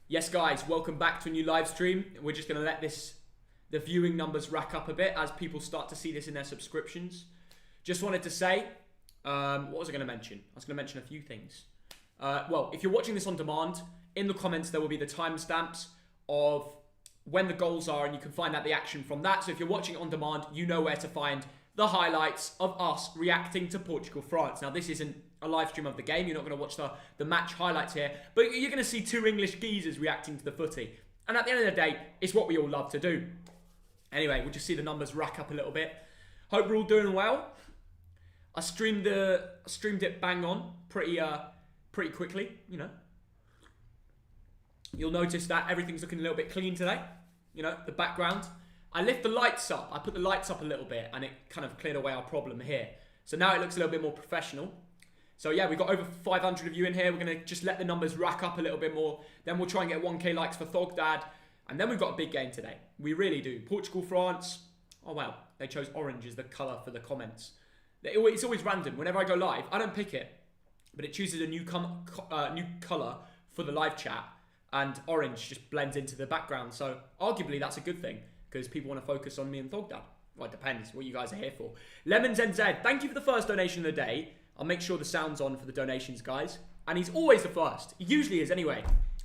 Yes, guys, welcome back to a new live stream. We're just going to let the viewing numbers rack up a bit as people start to see this in their subscriptions. Just wanted to say, what was I going to mention? I was going to mention a few things. Well, if you're watching this on demand, in the comments there will be the timestamps of when the goals are, and you can find out the action from that. So if you're watching it on demand, you know where to find the highlights of us reacting to Portugal-France. Now, this isn't a live stream of the game. You're not going to watch the match highlights here, but you're going to see two English geezers reacting to the footy. And at the end of the day, it's what we all love to do. Anyway, we'll just see the numbers rack up a little bit. Hope we're all doing well. I streamed it bang on pretty quickly, you know. You'll notice that everything's looking a little bit clean today. You know, the background. I lift the lights up. I put the lights up a little bit and it kind of cleared away our problem here. So now it looks a little bit more professional. So yeah, we've got over 500 of you in here. We're going to just let the numbers rack up a little bit more. Then we'll try and get 1k likes for Thogdad. And then we've got a big game today. We really do. Portugal, France. Oh wow, they chose orange as the colour for the comments. It's always random. Whenever I go live, I don't pick it. But it chooses a new colour for the live chat. And orange just blends into the background. So arguably that's a good thing, because people want to focus on me and Thogdad. Well, it depends what you guys are here for. Lemons NZ, thank you for the first donation of the day. I'll make sure the sound's on for the donations, guys. And he's always the first. He usually is anyway.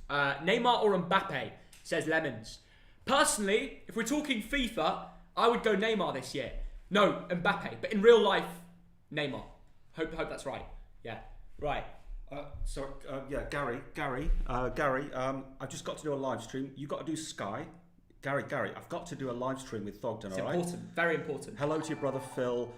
Neymar or Mbappe, says Lemons. Personally, if we're talking FIFA, I would go Neymar this year. No, Mbappe. But in real life, Neymar. Hope that's right. Yeah, right. Gary, I've just got to do a live stream. You've got to do Sky. Gary, I've got to do a live stream with Thogden, It's all right? important, very important. Hello to your brother Phil.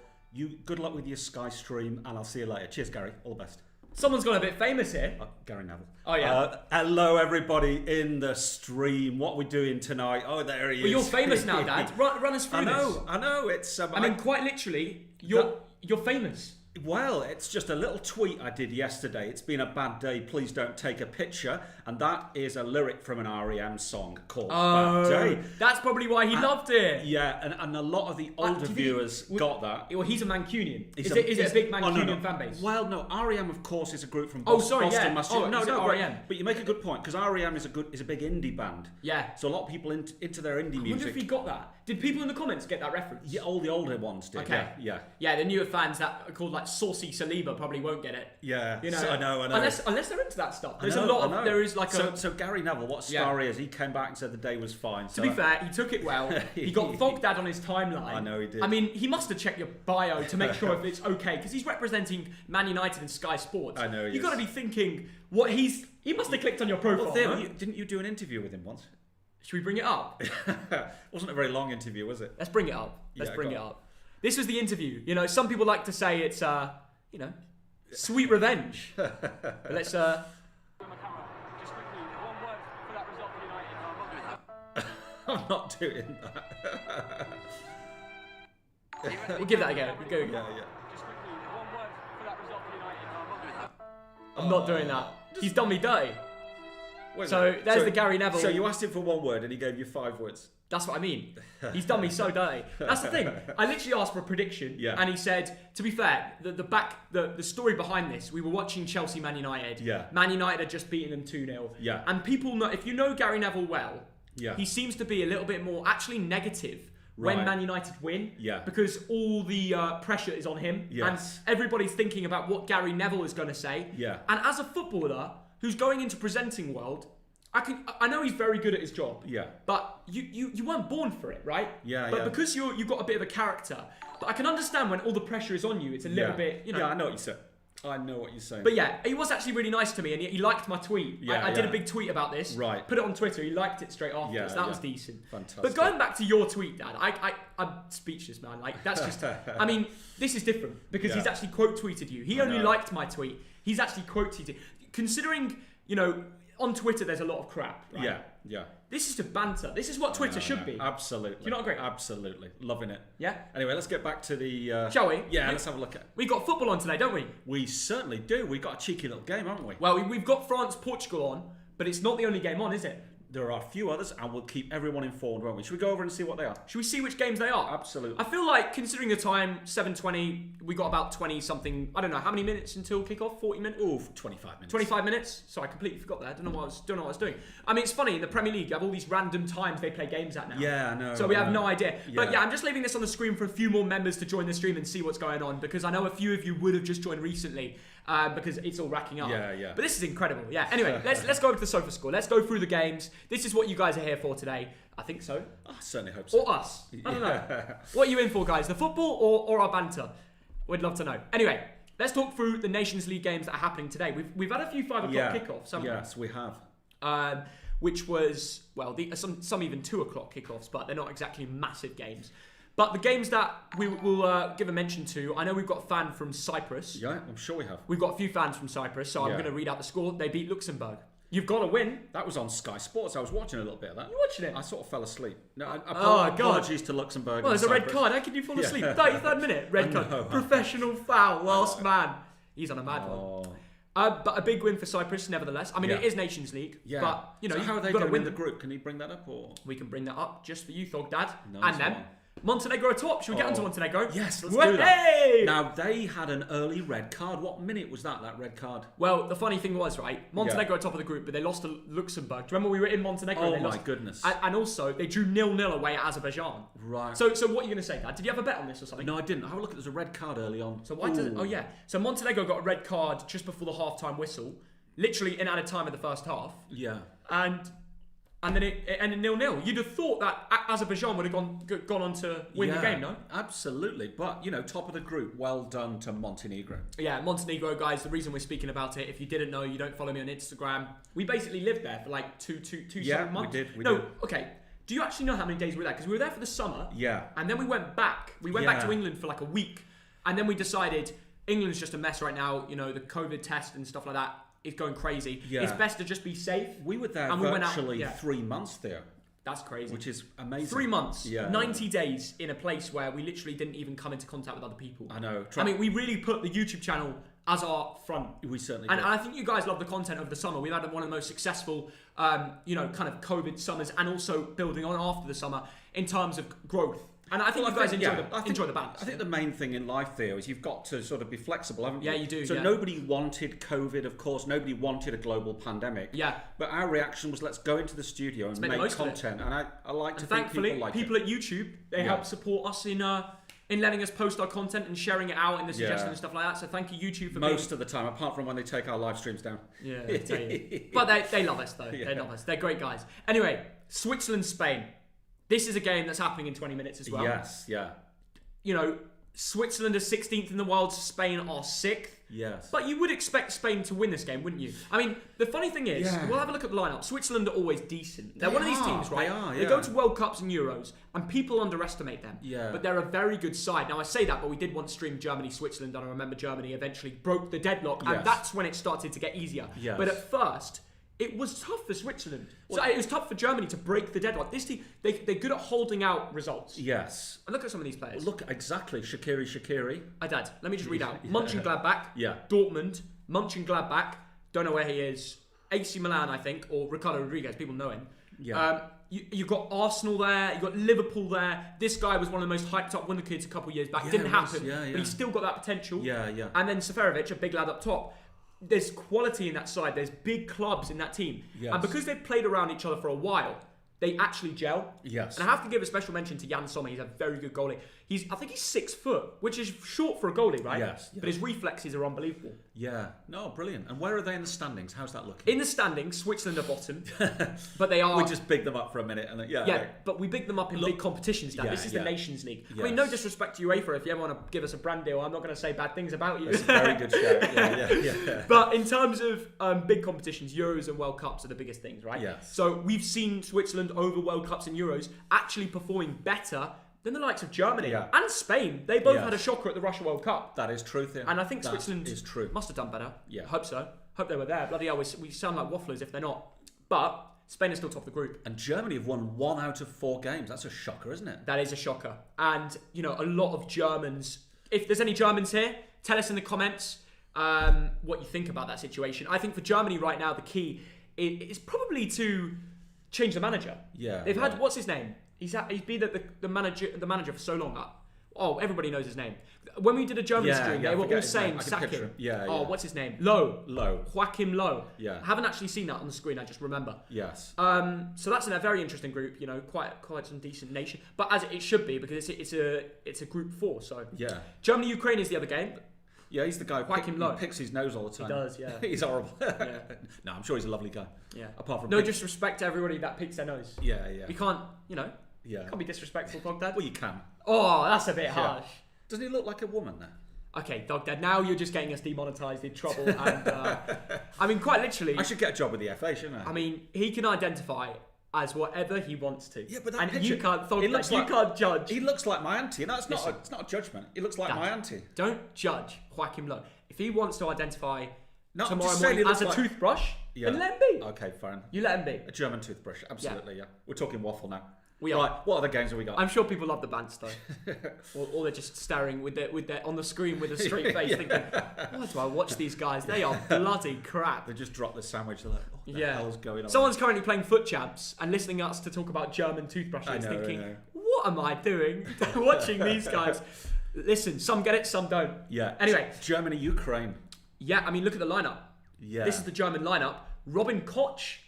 Good luck with your Sky stream, and I'll see you later. Cheers, Gary. All the best. Someone's got a bit famous here. Gary Neville. Oh, yeah. Hello, everybody in the stream. What are we doing tonight? Oh, there he is. Well, you're famous now, Dad. Run us through this. I know. It's. I mean, quite literally, you're famous. Well, it's just a little tweet I did yesterday. It's been a bad day. Please don't take a picture. And that is a lyric from an REM song called Bad Day. That's probably why he loved it. Yeah, and a lot of the older viewers got that. Well, he's a Mancunian. Is it a big Mancunian fan base? Well, no. REM, of course, is a group from Boston. REM. But you make a good point, because REM is a big indie band. Yeah. So a lot of people into their indie music. I wonder if he got that. Did people in the comments get that reference? Yeah, all the older ones did. Okay. Yeah. Yeah, the newer fans that are called like Saucy Saliba probably won't get it. Yeah. You know. So, I know. Unless they're into that stuff. There's a lot of. There is like So Gary Neville, what story is? He came back and said the day was fine. To be fair, he took it well. He got Thogdad on his timeline. I know he did. I mean, he must have checked your bio to make sure if it's okay, because he's representing Man United and Sky Sports. I know. You've got to be thinking what he must have clicked on your profile. Well, didn't you do an interview with him once? Should we bring it up? Wasn't a very long interview, was it? Let's bring it up. Let's bring it up. This was the interview. You know, some people like to say it's, sweet revenge. But let's. I'm not doing that. We'll give that a go. Go again. Yeah. I'm not doing that. He's done me dirty. So there's the Gary Neville. So you asked him for one word and he gave you 5 words. That's what I mean. He's done me so dirty. That's the thing. I literally asked for a prediction, and he said, to be fair, the story behind this, we were watching Chelsea Man United. Yeah. Man United had just beaten them 2-0. Yeah. And people know, if you know Gary Neville well, he seems to be a little bit more actually negative when Man United win. Yeah. Because all the pressure is on him. Yes. And everybody's thinking about what Gary Neville is going to say. Yeah. And as a footballer who's going into presenting world, I know he's very good at his job. Yeah. But you weren't born for it, right? Yeah. But because you've got a bit of a character, but I can understand when all the pressure is on you. It's a little bit, you know. Yeah, I know what you said. I know what you're saying. But yeah, he was actually really nice to me, and he liked my tweet. I did a big tweet about this. Right. Put it on Twitter. He liked it straight after. Yeah, so that was decent. Fantastic. But going back to your tweet, Dad, I'm speechless, man. Like, that's just. I mean, this is different because he's actually quote tweeted you. He only liked my tweet. He's actually quote tweeted. Considering, you know, on Twitter there's a lot of crap. Right? Yeah. This is just banter. This is what Twitter should be. Absolutely. Do you not agree? Absolutely. Loving it. Yeah? Anyway, let's get back to the... Shall we? Yeah, let's have a look at it. We've got football on today, don't we? We certainly do. We've got a cheeky little game, haven't we? Well, we've got France-Portugal on, but it's not the only game on, is it? there are a few others, and we'll keep everyone informed, won't we? Should we go over and see what they are? Should we see which games they are? Absolutely. I feel like, considering the time, 7:20, we got about 20-something, I don't know, how many minutes until kickoff? 40 minutes? Ooh, 25 minutes. 25 minutes? So I completely forgot that. I don't know what I was doing. I mean, it's funny, in the Premier League, you have all these random times they play games at now. Yeah, I know. So we have no idea. Yeah. But yeah, I'm just leaving this on the screen for a few more members to join the stream and see what's going on, because I know a few of you would have just joined recently, because it's all racking up. Yeah. But this is incredible. Yeah. Anyway, let's go over to the sofa score. Let's go through the games. This is what you guys are here for today. I think so. I certainly hope so. Or us. I don't know. What are you in for, guys? The football or our banter? We'd love to know. Anyway, let's talk through the Nations League games that are happening today. We've had a few 5 o'clock kickoffs, haven't we? Yes, we have. Which was, well, some even 2 o'clock kickoffs, but they're not exactly massive games. But the games that we will give a mention to, I know we've got a fan from Cyprus. Yeah, I'm sure we have. We've got a few fans from Cyprus, so I'm going to read out the score. They beat Luxembourg. You've got to win. That was on Sky Sports. I was watching a little bit of that. You watching it? I sort of fell asleep. No, God. Apologies to Luxembourg. Well, there's a red Cyprus. card. How can you fall asleep? 33rd minute, red card. Professional foul, last man. He's on a mad one. But a big win for Cyprus, nevertheless. I mean, it is Nations League, but you know, so how are they got to going to win win the group? Can you bring that up, or we can bring that up just for you, Thog Dad, Nice and them. one. Montenegro atop. Should we get onto Montenegro? Yes, let's do that. Hey! Now, they had an early red card. What minute was that red card? Well, the funny thing was, right, Montenegro top of the group, but they lost to Luxembourg. Do you remember we were in Montenegro? Oh, and they my lost? goodness. And also, they drew 0-0 away at Azerbaijan. Right. So what are you going to say, Dad? Did you have a bet on this or something? No, I didn't. Have a look. There's a red card early on. So why did it? Oh, yeah. So Montenegro got a red card just before the half-time whistle, literally in added time of the first half. Yeah. And then it ended 0-0. You'd have thought that Azerbaijan would have gone on to win the game, no? Absolutely. But, you know, top of the group. Well done to Montenegro. Yeah, Montenegro, guys, the reason we're speaking about it, if you didn't know, you don't follow me on Instagram, we basically lived there for like two months. we did. No, okay. Do you actually know how many days we were there? Because we were there for the summer. Yeah. And then we went back. We went back to England for like a week. And then we decided England's just a mess right now. You know, the COVID test and stuff like that is going crazy. Yeah. It's best to just be safe. We were there and virtually 3 months there. That's crazy. Which is amazing. 3 months, Yeah. 90 days in a place where we literally didn't even come into contact with other people. I know. I mean, we really put the YouTube channel as our front. We certainly and did. I think you guys love the content over the summer. We've had one of the most successful, kind of COVID summers, and also building on after the summer in terms of growth. And I think you guys enjoy the balance. I think the main thing in life there is you've got to sort of be flexible, haven't you? Yeah, you do. So nobody wanted COVID, of course. Nobody wanted a global pandemic. Yeah. But our reaction was, let's go into the studio and make content. And I like to think people like it. Thankfully, people at YouTube, they help support us in letting us post our content and sharing it out in the suggestions and stuff like that. So thank you, YouTube, for most of the time, apart from when they take our live streams down. Yeah, I tell you. But they love us though. Yeah. They love us. They're great guys. Anyway, Switzerland, Spain. This is a game that's happening in 20 minutes as well. Yes, yeah. You know, Switzerland are 16th in the world, Spain are 6th. Yes. But you would expect Spain to win this game, wouldn't you? I mean, the funny thing is, we'll have a look at the lineup. Switzerland are always decent. They're one of these teams, right? They are, yeah. They go to World Cups and Euros, and people underestimate them. Yeah. But they're a very good side. Now, I say that, but we did once stream Germany-Switzerland, and I remember Germany eventually broke the deadlock, and that's when it started to get easier. Yes. But at first, it was tough for Switzerland. So it was tough for Germany to break the deadlock. This team, they're good at holding out results. Yes. And look at some of these players. Look, exactly. Shaqiri. Dad, let me just read out. Mönchengladbach, Yeah. Dortmund, Mönchengladbach, don't know where he is, AC Milan, I think, or Ricardo Rodriguez, people know him. Yeah. You've got Arsenal there, you've got Liverpool there. This guy was one of the most hyped up wonder kids a couple of years back. Yeah, Didn't it happen, was. but he's still got that potential. Yeah, yeah. And then Seferovic, a big lad up top. There's quality in that side. There's big clubs in that team. Yes. And because they've played around each other for a while, they actually gel. Yes. And I have to give a special mention to Jan Sommer. He's a very good goalie. I think he's 6 foot, which is short for a goalie, right? Yes. But his reflexes are unbelievable. Yeah. No, brilliant. And where are they in the standings? How's that looking? In the standings, Switzerland are bottom, but they are. We just big them up for a minute, and but we big them up in big competitions. Dan. This is the Nations League. Yes. I mean, no disrespect to UEFA. If you ever want to give us a brand deal, I'm not going to say bad things about you. It's a very good shout. Yeah. But in terms of big competitions, Euros and World Cups are the biggest things, right? Yes. So we've seen Switzerland over World Cups and Euros actually performing better than the likes of Germany and Spain. They both had a shocker at the Russia World Cup. That is truth, yeah. And I think Switzerland is true. Must have done better. Yeah. I hope so. Hope they were there. Bloody hell, we sound like wafflers if they're not. But Spain is still top of the group. And Germany have won 1 out of 4 games. That's a shocker, isn't it? That is a shocker. And, you know, a lot of Germans... If there's any Germans here, tell us in the comments what you think about that situation. I think for Germany right now, the key is probably to changed the manager. Yeah. They've had, what's his name? He's been the manager for so long. Everybody knows his name. When we did a German stream, they were all saying sack him. Yeah. What's his name? Low. Joachim Low. Yeah. I haven't actually seen that on the screen. I just remember. Yes. So that's in a very interesting group. You know, quite some decent nation, but as it should be because it's a group 4. So yeah. Germany Ukraine is the other game. Yeah, he's the guy who picks his nose all the time. He does, yeah. He's horrible. Yeah. No, I'm sure he's a lovely guy. Yeah. Apart from no disrespect to everybody that picks their nose. Yeah. We can't, Yeah. Can't be disrespectful, Dog Dad. Well, you can. Oh, that's a bit harsh. Doesn't he look like a woman there? Okay, Dog Dad, now you're just getting us demonetised, in trouble. And I mean, quite literally... I should get a job with the FA, shouldn't I? I mean, he can identify as whatever he wants to. Yeah, but that and picture... you can't, you can't judge. He looks like my auntie. No, it's not a judgment. He looks like Dad, my auntie. Don't judge Joachim Low. If he wants to identify tomorrow just morning as a toothbrush, then let him be. Okay, fine. You let him be. A German toothbrush, absolutely, yeah. We're talking waffle now. We are. Right, what other games have we got? I'm sure people love the bants though. or they're just staring with their on the screen with a straight face, thinking, "Why do I watch these guys? They are bloody crap." They just drop the sandwich. They're like, "What the hell's going on?" Someone's currently playing foot champs and listening to us to talk about German toothbrushes, thinking, "What am I doing? Watching these guys?" Listen, some get it, some don't. Yeah. Anyway, Germany, Ukraine. Yeah, I mean, look at the lineup. Yeah. This is the German lineup. Robin Koch.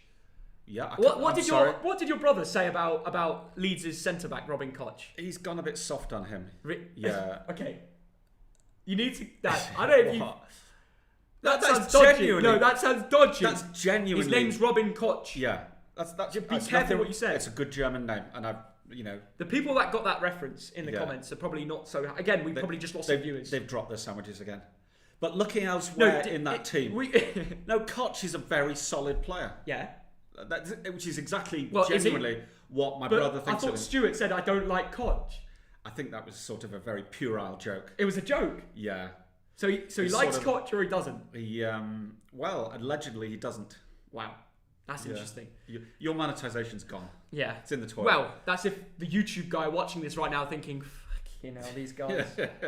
Yeah. What did your brother say about Leeds' centre back Robin Koch? He's gone a bit soft on him. Yeah. Okay. You need to. I don't know. That sounds dodgy. Genuinely, no, that sounds dodgy. That's genuinely. His name's Robin Koch. Yeah. That's be careful what you say. It's a good German name, and the people that got that reference in the comments are probably not so. Again, we probably just lost some viewers. They've dropped their sandwiches again. But looking elsewhere in that team, Koch is a very solid player. Yeah. Which is exactly genuinely what my brother thinks. I thought Stuart said I don't like Koch. I think that was sort of a very puerile joke. It was a joke. Yeah. So he likes Koch or he doesn't? He allegedly he doesn't. Wow. That's interesting. Your monetization's gone. Yeah. It's in the toilet. Well, that's if the YouTube guy watching this right now thinking, these guys.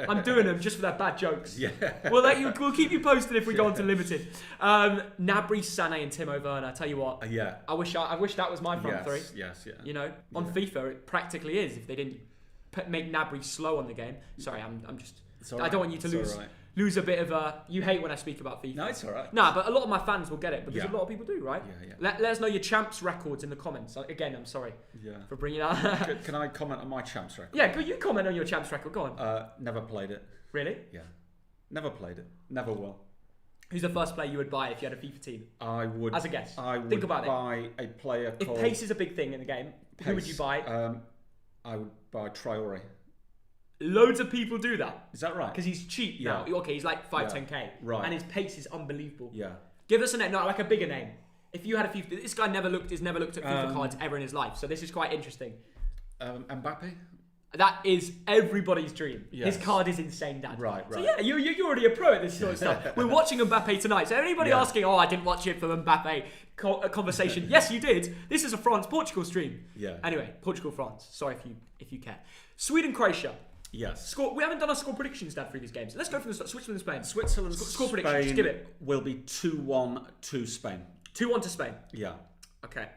I'm doing them just for their bad jokes. Yeah. We'll keep you posted if we go on to limited. Gnabry, Sané, and Timo Werner. I tell you what. Yeah. I wish that was my front three. Yes. Yeah. On FIFA it practically is if they didn't make Gnabry slow on the game. Sorry, I'm just. I don't want you to lose a bit of a. You hate when I speak about FIFA. No, it's all right. Nah, but a lot of my fans will get it because a lot of people do, right? Yeah. Let us know your champs records in the comments. Again, I'm sorry for bringing that. Can I comment on my champs record? Yeah, you comment on your champs record. Go on. Never played it. Really? Yeah. Never played it. Never will. Who's the first player you would buy if you had a FIFA team? I would. As a guess. I would Think about buy a player called... If pace is a big thing in the game, who would you buy? I would buy Traore. Loads of people do that. Is that right? Because he's cheap now. Okay, he's like 10k. Right. And his pace is unbelievable. Yeah. Give us a name, like a bigger name. If you had a FIFA... This guy never looked at FIFA cards ever in his life. So this is quite interesting. Mbappe? That is everybody's dream. Yes. His card is insane, Dad. Right. So yeah, you're already a pro at this sort of stuff. We're watching Mbappe tonight. So anybody asking, I didn't watch it for Mbappe conversation. Yes, you did. This is a France-Portugal stream. Yeah. Anyway, Portugal-France. Sorry if you care. Sweden-Croatia. Yes. We haven't done our score predictions, Dad, for these games. Let's go from the start. Switzerland-Spain. Score predictions. Just give it. Will be 2-1 to Spain. 2-1 to Spain. Yeah. Okay.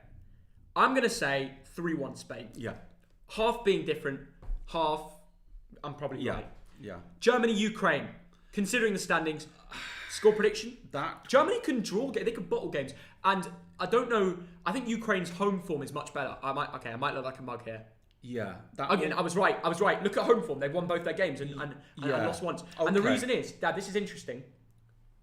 I'm going to say 3-1 Spain. Yeah. Half being different. Half, I'm probably right. Yeah. Germany-Ukraine. Considering the standings, score prediction. Germany can draw. They can bottle games. And I don't know. I think Ukraine's home form is much better. I might look like a mug here. Yeah. I was right. Look at home form. They've won both their games and lost once. Okay. And the reason is, Dad, this is interesting.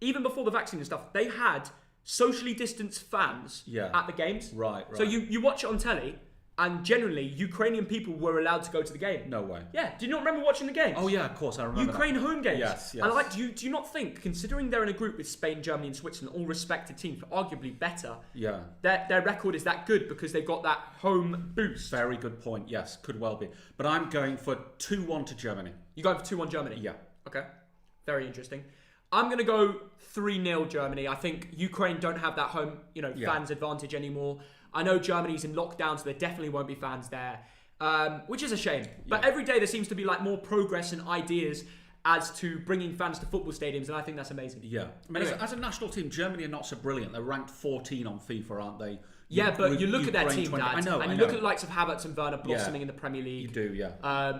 Even before the vaccine and stuff, they had socially distanced fans at the games. Right. So you watch it on telly, and generally Ukrainian people were allowed to go to the game. No way. Yeah. Do you not remember watching the games? Oh yeah, of course I remember. Ukraine home games. Yes. And do you not think, considering they're in a group with Spain, Germany, and Switzerland, all respected teams, but arguably better? Yeah. Their record is that good because they've got that home boost. Very good point. Yes, could well be. But I'm going for 2-1 to Germany. You're going for 2-1 Germany? Yeah. Okay. Very interesting. I'm going to go 3-0 Germany. I think Ukraine don't have that home, fans advantage anymore. I know Germany's in lockdown, so there definitely won't be fans there, which is a shame. But every day there seems to be like more progress and ideas. as to bringing fans to football stadiums, and I think that's amazing. Yeah. I mean, Anyway. as a national team, Germany are not so brilliant. They're ranked 14 on FIFA, aren't they? Yeah, but you look at their team, 20. Dad, I know. and you look at the likes of Havertz and Werner blossoming in the Premier You League. do, yeah.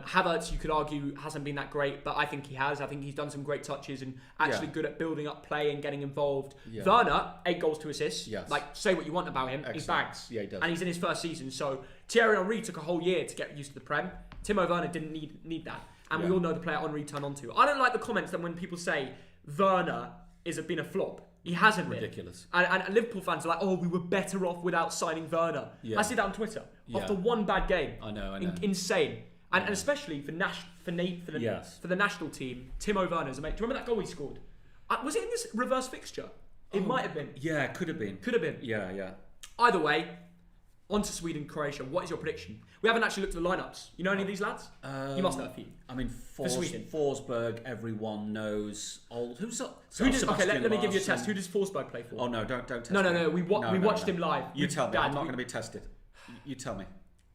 Havertz, you could argue, hasn't been that great, but I think he has. I think he's done some great touches and actually good at building up play and getting involved. Yeah. Werner, 8 goals, 2 assists. Yes. Like, say what you want about him, he Excellent. bags. Yeah, he does. And he's in his first season. So Thierry Henry took a whole year to get used to the Prem. Timo Werner didn't need that. And we all know the player Henry turned onto. I don't like the comments that when people say Werner been a flop. He hasn't been. Ridiculous. And Liverpool fans are like, oh, we were better off without signing Werner. Yeah. I see that on Twitter. Yeah. After one bad game. I know. Insane. And especially for the national team, Timo Werner's amazing. Do you remember that goal he scored? Was it in this reverse fixture? It might have been. Yeah, could have been. Could have been. Yeah. Either way, on to Sweden, Croatia. What is your prediction? We haven't actually looked at the lineups. You know any of these lads? You must know a few. I mean, Sweden. Forsberg, everyone knows. Who's Okay, let me give you a test. Who does Forsberg play for? Oh no, don't test No. me. We watched him live. You tell me. Dad, I'm not going to be tested. You tell me.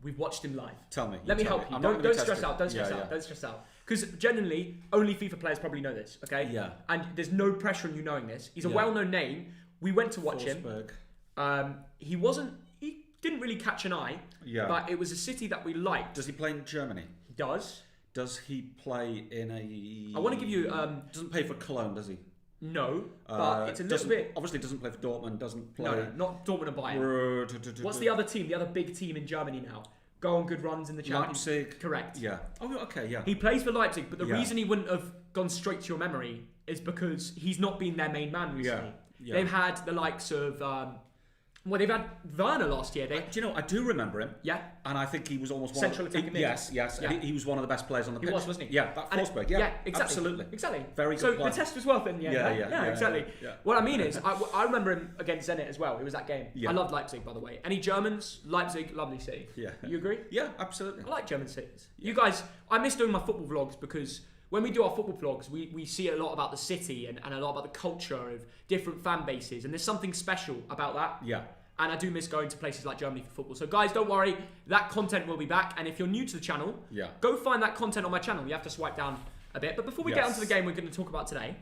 We've watched him live. Tell me. Let me help you. Don't stress out. Don't stress Yeah. out. Don't stress out. Because genuinely, only FIFA players probably know this. Okay. Yeah. And there's no pressure on you knowing this. He's a Yeah. well-known name. We went to watch Forsberg. him. He didn't really catch an eye. Yeah. But it was a city that we liked. Does he play in Germany? He does. Does he play in a? I want to give you. Doesn't play for Cologne, does he? No, but it's a little bit. Obviously, doesn't play for Dortmund. Doesn't play. No, not Dortmund and Bayern. What's the other team? The other big team in Germany now. Go on good runs in the Champions League. Leipzig. Correct. Yeah. Oh, okay. Yeah. He plays for Leipzig, but the Yeah. reason he wouldn't have gone straight to your memory is because he's not been their main man recently. Yeah. They've had the likes of. They've had Werner last year. Do you know? I do remember him. Yeah. And I think he was almost Central attacking mid. Yes. Yeah. He was one of the best players on the pitch. He was, wasn't he? Yeah. That And Forsberg. exactly. Absolutely. Exactly. Very good So player. the test was worth it in the end. Yeah, Exactly. yeah. What I mean is, I remember him against Zenit as well. It was that game. Yeah. I loved Leipzig, by the way. Any Germans? Leipzig, lovely city. Yeah. You agree? Yeah. Absolutely. I like German cities. You guys, I miss doing my football vlogs because when we do our football vlogs, we see a lot about the city and a lot about the culture of different fan bases. And there's something special about that. Yeah. And I do miss going to places like Germany for football. So guys, don't worry. That content will be back. And if you're new to the channel, go find that content on my channel. You have to swipe down a bit. But before we get onto the game we're going to talk about today,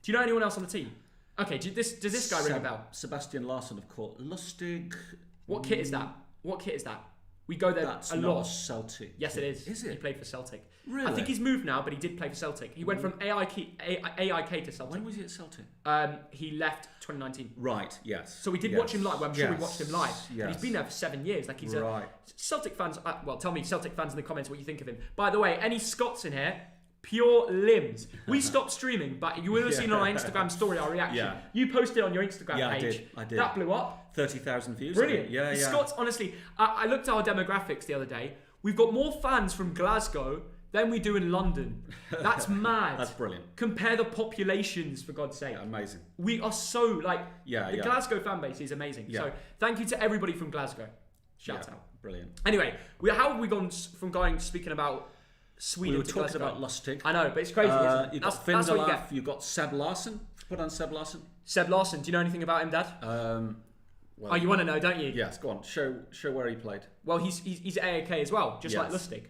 do you know anyone else on the team? Okay, does this guy ring a bell? Sebastian Larsson, of course. Lustig. What kit is that? We go there That's a not lot. Celtic. Yes, it is. Is it? He played for Celtic. Really? I think he's moved now, but he did play for Celtic. He went from AIK to Celtic. When was he at Celtic? He left 2019. Right. Yes. So we did watch him live. Well, I'm sure we watched him live. Yes. And he's been there for 7 years. Like he's right. Celtic fans. Well, tell me, Celtic fans in the comments what you think of him. By the way, any Scots in here? Pure limbs. We stopped streaming, but you will have seen on our Instagram story our reaction. Yeah. You posted on your Instagram page. I did. That blew up. 30,000 views. Brilliant. Yeah. The Scots, honestly, I looked at our demographics the other day. We've got more fans from Glasgow than we do in London. That's mad. That's brilliant. Compare the populations, for God's sake. Amazing. We are so, like, the yeah. Glasgow fan base is amazing. Yeah. So thank you to everybody from Glasgow. Shout out. Brilliant. Anyway, how have we gone from speaking about Sweden We were to talking Glasgow? about Lustig. I know, but it's crazy, isn't it? You've got That's what you Findelaf, get. you've got Seb Larsson. Put on Seb Larsson. Seb Larsson, do you know anything about him, Dad? Well, You want to know, don't you? Yes, go on. Show where he played. Well, he's at AAK as well, just like Yes. Lustig.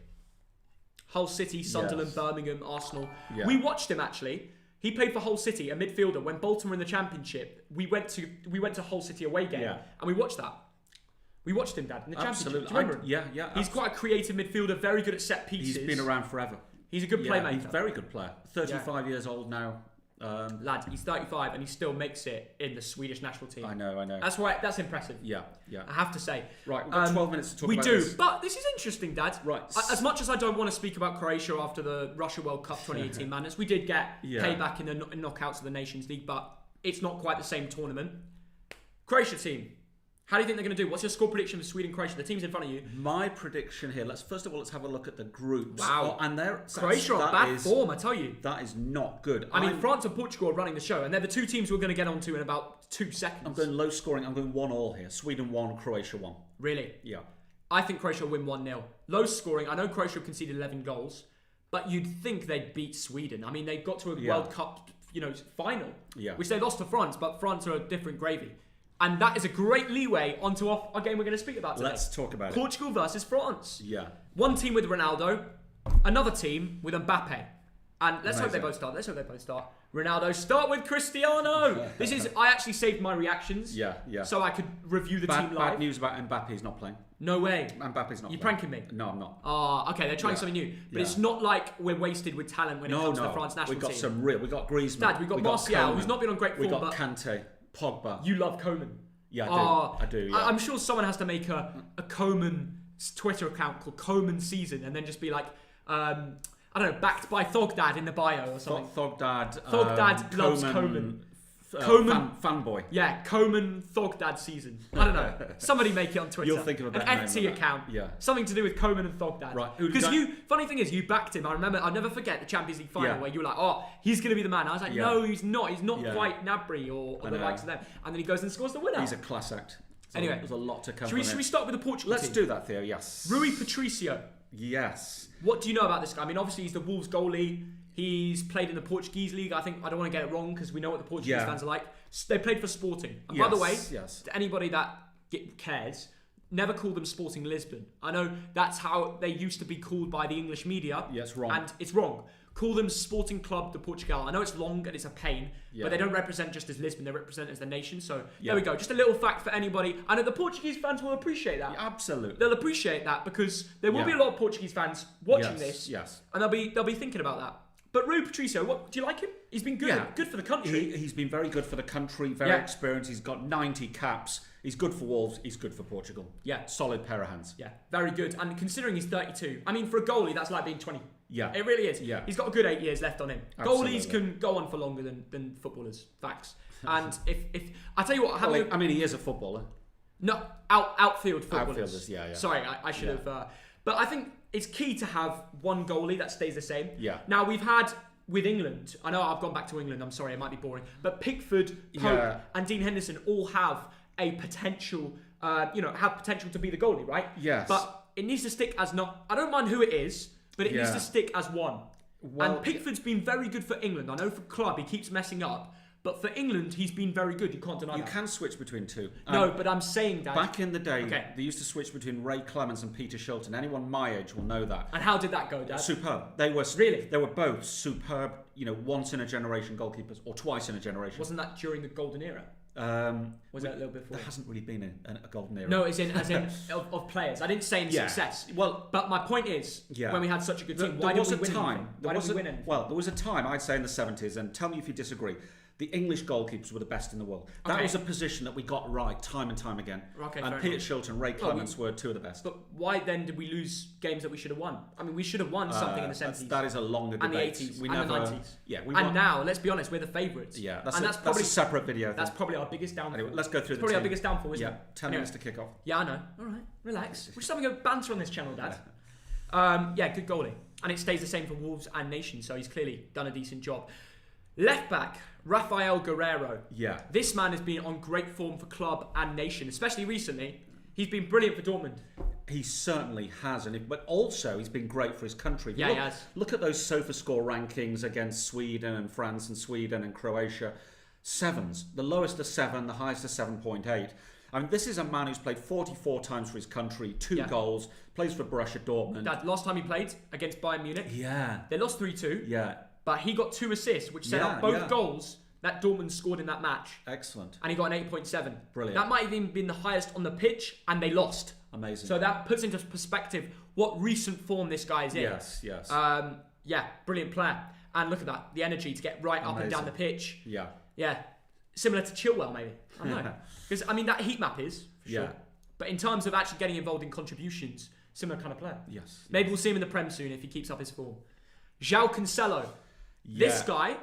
Hull City, Sunderland, Yes. Birmingham, Arsenal. Yeah. We watched him actually. He played for Hull City, a midfielder. When Bolton were in the Championship, we went to Hull City away game, and we watched that. We watched him, Dad, in the Absolutely. Championship. Do you remember him? Yeah. He's quite a creative midfielder, very good at set pieces. He's been around forever. He's a good playmaker. He's a very good player. 35 years old now. Lad, he's 35 and he still makes it in the Swedish national team. I know. That's right. That's impressive. Yeah. I have to say. Right, we've got 12 minutes to talk about this. We this. do, but this is interesting, Dad. Right. As much as I don't want to speak about Croatia after the Russia World Cup 2018 madness, we did get payback in the knockouts of the Nations League, but it's not quite the same tournament. Croatia team. How do you think they're going to do? What's your score prediction for Sweden, Croatia? The team's in front of you. My prediction here. Let's have a look at the groups. Wow. And Croatia on bad form, I tell you. That is not good. I mean, France and Portugal are running the show, and they're the two teams we're going to get onto in about 2 seconds. I'm going low scoring. I'm going 1-1 here. Sweden 1, Croatia 1. Really? Yeah. I think Croatia will win 1-0. Low scoring. I know Croatia conceded 11 goals, but you'd think they'd beat Sweden. I mean, they got to a World Cup, final, which they lost to France, but France are a different gravy. And that is a great leeway onto our game we're going to speak about today. Let's talk about Portugal versus France. Yeah. One team with Ronaldo, another team with Mbappe. And let's hope they both start. Ronaldo, start with Cristiano. I actually saved my reactions. Yeah. So I could review the team live. Bad news about Mbappe's not playing. No way. Mbappe's not You playing. pranking me? No, I'm not. Oh, okay. They're trying something new. But it's not like we're wasted with talent when it comes to the France national team. We got Griezmann. Dad, we got Martial, who's not been on great form. We got Kante, Pogba. You love Coman. Yeah, I do. Yeah. I'm sure someone has to make a Coman Twitter account called Coman Season and then just be like, I don't know, backed by Thogdad in the bio or something. Thogdad loves Coman. Coman fanboy. Yeah, Coman Thogdad Season. I don't know. Somebody make it on Twitter. You'll think of a better an name FT account. Yeah. Something to do with Coman and Thogdad. Right. Because funny thing is, you backed him. I remember. I'll never forget the Champions League final where you were like, "Oh, he's going to be the man." I was like, "No, he's not. He's not quite Nabry or the likes of them." And then he goes and scores the winner. He's a class act. Anyway, there's a lot to come. Should we start with the Portugal Let's team? do that, Theo. Yes. Rui Patricio. Yes. What do you know about this guy? I mean, obviously he's the Wolves goalie. He's played in the Portuguese league. I don't want to get it wrong because we know what the Portuguese fans are like. They played for Sporting. And by the way, to anybody that cares, never call them Sporting Lisbon. I know that's how they used to be called by the English media. Yeah, it's wrong. And it's wrong. Call them Sporting Club de Portugal. I know it's long and it's a pain, but they don't represent just as Lisbon. They represent as the nation. So there we go. Just a little fact for anybody. I know the Portuguese fans will appreciate that. Yeah, absolutely. They'll appreciate that because there will be a lot of Portuguese fans watching this. Yes. And they'll be thinking about that. But Rui Patricio, do you like him? He's been good. Yeah. Good for the country. He's been very good for the country, very experienced. He's got 90 caps. He's good for Wolves. He's good for Portugal. Yeah. Solid pair of hands. Yeah, very good. And considering he's 32, I mean, for a goalie, that's like being 20. Yeah. It really is. Yeah. He's got a good 8 years left on him. Absolutely. Goalies can go on for longer than footballers. Facts. And if I tell you what, I mean, he is a footballer. No, outfield footballers. Outfielders, yeah. Sorry, I should have. But I think it's key to have one goalie that stays the same. Yeah. Now we've had with England. I know I've gone back to England. I'm sorry, it might be boring. But Pickford, Pope, and Dean Henderson all have a potential. Have potential to be the goalie, right? Yes. But it needs to stick as not. I don't mind who it is, but it needs to stick as one. Well, and Pickford's been very good for England. I know for club he keeps messing up. But for England, he's been very good. You can't deny that. You can switch between two. No, but I'm saying, Dad. Back in the day, they used to switch between Ray Clemens and Peter Shilton. Anyone my age will know that. And how did that go, Dad? Superb. They were both superb. Once in a generation goalkeepers, or twice in a generation. Wasn't that during the golden era? Was that a little bit before? There hasn't really been a golden era. No, as in of players. I didn't say in success. Well, but my point is, when we had such a good team, why didn't we win anything? Why didn't we win anything? Well, there was a time, I'd say in the 70s, and tell me if you disagree, the English goalkeepers were the best in the world. That was a position that we got right time and time again. And Peter Shilton, Ray Clemens were two of the best. But why then did we lose games that we should have won? I mean, we should have won something in the 70s. That is a longer debate. And the 80s the 90s. Yeah, and now, let's be honest, we're the favourites. Yeah, that's probably a separate video. That's probably our biggest downfall. Anyway, let's go through probably our biggest downfall, isn't it? 10 minutes to kick off. Yeah, I know. All right, relax. We're just having a banter on this channel, Dad. Good goalie. And it stays the same for Wolves and Nation, so he's clearly done a decent job. Left back, Rafael Guerreiro. Yeah. This man has been on great form for club and nation, especially recently. He's been brilliant for Dortmund. He certainly has, but also he's been great for his country. Yeah, he has. Look at those SofaScore rankings against Sweden and France and Sweden and Croatia. Sevens. The lowest are 7, the highest are 7.8. I mean, this is a man who's played 44 times for his country, 2 goals, plays for Borussia Dortmund. Dad, last time he played against Bayern Munich, they lost 3-2. Yeah. But he got 2 assists, which set up both goals that Dortmund scored in that match. Excellent. And he got an 8.7. Brilliant. That might have even been the highest on the pitch, and they lost. Amazing. So that puts into perspective what recent form this guy is in. Yes. Brilliant player. And look at that, the energy to get right up and down the pitch. Yeah. Similar to Chilwell, maybe. I don't know. Because, I mean, that heat map is, for sure. But in terms of actually getting involved in contributions, similar kind of player. Yes. Maybe we'll see him in the Prem soon if he keeps up his form. João Cancelo. This guy,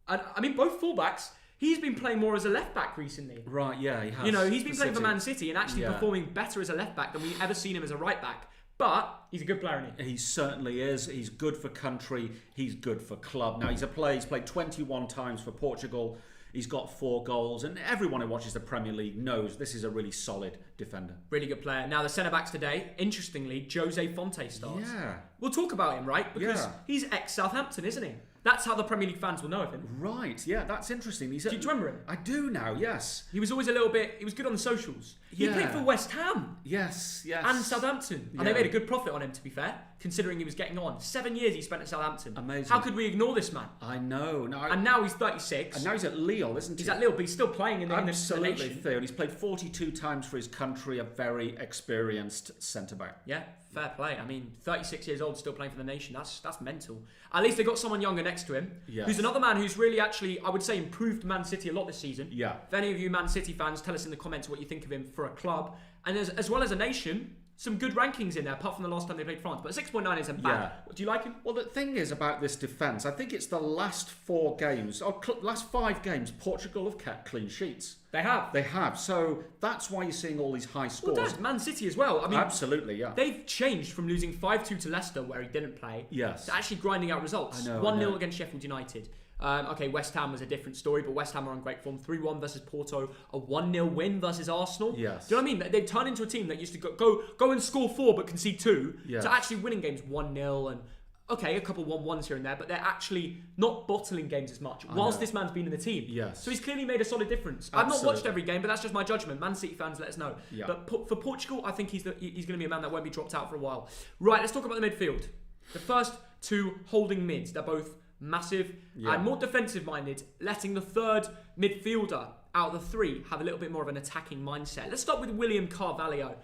I mean, both fullbacks, he's been playing more as a left back recently. Right, yeah, he has. He's been playing for Man City and actually performing better as a left back than we've ever seen him as a right back. But he's a good player, isn't he? He certainly is. He's good for country. He's good for club. Now, he's played 21 times for Portugal. He's got 4 goals. And everyone who watches the Premier League knows this is a really solid defender. Really good player. Now, the centre-backs today, interestingly, Jose Fonte starts. Yeah. We'll talk about him, right? Because he's ex-Southampton, isn't he? That's how the Premier League fans will know of him. Right, yeah, that's interesting. Do you remember him? I do now, yes. He was always a little bit... He was good on the socials. He played for West Ham. Yes. And Southampton. And they made a good profit on him, to be fair, considering he was getting on. 7 years he spent at Southampton. Amazing. How could we ignore this man? I know. And now he's 36. And now he's at Lille, isn't he? He's at Lille, but he's still playing in the Absolutely, nation. Theo. And he's played 42 times for his country, a very experienced centre-back. Yeah, fair play. I mean, 36 years old, still playing for the nation. That's mental. At least they got someone younger next to him. Yes. Who's another man who's really actually, I would say, improved Man City a lot this season. Yeah. If any of you Man City fans, tell us in the comments what you think of him for a club. And as well as a nation, some good rankings in there, apart from the last time they played France. But 6.9 isn't bad. Yeah. Do you like him? Well, the thing is about this defence, I think it's the last 4 games, or last 5 games, Portugal have kept clean sheets. They have. They have. So that's why you're seeing all these high scores. Well, Man City as well. I mean, absolutely, yeah. They've changed from losing 5-2 to Leicester, where he didn't play, yes, to actually grinding out results. I know. 1-0 against Sheffield United. Okay, West Ham was a different story, but West Ham are on great form. 3-1 versus Porto, a 1-0 win versus Arsenal. Yes. Do you know what I mean? They've turned into a team that used to go and score 4 but concede 2, yes, to actually winning games 1-0 and, okay, a couple 1-1s here and there, but they're actually not bottling games as much, whilst this man's been in the team. Yes. So he's clearly made a solid difference. Absolutely. I've not watched every game, but that's just my judgment. Man City fans, let us know. Yeah. But for Portugal, I think he's going to be a man that won't be dropped out for a while. Right, let's talk about the midfield. The first 2 holding mids, they're both massive and more defensive minded, letting the third midfielder out of the 3 have a little bit more of an attacking mindset. Let's start with William Carvalho.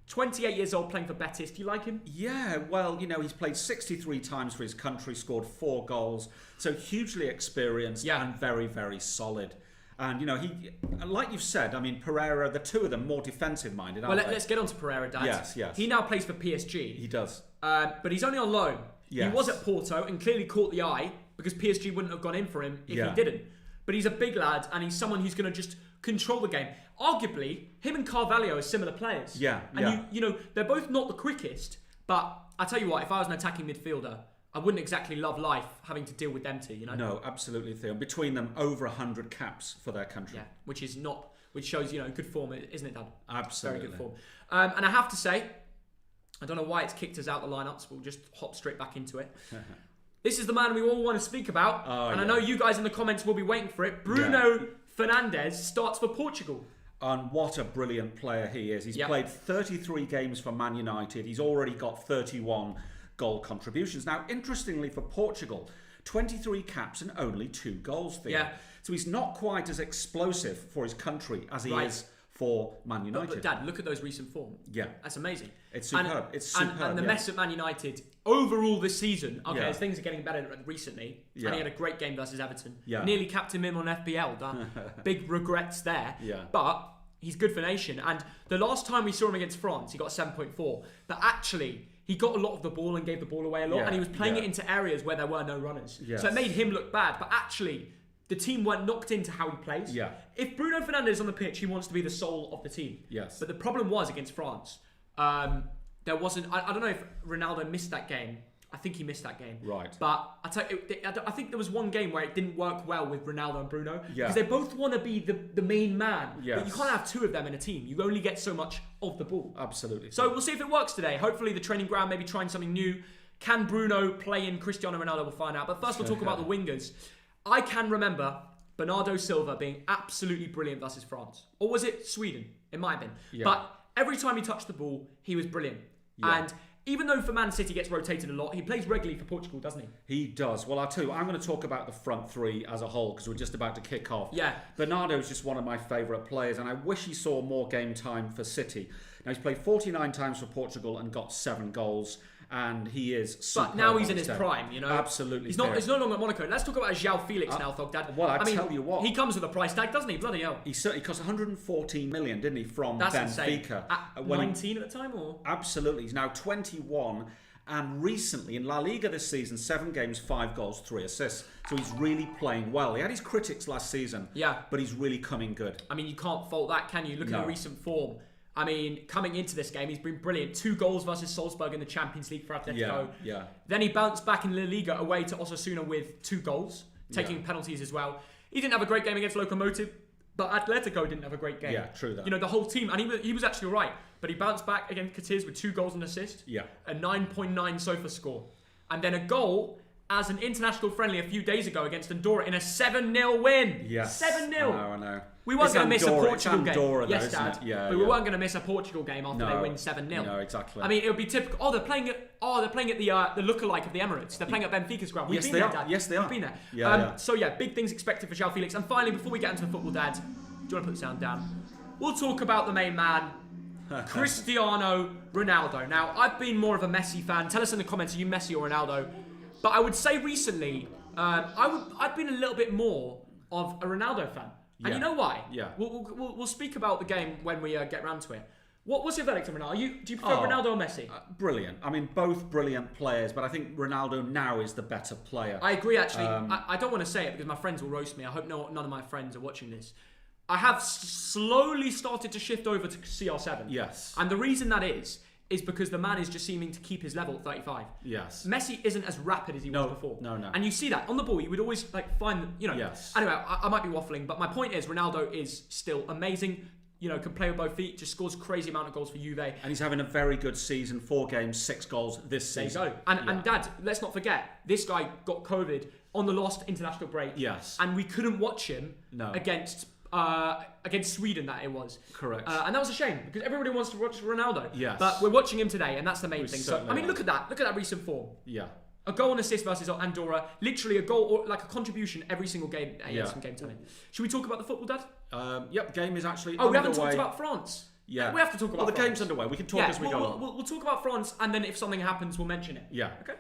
28 years old, playing for Betis. Do you like him? Yeah, well, you know, he's played 63 times for his country, scored 4 goals, so hugely experienced and very, very solid. And, you know, he, like you've said, I mean, Pereira, the 2 of them more defensive-minded, aren't they? Let's get on to Pereira, Dad. Yes. He now plays for PSG. He does. But he's only on loan. Yes. He was at Porto and clearly caught the eye because PSG wouldn't have gone in for him if he didn't. But he's a big lad and he's someone who's going to just control the game. Arguably, him and Carvalho are similar players. And you know, they're both not the quickest, but I tell you what, if I was an attacking midfielder, I wouldn't exactly love life having to deal with them 2, you know? No, absolutely, Theo. Between them, over 100 caps for their country. Yeah, which shows, you know, good form, isn't it, Dad? Absolutely. Very good form. And I have to say, I don't know why it's kicked us out the lineup, so we'll just hop straight back into it. This is the man we all want to speak about, and I know you guys in the comments will be waiting for it. Bruno Fernandes starts for Portugal. And what a brilliant player he is. He's played 33 games for Man United. He's already got 31 goal contributions. Now, interestingly for Portugal, 23 caps and only 2 goals there. Yeah. So he's not quite as explosive for his country as he is for Man United. But Dad, look at those recent form. Yeah. That's amazing. It's superb. And the mess at Man United overall this season, as things are getting better recently, and he had a great game versus Everton. Nearly capped him in on FPL. Big regrets there. But he's good for nation. And the last time we saw him against France, he got 7.4. But actually, he got a lot of the ball and gave the ball away a lot. And he was playing it into areas where there were no runners. So it made him look bad. But actually, the team weren't knocked into how he plays. If Bruno Fernandes is on the pitch, he wants to be the soul of the team. But the problem was against France, there wasn't... I don't know if Ronaldo missed that game. I think he missed that game. Right. But I think there was one game where it didn't work well with Ronaldo and Bruno. Because they both want to be the main man. But you can't have 2 of them in a team. You only get so much of the ball. Absolutely. So we'll see if it works today. Hopefully the training ground, maybe trying something new. Can Bruno play in Cristiano Ronaldo? We'll find out. But first we'll talk about the wingers. I can remember Bernardo Silva being absolutely brilliant versus France. Or was it Sweden? It might have been. But every time he touched the ball, he was brilliant. And even though for Man City gets rotated a lot, he plays regularly for Portugal, doesn't he? He does. Well, I'll tell you, I'm going to talk about the front 3 as a whole because we're just about to kick off. Bernardo is just one of my favourite players and I wish he saw more game time for City. Now, he's played 49 times for Portugal and got 7 goals. And he is superb. But now he's in his prime, you know. Absolutely. He's no longer at Monaco. Let's talk about João Felix now, Thogdad. Well, I mean, tell you what. He comes with a price tag, doesn't he? Bloody hell. He certainly cost 114 million, didn't he, from That's Benfica. Insane. At 19 at the time, or? Absolutely. He's now 21. And recently, in La Liga this season, 7 games, 5 goals, 3 assists. So he's really playing well. He had his critics last season. But he's really coming good. I mean, you can't fault that, can you? Look at the recent form. I mean, coming into this game, he's been brilliant. 2 goals versus Salzburg in the Champions League for Atletico. Then he bounced back in La Liga away to Osasuna with 2 goals, taking penalties as well. He didn't have a great game against Lokomotiv, but Atletico didn't have a great game. Yeah, true that. You know, the whole team, and he was actually right, but he bounced back against Cadiz with 2 goals and assist. A 9.9 SOFA score. And then a goal as an international friendly a few days ago against Andorra in a 7-0 win. Yes. 7-0. I know. We weren't going to miss a Portugal game. Andorra, Yes, though, Dad. Yeah, but we weren't going to miss a Portugal game after they win 7-0. No, exactly. I mean, it would be typical. Oh, they're playing at the lookalike of the Emirates. They're playing at Benfica's ground. We've been there, Dad. Yes, they are. We've been there. Yeah. So yeah, big things expected for João Felix. And finally, before we get into the football, Dad, do you want to put the sound down? We'll talk about the main man, Cristiano Ronaldo. Now, I've been more of a Messi fan. Tell us in the comments, are you Messi or Ronaldo? But I would say recently, I've been a little bit more of a Ronaldo fan. And you know why? Yeah. We'll speak about the game when we get round to it. What's your verdict on Ronaldo? Do you prefer Ronaldo or Messi? Brilliant. I mean, both brilliant players, but I think Ronaldo now is the better player. I agree, actually. I don't want to say it because my friends will roast me. I hope none of my friends are watching this. I have slowly started to shift over to CR7. Yes. And the reason that is because the man is just seeming to keep his level at 35. Yes. Messi isn't as rapid as he was before. No. And you see that on the ball. You would always find, Yes. Anyway, I might be waffling, but my point is Ronaldo is still amazing. Can play with both feet. Just scores crazy amount of goals for Juve. And he's having a very good season. 4 games, 6 goals this season. There you go. And Dad, let's not forget, this guy got COVID on the last international break. Yes. And we couldn't watch him against Sweden, that it was. Correct. And that was a shame because everybody wants to watch Ronaldo. Yes. But we're watching him today, and that's the main thing. So I mean, look at that. Look at that recent form. Yeah. A goal and assist versus Andorra. Literally a goal or like a contribution every single game. Some game time. Should we talk about the football, Dad? Yep. Game is actually underway. We haven't talked about France. Yeah. We have to talk about the France. game's underway. We can talk as we go along. We'll talk about France, and then if something happens, we'll mention it. Yeah. Okay.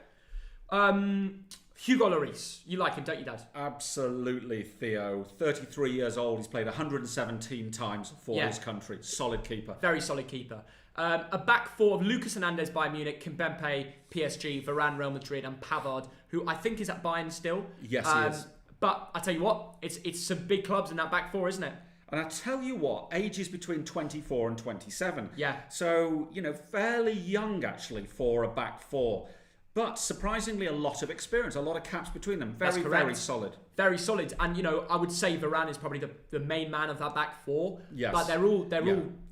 Hugo Lloris. You like him, don't you, Dad? Absolutely, Theo. 33 years old. He's played 117 times for his country. Solid keeper. Very solid keeper. A back four of Lucas Hernandez, Bayern Munich, Kimpembe, PSG, Varane, Real Madrid, and Pavard, who I think is at Bayern still. Yes, he is. But I tell you what, it's some big clubs in that back four, isn't it? And I tell you what, ages between 24 and 27. Yeah. So, fairly young actually for a back four. But surprisingly, a lot of experience, a lot of caps between them. Very, very solid. Very solid. And, I would say Varane is probably the main man of that back four. Yes. But they're all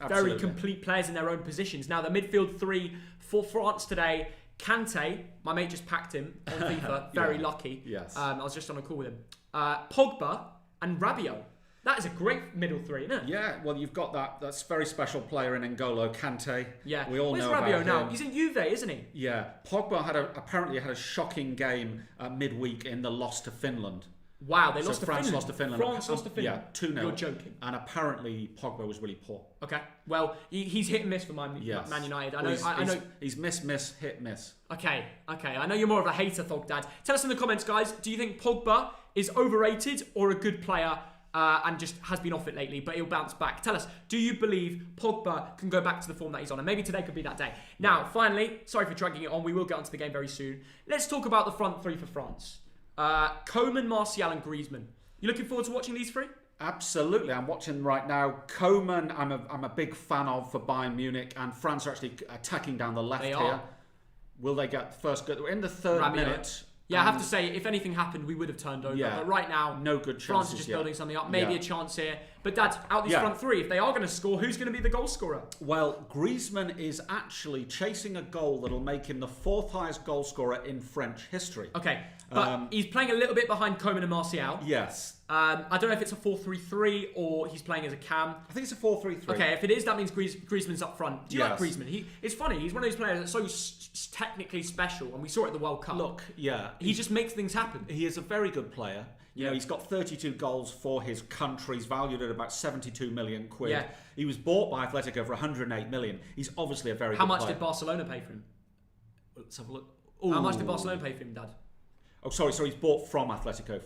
very complete players in their own positions. Now, the midfield 3 for France today, Kante, my mate just packed him on FIFA. Very lucky. Yes. I was just on a call with him. Pogba and Rabiot. That is a great middle 3, isn't it? Yeah, well, you've got that's a very special player in N'Golo Kante. Yeah. We all know about Rabiot him. now? He's in Juve, isn't he? Yeah. Pogba apparently had a shocking game midweek in the loss to Finland. Wow, they lost to France Finland. lost to Finland. France lost to Finland. Yeah, 2-0. You're joking. And apparently Pogba was really poor. Okay. Well, he's hit and miss for Man United. I know. He's miss, hit, miss. Okay. I know you're more of a hater, Thog Dad. Tell us in the comments, guys. Do you think Pogba is overrated or a good player? And just has been off it lately, but he'll bounce back. Tell us, do you believe Pogba can go back to the form that he's on? And maybe today could be that day. Now, finally, sorry for dragging it on. We will get onto the game very soon. Let's talk about the front 3 for France. Coman, Martial, and Griezmann. You looking forward to watching these 3? Absolutely, I'm watching them right now. Coman, I'm a big fan of for Bayern Munich, and France are actually attacking down the left here. Will they get the first good? We're in the 3rd minute. Yeah, I have to say, if anything happened, we would have turned over. Yeah, but right now, no good chances France is just building something up. Maybe a chance here. But Dad, out these front 3, if they are going to score, who's going to be the goal scorer? Well, Griezmann is actually chasing a goal that'll make him the 4th highest goal scorer in French history. Okay, but he's playing a little bit behind Coman and Martial. Yes. I don't know if it's a 4-3-3 or he's playing as a cam. I think it's a 4-3-3. Okay, if it is, that means Griezmann's up front. Do you like Griezmann? It's funny. He's one of those players that's so technically special, and we saw it at the World Cup. Look, he just makes things happen. He is a very good player. You know, he's got 32 goals for his country. He's valued at about 72 million quid. Yeah. He was bought by Atletico for 108 million. He's obviously a very good player. How much did Barcelona pay for him? Let's have a look. How much did Barcelona pay for him, Dad? Oh, sorry, he's bought from Atletico.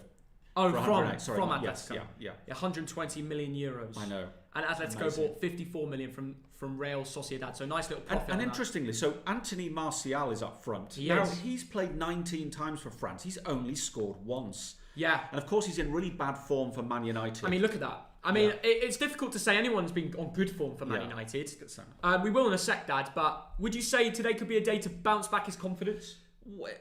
Oh, from Atletico. Yes, yeah. 120 million euros. I know. And Atletico bought 54 million from Real Sociedad. So nice little profit. And interestingly, so Anthony Martial is up front. He's played 19 times for France. He's only scored once. Yeah. And of course, he's in really bad form for Man United. I mean, look at that. I mean, it's difficult to say anyo's been on good form for Man United. We will in a sec, Dad. But would you say today could be a day to bounce back his confidence?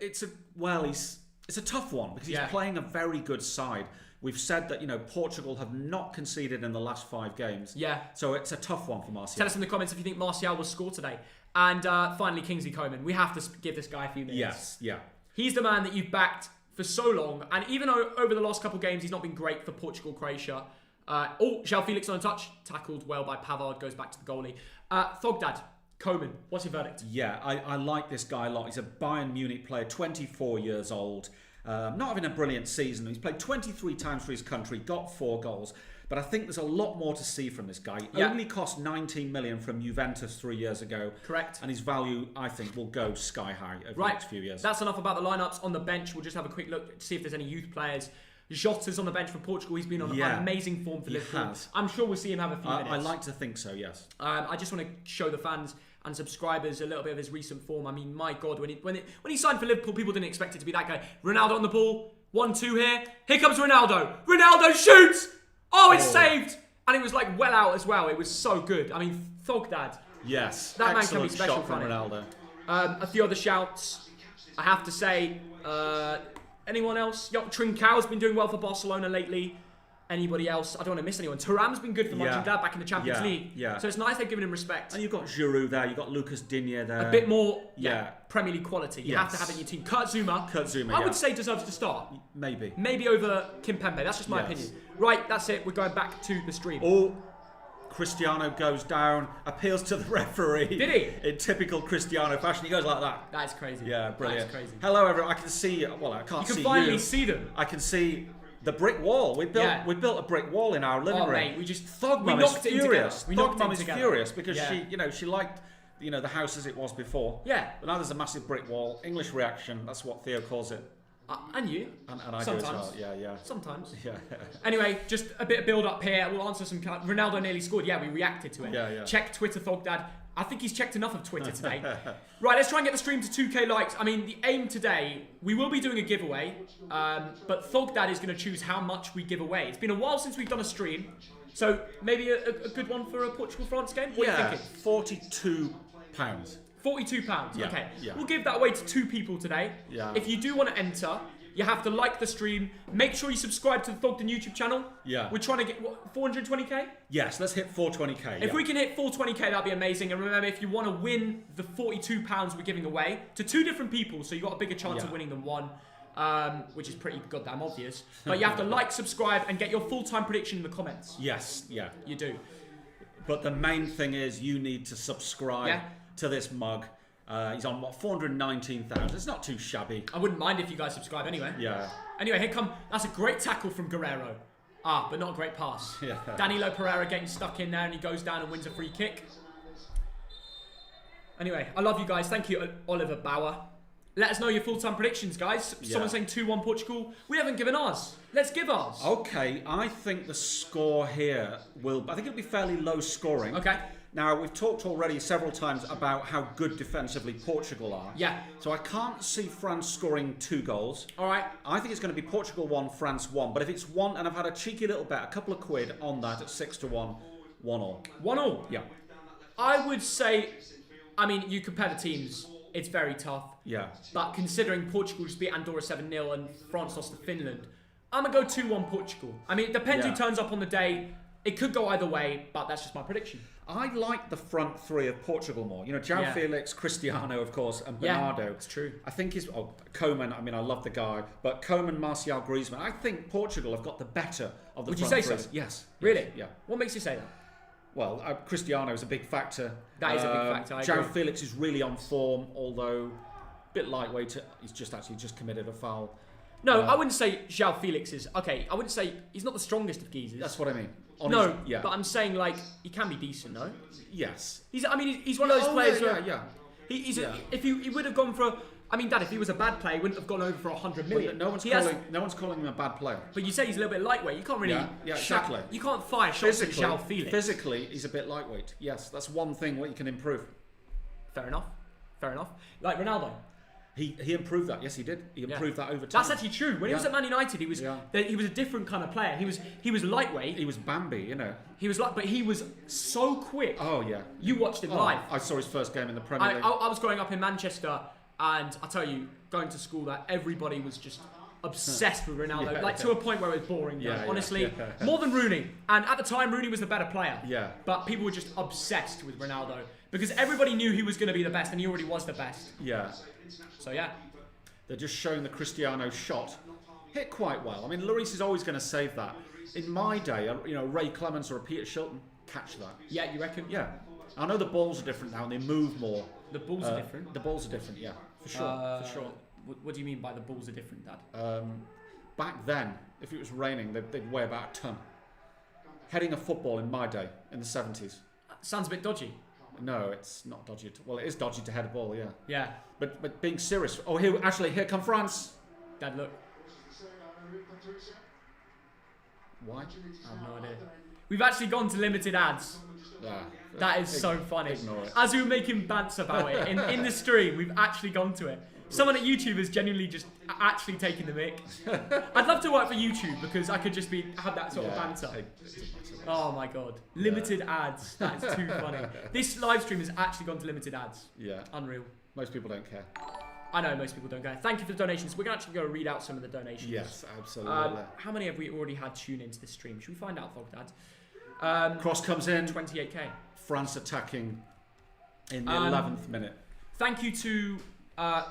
It's a tough one because he's playing a very good side. We've said that, Portugal have not conceded in the last 5 games. Yeah. So it's a tough one for Martial. Tell us in the comments if you think Martial will score today. And finally, Kingsley Coman. We have to give this guy a few minutes. Yes, yeah. He's the man that you've backed for so long, and even over the last couple of games, he's not been great for Portugal, Croatia. João Felix on a touch, tackled well by Pavard, goes back to the goalie. Thogdad, Coman, what's your verdict? Yeah, I like this guy a lot. He's a Bayern Munich player, 24 years old. Not having a brilliant season. He's played 23 times for his country, got 4 goals. But I think there's a lot more to see from this guy. He only cost 19 million from Juventus 3 years ago. Correct. And his value, I think, will go sky high over the next few years. That's enough about the lineups. On the bench, we'll just have a quick look to see if there's any youth players. Jota's on the bench for Portugal. He's been on amazing form for Liverpool. I'm sure we'll see him have a few minutes. I like to think so, yes. I just want to show the fans and subscribers a little bit of his recent form. I mean, my God, when he signed for Liverpool, people didn't expect it to be that guy. Ronaldo on the ball, 1-2 here. Here comes Ronaldo. Ronaldo shoots! Oh, it's saved! And it was like well out as well. It was so good. I mean, Thogdad. Yes, that man can be special shot from Ronaldo. A few other shouts. I have to say, anyone else? Trincão's been doing well for Barcelona lately. Anybody else? I don't want to miss anyone. Thuram's been good for Montenegro back in the Champions League. Yeah. So it's nice they've given him respect. And you've got Giroud there. You've got Lucas Digne there. A bit more Premier League quality. You have to have it in your team. Kurt Zouma, I would say deserves to start. Maybe over Kimpembe. That's just my opinion. Right, that's it. We're going back to the stream. Oh, Cristiano goes down, appeals to the referee. Did he? In typical Cristiano fashion, he goes like that. That is crazy. Yeah, brilliant. That is crazy. Hello, everyone. I can see. Well, I can't see you. You can finally see them. I can see the brick wall. We built a brick wall in our living room. Mate, we Thogmum is furious. Thogmum is furious because she liked the house as it was before. Yeah. But now there's a massive brick wall. English reaction. That's what Theo calls it. And you. And I do as well. Yeah. Sometimes. Yeah. Anyway, just a bit of build up here. We'll answer some. Ronaldo nearly scored. Yeah, we reacted to it. Yeah. Check Twitter, Thogdad. I think he's checked enough of Twitter today. Right, let's try and get the stream to 2K likes. I mean, the aim today, we will be doing a giveaway, but Thogdad is going to choose how much we give away. It's been a while since we've done a stream, so maybe a good one for a Portugal-France game? What are you thinking? £42. £42, okay. Yeah. We'll give that away to 2 people today. Yeah. If you do want to enter, you have to like the stream. Make sure you subscribe to the Thogden YouTube channel. Yeah. We're trying to get, what, 420k? Yes, let's hit 420k. If we can hit 420k, that'd be amazing. And remember, if you want to win the £42 we're giving away to 2 different people, so you've got a bigger chance of winning than one, which is pretty goddamn obvious. But you have to like, subscribe, and get your full-time prediction in the comments. Yes, yeah. You do. But the main thing is you need to subscribe to this mug. He's on, 419,000. It's not too shabby. I wouldn't mind if you guys subscribe anyway. Yeah. Anyway, here come... That's a great tackle from Guerrero. But not a great pass. Yeah. Danilo Pereira getting stuck in there, and he goes down and wins a free kick. Anyway, I love you guys. Thank you, Oliver Bauer. Let us know your full-time predictions, guys. Someone saying 2-1 Portugal. We haven't given ours. Let's give ours. Okay, I think the score here I think it'll be fairly low scoring. Okay. Now, we've talked already several times about how good defensively Portugal are. Yeah. So I can't see France scoring 2 goals. All right. I think it's going to be Portugal 1, France 1. But if it's 1, and I've had a cheeky little bet, a couple of quid on that at 6-1, 1-1. 1-1? Yeah. I would say, I mean, you compare the teams, it's very tough. Yeah. But considering Portugal just beat Andorra 7-0 and France lost to Finland, I'm going to go 2-1 Portugal. I mean, it depends who turns up on the day. It could go either way, but that's just my prediction. I like the front 3 of Portugal more. João Felix, Cristiano, of course, and Bernardo. Yeah, it's true. I think Coman, I mean, I love the guy. But Coman, Martial, Griezmann, I think Portugal have got the better of the front 3. Would you say so? Yes. Really? Yeah. What makes you say that? Well, Cristiano is a big factor. That is a big factor, I agree. João Felix is really on form, although a bit lightweight. He's just committed a foul. No, I wouldn't say João Felix is... Okay, I wouldn't say... He's not the strongest of geezers. That's what I mean. But I'm saying, he can be decent, no? Yes. He's one of those players where... Yeah. If he would have gone for... I mean, Dad, if he was a bad player, he wouldn't have gone over for 100 million. No one's calling him a bad player. But you say he's a little bit lightweight. You can't really... Yeah, exactly. You can't fire shots at João Felix. Physically, he's a bit lightweight. Yes, that's one thing what you can improve. Fair enough. Like Ronaldo. He improved that. Yes, he did. He improved that over time. That's actually true. When he was at Man United, he was a different kind of player. He was lightweight. He was Bambi, But he was so quick. Oh yeah. You watched him live. I saw his first game in the Premier League. I was growing up in Manchester, and I tell you, going to school, that everybody was just obsessed with Ronaldo, to a point where it was boring. Honestly, more than Rooney. And at the time, Rooney was the better player. Yeah. But people were just obsessed with Ronaldo because everybody knew he was going to be the best, and he already was the best. Yeah. So yeah. They're just showing the Cristiano shot. Hit quite well. I mean, Lloris is always going to save that. In my day, Ray Clements or a Peter Shilton, catch that. Yeah, you reckon? Yeah. I know the balls are different now and they move more. The balls are different? The balls are different, yeah. For sure. What do you mean by the balls are different, Dad? Back then, if it was raining, they'd weigh about a ton. Heading a football in my day, in the 70s. Sounds a bit dodgy. No, it's not dodgy. Well, it is dodgy to head a ball, yeah. Yeah. But being serious. Oh, here come France. Dad, look. Why? I have no idea. We've actually gone to limited ads. That is so funny. Ignore it. As we were making bants about it in the stream, we've actually gone to it. Someone at YouTube has genuinely just actually taken the mic. I'd love to work for YouTube because I could just have that sort of banter. Oh my god. Limited ads. That is too funny. This live stream has actually gone to limited ads. Yeah. Unreal. Most people don't care. I know most people don't care. Thank you for the donations. We're going to actually go read out some of the donations. Yes, absolutely. How many have we already had tune into this stream? Should we find out, Dad? Cross comes in. 28k. France attacking in the 11th minute. Thank you to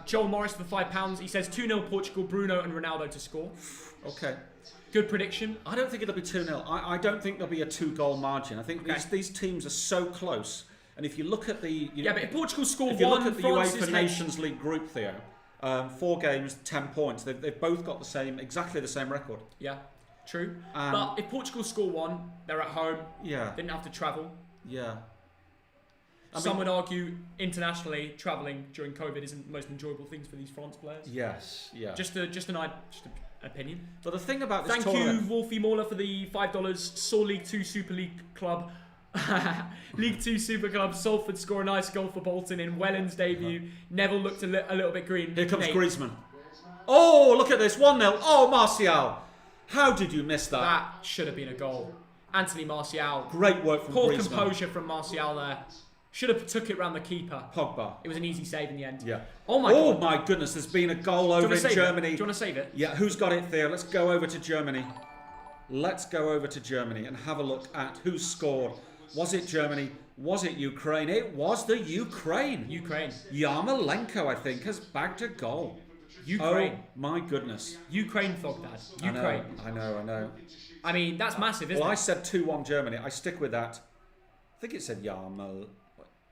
Joel Morris for the £5. He says 2-0 Portugal, Bruno and Ronaldo to score. Okay. Good prediction. I don't think it'll be 2-0. I don't think there'll be a 2-goal margin. I think these teams are so close. And if you look at the... but if Portugal score if you one, look at the France UEFA Nations League group, Theo, 4 games, 10 points. They've both got exactly the same record. Yeah, true. But if Portugal score one, they're at home. Yeah. They didn't have to travel. Yeah. Some would argue internationally travelling during COVID isn't the most enjoyable things for these France players. Yes, yeah. Just an opinion. But the thing about this Thank you, Wolfie Mauler, for the $5. Saw League 2 Super League Club. League 2 Super Club Salford score a nice goal for Bolton in Welland's debut. Neville looked a little bit green. Here comes Griezmann. Oh, look at this. 1-0. Oh, Martial. How did you miss that? That should have been a goal. Anthony Martial. Great work from Poor Griezmann. composure from Martial there. Should have took it round the keeper. Pogba. It was an easy save in the end. Yeah. Oh my god. Oh my goodness, there's been a goal over in Germany. Do you want to save it? Yeah, who's got it, Theo? Let's go over to Germany. Let's go over to Germany and have a look at who scored. Was it Germany? Was it Ukraine? It was the Ukraine. Yarmolenko, I think, has bagged a goal. Ukraine. Oh my goodness. Ukraine, Thogdad. Ukraine. I know. I mean, that's massive, isn't it? Well, I said 2-1 Germany. I stick with that. I think it said Yarmol.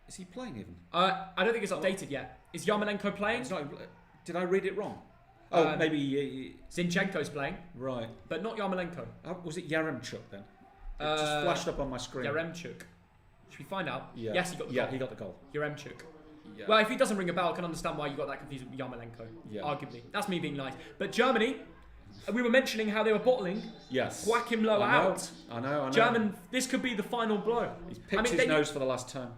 Is he playing even? I don't think it's updated yet. Is Yarmolenko playing? It's not. Did I read it wrong? Oh, maybe... Zinchenko's playing. Right. But not Yarmolenko. Was it Yaremchuk then? It just flashed up on my screen. Yaremchuk. Should we find out? Yeah. Yes, he got the goal. Yeah, he got the goal. Yaremchuk. Yeah. Well, if he doesn't ring a bell, I can understand why you got that confused with Yarmolenko. Yeah. Arguably. That's me being nice. But Germany, we were mentioning how they were bottling. Yes. Joachim Low out. I know. German, this could be the final blow. He's picked his nose for the last time.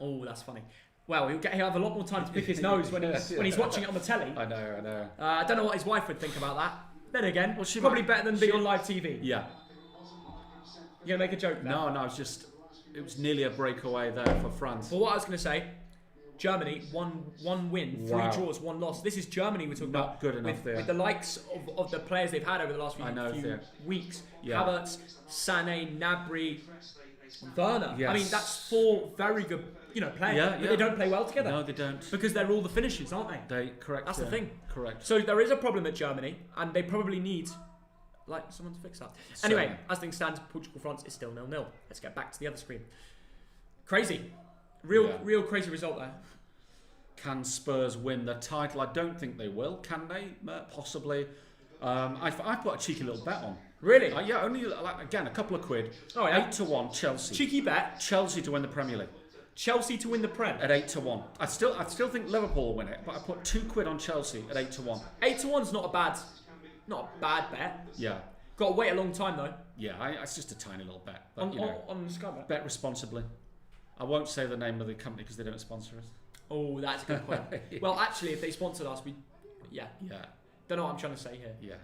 Oh, that's funny. Well, he'll have a lot more time to pick his nose when he's watching it on the telly. I know. I don't know what his wife would think about that. Then again, well, probably better than being on live TV. Yeah. You gonna make a joke now? No, it was nearly a breakaway there for France. Well, what I was gonna say, Germany, one win, 3 draws, 1 loss. This is Germany we're talking about. Not good enough there. With the likes of the players they've had over the last few weeks. Yeah. Havertz, Sané, Gnabry, Werner. Yes. I mean, that's 4 very good, players. Yeah, but they don't play well together. No, they don't. Because they're all the finishers, aren't they? Correct. That's the thing. Correct. So there is a problem at Germany, and they probably need someone to fix that. Anyway, as things stand, Portugal-France is still 0-0. Let's get back to the other screen. Crazy. Real crazy result there. Can Spurs win the title? I don't think they will. Can they? Possibly. I put a cheeky little bet on. Really? Yeah, only again a couple of quid. Oh, yeah. 8-1 Chelsea. Cheeky bet. Chelsea to win the Premier League. Chelsea to win the Prem at 8-1. I still think Liverpool will win it, but I put 2 quid on Chelsea at 8-1. 8-1's not a bad bet. Yeah. Got to wait a long time though. Yeah, it's just a tiny little bet. But, on Sky Bet. Bet responsibly. I won't say the name of the company because they don't sponsor us. Oh, that's a good point. Well, actually, if they sponsored us, yeah. Don't know what I'm trying to say here. Yeah.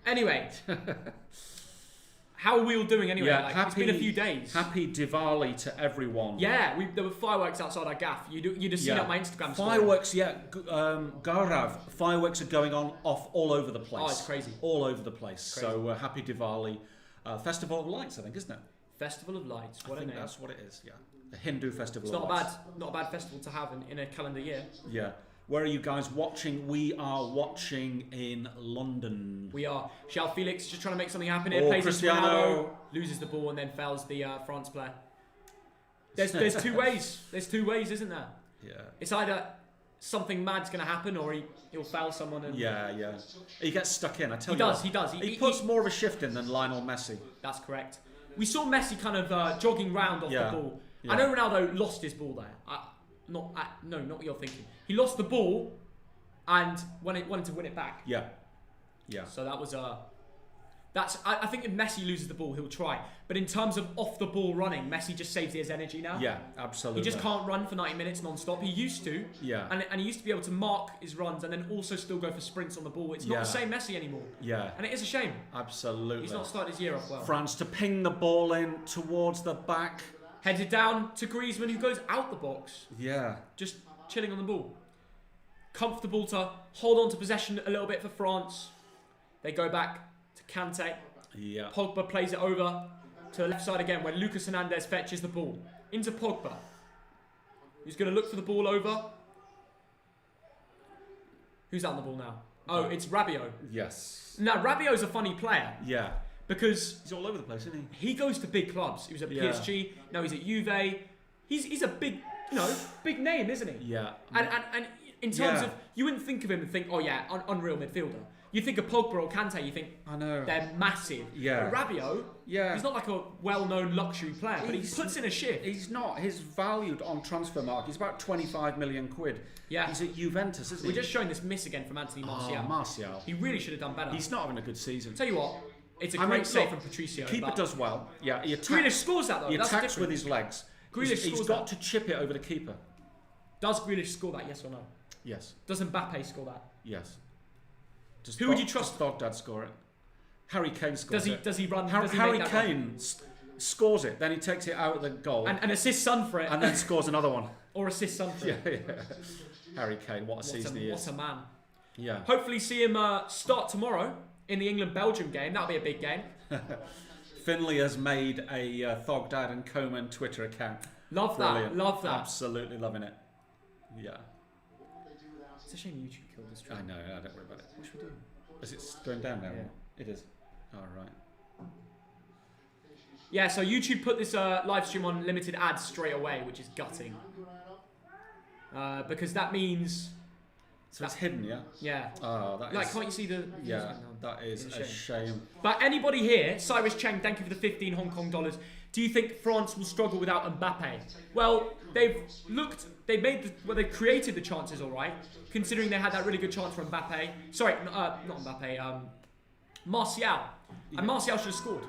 Anyway, how are we all doing anyway? Yeah, it's been a few days. Happy Diwali to everyone. Yeah, there were fireworks outside our gaff. You'd have seen up my Instagram story. Fireworks, Gaurav. Fireworks are going off all over the place. Oh, it's crazy. All over the place. So happy Diwali. Festival of Lights, I think, isn't it? Festival of Lights. What a name. That's what it is, yeah. The Hindu festival It's not a bad festival to have in a calendar year. Yeah. Where are you guys watching? We are watching in London. We are. João Felix just trying to make something happen here. Oh, Plays into Ronaldo, Cristiano. loses the ball and then fouls the France player. There's two ways. There's two ways, isn't there? Yeah. It's either something mad's going to happen or he'll foul someone. And Yeah. He gets stuck in, I tell he you does. what. He does. He puts more of a shift in than Lionel Messi. That's correct. We saw Messi kind of jogging round off the ball. Yeah. I know Ronaldo lost his ball there. Not what you're thinking. He lost the ball and wanted to win it back. Yeah. So that was I think if Messi loses the ball, he'll try. But in terms of off the ball running, Messi just saves his energy now. Yeah, absolutely. He just can't run for 90 minutes non-stop. He used to. Yeah. And he used to be able to mark his runs and then also still go for sprints on the ball. It's not the same Messi anymore. Yeah. And it is a shame. Absolutely. He's not started his year off well. France to ping the ball in towards the back. Headed down to Griezmann, who goes out the box. Yeah. Just chilling on the ball. Comfortable to hold on to possession a little bit for France. They go back to Kante. Yeah. Pogba plays it over to the left side again when Lucas Hernandez fetches the ball. Into Pogba. Who's going to look for the ball over. Who's out on the ball now? Oh, it's Rabiot. Yes. Now, Rabiot's a funny player. Yeah. Because he's all over the place, isn't he? He goes to big clubs. He was at PSG. Now he's at Juve. He's a big, big name, isn't he? Yeah. And in terms of, you wouldn't think of him and think, oh yeah, unreal midfielder. You think of Pogba or Kante, you think I know they're massive. Yeah. But Rabiot, he's not like a well-known luxury player, but he puts in a shift. He's not. He's valued on transfer market. He's about 25 million quid. Yeah. He's at Juventus, isn't he? We're just showing this miss again from Anthony Martial. Martial. He really should have done better. He's not having a good season. Tell you what, it's a great save from Patricio. Keeper does well. Yeah, he attacks. Grealish scores that though. He That's attacks with his legs. He's got to chip it over the keeper. Does Grealish score that? Yes or no? Yes. Does Mbappe score that? Yes. Who would you trust? Does Dogdad score it? Harry Kane scores it. Does he run? Harry Kane scores it, then he takes it out of the goal. And assists Son for it. And then scores another one. Or assists Son for it. Yeah. Harry Kane, what a season he is. What a man. Yeah. Hopefully see him start tomorrow in the England-Belgium game. That'll be a big game. Finley has made a Thogdad and Coman Twitter account. Love Brilliant. that. Love that. Absolutely loving it. Yeah. It's a shame YouTube killed this stream. I know, don't worry about it. What should we do? Is it going down now? Yeah. It is. All right. Yeah, so YouTube put this live stream on limited ads straight away, which is gutting. Because that means... So it's hidden, yeah? Yeah. Oh, that like, is... can't you see the... Yeah, that is a shame. But anybody here, Cyrus Cheng, thank you for the 15 Hong Kong dollars. Do you think France will struggle without Mbappe? Well, they've created the chances all right, considering they had that really good chance from Mbappe. Sorry, not Mbappe, Martial. And Martial should have scored.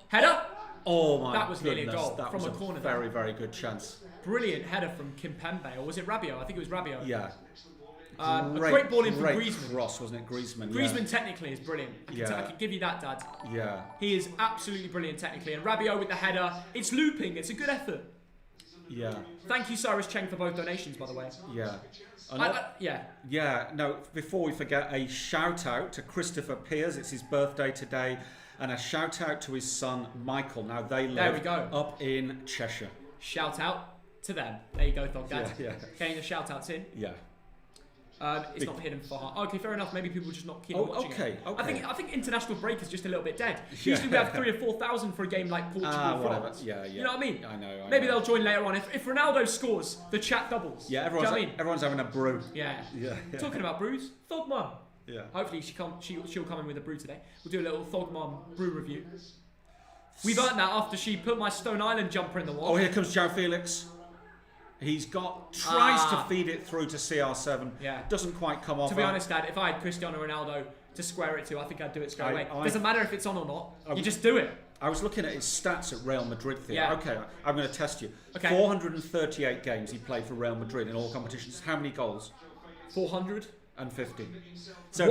Header? Oh my That was goodness, nearly a goal that from was a corner. Very, very good chance. Brilliant header from Kimpembe, or was it Rabiot? I think it was Rabiot. Yeah. A great ball in from Griezmann. Cross, wasn't it? Griezmann. Griezmann technically is brilliant. I can give you that, Dad. Yeah. He is absolutely brilliant technically. And Rabiot with the header. It's looping. It's a good effort. Yeah. Thank you, Cyrus Cheng, for both donations, by the way. Yeah. Yeah. No, before we forget, a shout out to Christopher Pears. It's his birthday today. And a shout out to his son, Michael. Now, they live up in Cheshire. Shout out to them. There you go, Thogdad. Yeah. Getting the shout outs in. Yeah. It's not hidden for heart. Okay, fair enough. Maybe people are just not keen on watching it. Okay. I think international break is just a little bit dead. Usually we have 3,000 or 4,000 for a game like Portugal, France. Yeah. You know what I mean? I know. Maybe they'll join later on. If Ronaldo scores, the chat doubles. Yeah, everyone's having a brew. Yeah. Talking about brews, Thog Mum. Yeah. Hopefully she'll come in with a brew today. We'll do a little Thog Mum brew review. We've earned that after she put my Stone Island jumper in the wash. Oh, here comes João Felix. He's tries to feed it through to CR7. Yeah. Doesn't quite come off. To be honest, Dad, if I had Cristiano Ronaldo to square it to, I think I'd do it straight away. Doesn't matter if it's on or not. You just do it. I was looking at his stats at Real Madrid here. Yeah. Okay, I'm going to test you. Okay. 438 games he played for Real Madrid in all competitions. How many goals? 450. So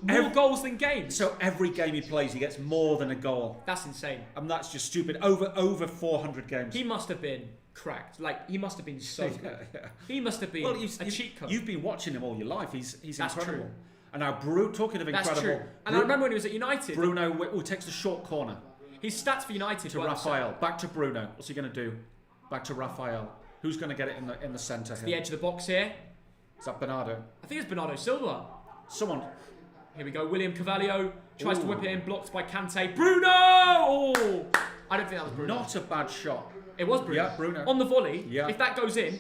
more goals than games. So every game he plays, he gets more than a goal. That's insane. And that's just stupid. Over 400 games. He must have been cracked. Like, he must have been so good. Yeah. He must have been a cheat code. You've been watching him all your life. He's That's incredible. True. And now, talking of incredible... That's true. And I remember when he was at United... Bruno who takes the short corner. His stats for United... To Raphael. Back to Bruno. What's he going to do? Back to Raphael. Who's going to get it in the centre here? The edge of the box here. Is that Bernardo? I think it's Bernardo Silva. Someone. Here we go. William Carvalho tries to Ooh. whip it in, blocked by Kante. Bruno! Oh! I don't think that was Bruno. Not a bad shot. It was Bruno. Yeah, Bruno. On the volley, Yeah. if that goes in,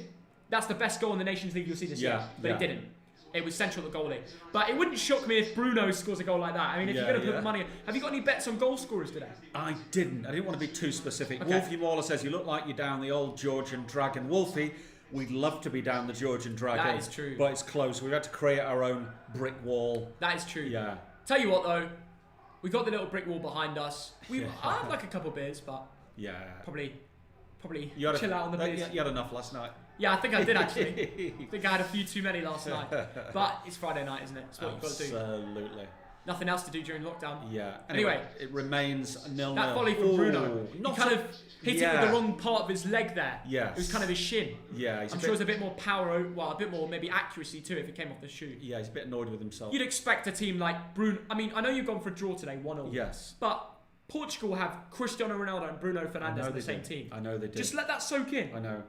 that's the best goal in the Nations League you'll see this year. But yeah. it didn't. It was central to the goalie. But it wouldn't shock me if Bruno scores a goal like that. I mean, if you're going to put money... Have you got any bets on goal scorers today? I didn't. I didn't want to be too specific. Okay. Wolfie Mauler says, you look like you're down the old Georgian Dragon. Wolfie, we'd love to be down the Georgian Dragon. That is true. But it's close. We've had to create our own brick wall. That is true. Yeah. Tell you what, though. We got the little brick wall behind us. I had like a couple of beers, but... Yeah. Probably You had chill out on the beers. You had enough last night. Yeah, I think I did actually. I think I had a few too many last night. But it's Friday night, isn't it? It's what you've got to do. Absolutely. Nothing else to do during lockdown. Yeah. Anyway, it remains 0-0. that volley from Bruno. He kind of hit it with the wrong part of his leg there. Yes. It was kind of his shin. Yeah. I'm sure there's a bit more power, a bit more maybe accuracy too if it came off the shoe. Yeah, he's a bit annoyed with himself. You'd expect a team like Bruno. I mean, I know you've gone for a draw today, 1-1. Yes. But Portugal have Cristiano Ronaldo and Bruno Fernandes in the same team. I know they did. Just let that soak in. I know.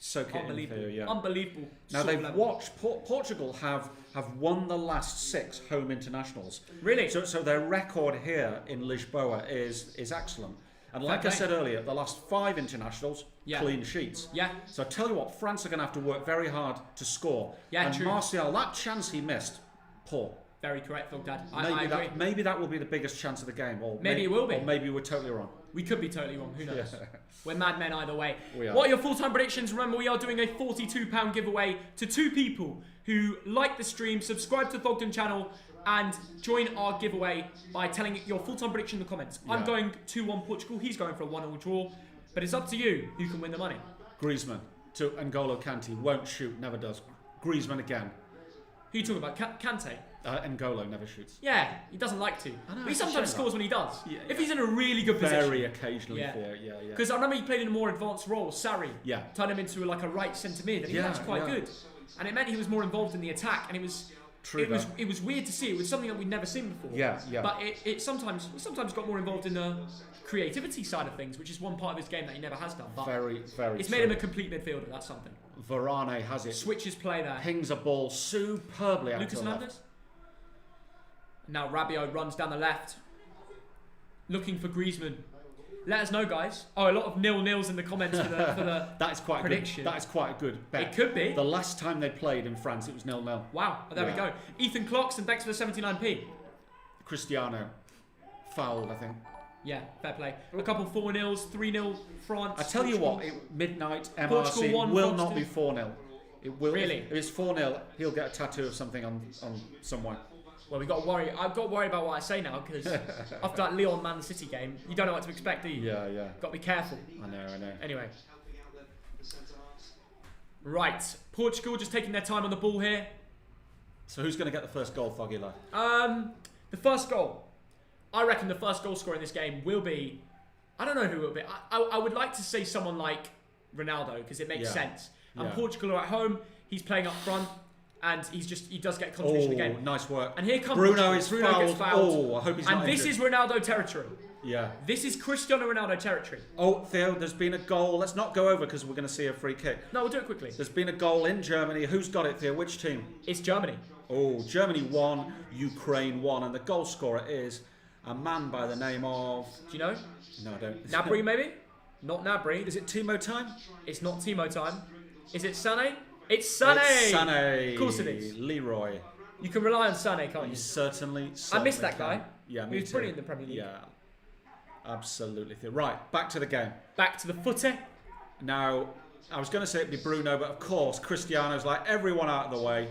Soak it in here, yeah. Unbelievable. Now they've watched Portugal have won the last 6 home internationals. Really? So their record here in Lisboa is excellent. And like I said earlier, the last 5 internationals, clean sheets. Yeah. So I tell you what, France are going to have to work very hard to score. Yeah, and true. Martial, that chance he missed, poor. Very correct, Phil Dad. I agree. Maybe that will be the biggest chance of the game. Or Maybe it will be. Or maybe we're totally wrong. We could be totally wrong. Who knows? Yeah. We're madmen either way. We are. What are your full-time predictions? Remember, we are doing a £42 giveaway to 2 people who like the stream, subscribe to the Thogden channel, and join our giveaway by telling your full-time prediction in the comments. Yeah. I'm going 2-1 Portugal. He's going for a 1-0 draw. But it's up to you who can win the money. Griezmann to N'Golo Kante. Won't shoot, never does. Griezmann again. Who are you talking about? Kante? N'Golo never shoots. Yeah, he doesn't like to. I know, But he sometimes scores when he does. Yeah, if he's in a really good position. Very occasionally. Yeah. Yeah. Because I remember he played in a more advanced role, Sarri. Yeah. Turned him into like a right centre mid, and he was actually quite good. And it meant he was more involved in the attack, and it was weird to see. It was something that we'd never seen before. Yeah. But it sometimes got more involved in the creativity side of things, which is one part of his game that he never has done. But very. It's made him a complete midfielder. That's something. Varane has it. Switches play there. Pings a ball superbly out Lucas to the Hernandez. left. Now Rabiot runs down the left, looking for Griezmann. Let us know, guys. Oh, a lot of 0-0s in the comments for the That is quite prediction. Good. That is quite a good bet. It could be. The last time they played in France, it was 0-0. Wow. Well, there we go. Ethan Cloxton, thanks for the 79p. Cristiano fouled, I think. Yeah, fair play. A couple 4-0s, 3-0 France. I tell you Portugal. what, midnight Portugal MRC won, will France not be two. 4-0. It will. Really? If it's 4-0, he'll get a tattoo of something on somewhere. Well, we got to worry. I've got to worry about what I say now because after that Lyon Man City game, you don't know what to expect, do you? Yeah. Got to be careful. I know. Anyway. Right. Portugal just taking their time on the ball here. So who's going to get the first goal, Foggy Lad? The first goal. I reckon the first goal scorer in this game will be... I don't know who it will be. I would like to say someone like Ronaldo because it makes sense. And Portugal are at home. He's playing up front. And he does get contribution again. Nice work. And here comes Bruno Portugal. is fouled. I hope he's not And this injured. is Ronaldo territory. Yeah. This is Cristiano Ronaldo territory. Oh, Theo, there's been a goal. Let's not go over because we're going to see a free kick. No, we'll do it quickly. There's been a goal in Germany. Who's got it, Theo? Which team? It's Germany. Oh, Germany 1, Ukraine 1. And the goal scorer is a man by the name of... Do you know? No, I don't. Gnabry, maybe? Not Gnabry. Is it Timo time? It's not Timo time. Is it Sané? It's Sané! It's Sané. Of course it is. Leroy. You can rely on Sané, can't You you? certainly I missed that can. guy. Yeah, me He was too. brilliant in the Premier League. Yeah, absolutely. Right, back to the game. Back to the footy. Now, I was going to say it'd be Bruno, but of course, Cristiano's like everyone out of the way.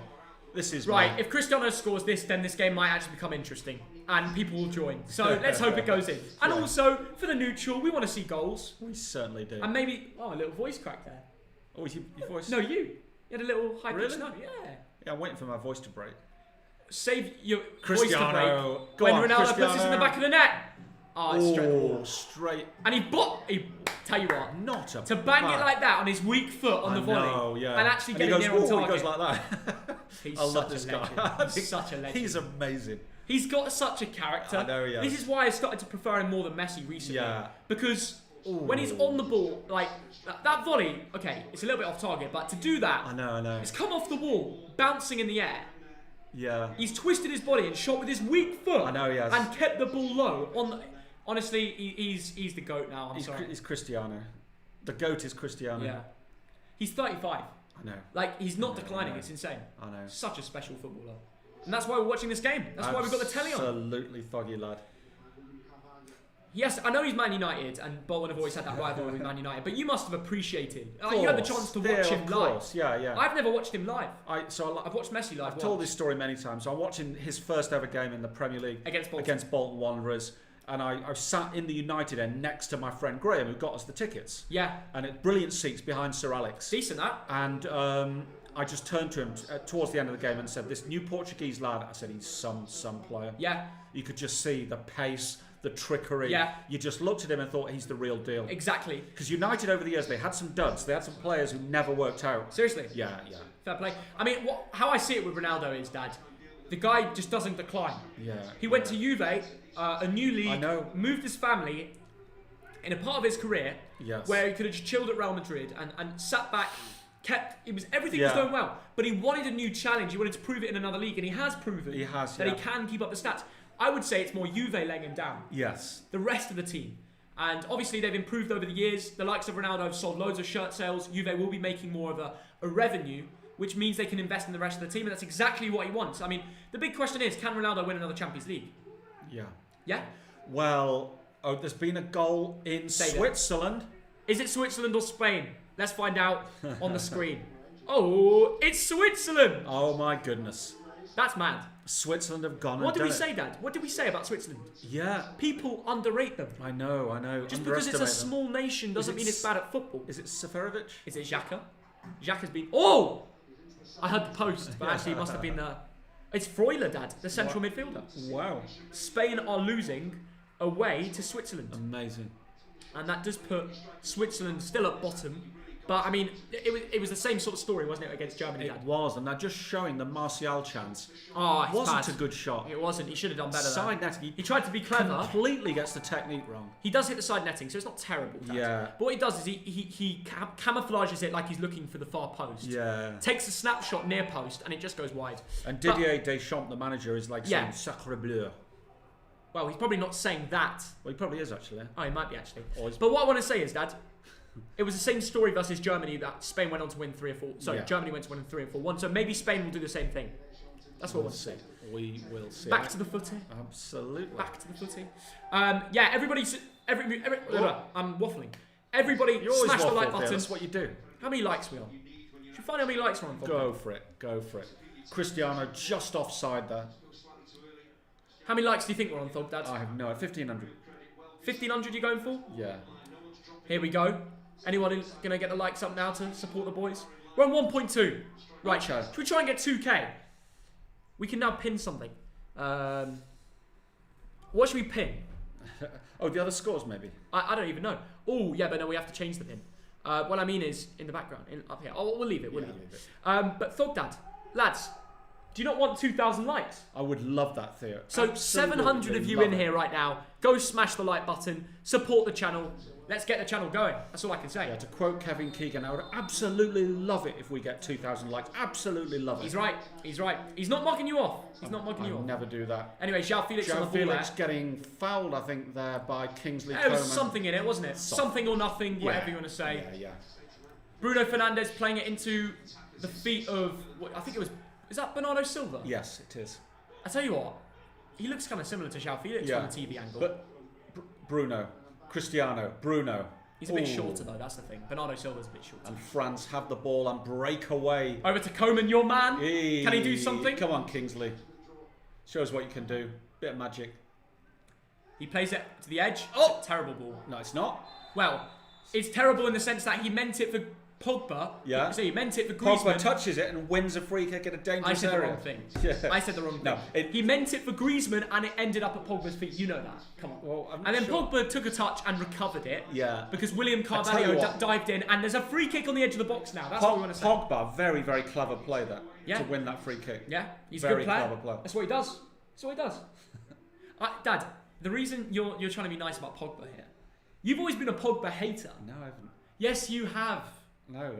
This is Right, mine. if Cristiano scores this, then this game might actually become interesting. And people will join. So let's hope it goes in. And also, for the neutral, we want to see goals. We certainly do. And maybe... Oh, a little voice crack there. Oh, is your voice? No, you. You had a little high-pitched Really? note. Yeah. Yeah, I'm waiting for my voice to break. Save your Cristiano. voice to Go break on, when Ronaldo puts Cristiano. this in the back of the net. Oh, it's straight. Oh, straight. And he tell you what, Not a to bang bad. it like that on his weak foot on the volley know, yeah. and actually And get he it goes, near on "Whoa," target. he goes like that. He's I love such this a guy. legend. He's such a legend. He's amazing. He's got such a character. I know he has. This is why I started to prefer him more than Messi recently. Yeah. Because When he's on the ball, like that volley, okay, it's a little bit off target, but to do that, I know. it's come off the wall, bouncing in the air. Yeah. He's twisted his body and shot with his weak foot. I know, yes. And kept the ball low. Honestly, he's the GOAT now. I'm sorry. He's Cristiano. The GOAT is Cristiano. Yeah. He's 35. I know. Like, he's not declining. It's insane. I know. Such a special footballer. And that's why we're watching this game. That's why we've got the telly on. Absolutely foggy lad. Yes, I know he's Man United, and Bolton have always had that rivalry with Man United, but you must have appreciated. You had the chance to watch him live. Yeah. I've never watched him live. I've watched Messi live. I've told this story many times. So I'm watching his first ever game in the Premier League against Bolton Wanderers, and I sat in the United end next to my friend Graham, who got us the tickets. Yeah. And it's brilliant seats behind Sir Alex. Decent that. And I just turned to him towards the end of the game and said, "This new Portuguese lad," I said, "he's some player." Yeah. You could just see the pace, the trickery. Yeah. You just looked at him and thought he's the real deal. Exactly. Because United over the years, they had some duds. They had some players who never worked out. Seriously. Yeah. Fair play. I mean, how I see it with Ronaldo is, Dad, the guy just doesn't decline. Yeah. He went to Juve, a new league. I know. Moved his family in a part of his career where he could have just chilled at Real Madrid and sat back. Everything was going well, but he wanted a new challenge. He wanted to prove it in another league, and he has proven that he can keep up the stats. I would say it's more Juve laying him down. Yes. The rest of the team. And obviously they've improved over the years. The likes of Ronaldo have sold loads of shirt sales. Juve will be making more of a revenue, which means they can invest in the rest of the team, and that's exactly what he wants. I mean, the big question is, can Ronaldo win another Champions League? Yeah. Yeah? Well, there's been a goal in Switzerland. Is it Switzerland or Spain? Let's find out on the screen. Oh, it's Switzerland! Oh my goodness. That's mad. Switzerland have gone. What did we say, Dad? What did we say about Switzerland? Yeah. People underrate them. I know. Just because it's a small nation doesn't mean it's bad at football. Is it Seferovic? Is it Xhaka? Xhaka's been... Oh! I heard the post, but actually it must have been... It's Freuler, Dad, the central midfielder. Wow. Spain are losing away to Switzerland. Amazing. And that does put Switzerland still at bottom. But, I mean, it was the same sort of story, wasn't it, against Germany? It was, and they're just showing the Martial chance. Oh, it's wasn't bad. a good shot. It wasn't. He should have done better. Side netting. He tried to be clever. Completely gets the technique wrong. He does hit the side netting, so it's not terrible. Yeah. But what he does is he camouflages it like he's looking for the far post. Yeah. Takes a snapshot near post, and it just goes wide. And Didier Deschamps, the manager, is like saying "Sacre bleu." Well, he's probably not saying that. Well, he probably is actually. Oh, he might be actually. But what I want to say is, Dad, it was the same story versus Germany that Spain went on to win 3 or 4. Sorry, Germany went to win 3 or 4-1. So maybe Spain will do the same thing. That's what I want to say. We will see. Back to the footy. Absolutely. Back to the footy. I'm waffling. Everybody smash the like button. That's what you do. How many likes we on? Should we find how many likes we're on? Go for it. Cristiano just offside there. How many likes do you think we're on, Thug, Dad? I have no idea. 1,500. 1,500 you going for? Yeah. Here we go. Anyone who's going to get the likes up now to support the boys? We're on 1.2. Right, should we try and get 2k? We can now pin something. What should we pin? The other scores maybe? I don't even know. Oh, yeah, but no, we have to change the pin. What I mean is, in the background, up here. Oh, we'll leave it. We'll leave it. But Thug Dad, lads, do you not want 2,000 likes? I would love that, Theo. So 700 of you in here right now. Go smash the like button. Support the channel. Let's get the channel going. That's all I can say. Yeah, to quote Kevin Keegan, I would absolutely love it if we get 2,000 likes. Absolutely love it. He's right. He's not mugging you off. He's not mugging you off. Never do that. Anyway, João Felix on the ball Felix getting fouled, I think, there by Kingsley Coman. There was something in it, wasn't it? Something or nothing, whatever you want to say. Yeah. Bruno Fernandes playing it into the feet of, I think it was, is that Bernardo Silva? Yes, it is. I tell you what, he looks kind of similar to João Felix from the TV angle. But Cristiano. He's a bit shorter though, that's the thing. Bernardo Silva's a bit shorter. And France have the ball and break away. Over to Coman, your man. Can he do something? Come on, Kingsley. Show us what you can do. Bit of magic. He plays it to the edge. Oh! It's a terrible ball. No, it's not. Well, it's terrible in the sense that he meant it for Pogba. Yeah. So he meant it for Griezmann. Pogba touches it and wins a free kick at a dangerous area. I said the wrong thing. Yeah. I said the wrong thing. No, he meant it for Griezmann and it ended up at Pogba's feet. You know that. Come on. Well, I'm not and then sure. Pogba took a touch and recovered it. Yeah. Because William Carvalho dived in and there's a free kick on the edge of the box now. That's what we want to say. Pogba, very, very clever play that to win that free kick. Yeah. He's very a good player. Clever player. That's what he does. Dad, the reason you're trying to be nice about Pogba here You've always been a Pogba hater. No, I haven't. Yes, you have. No,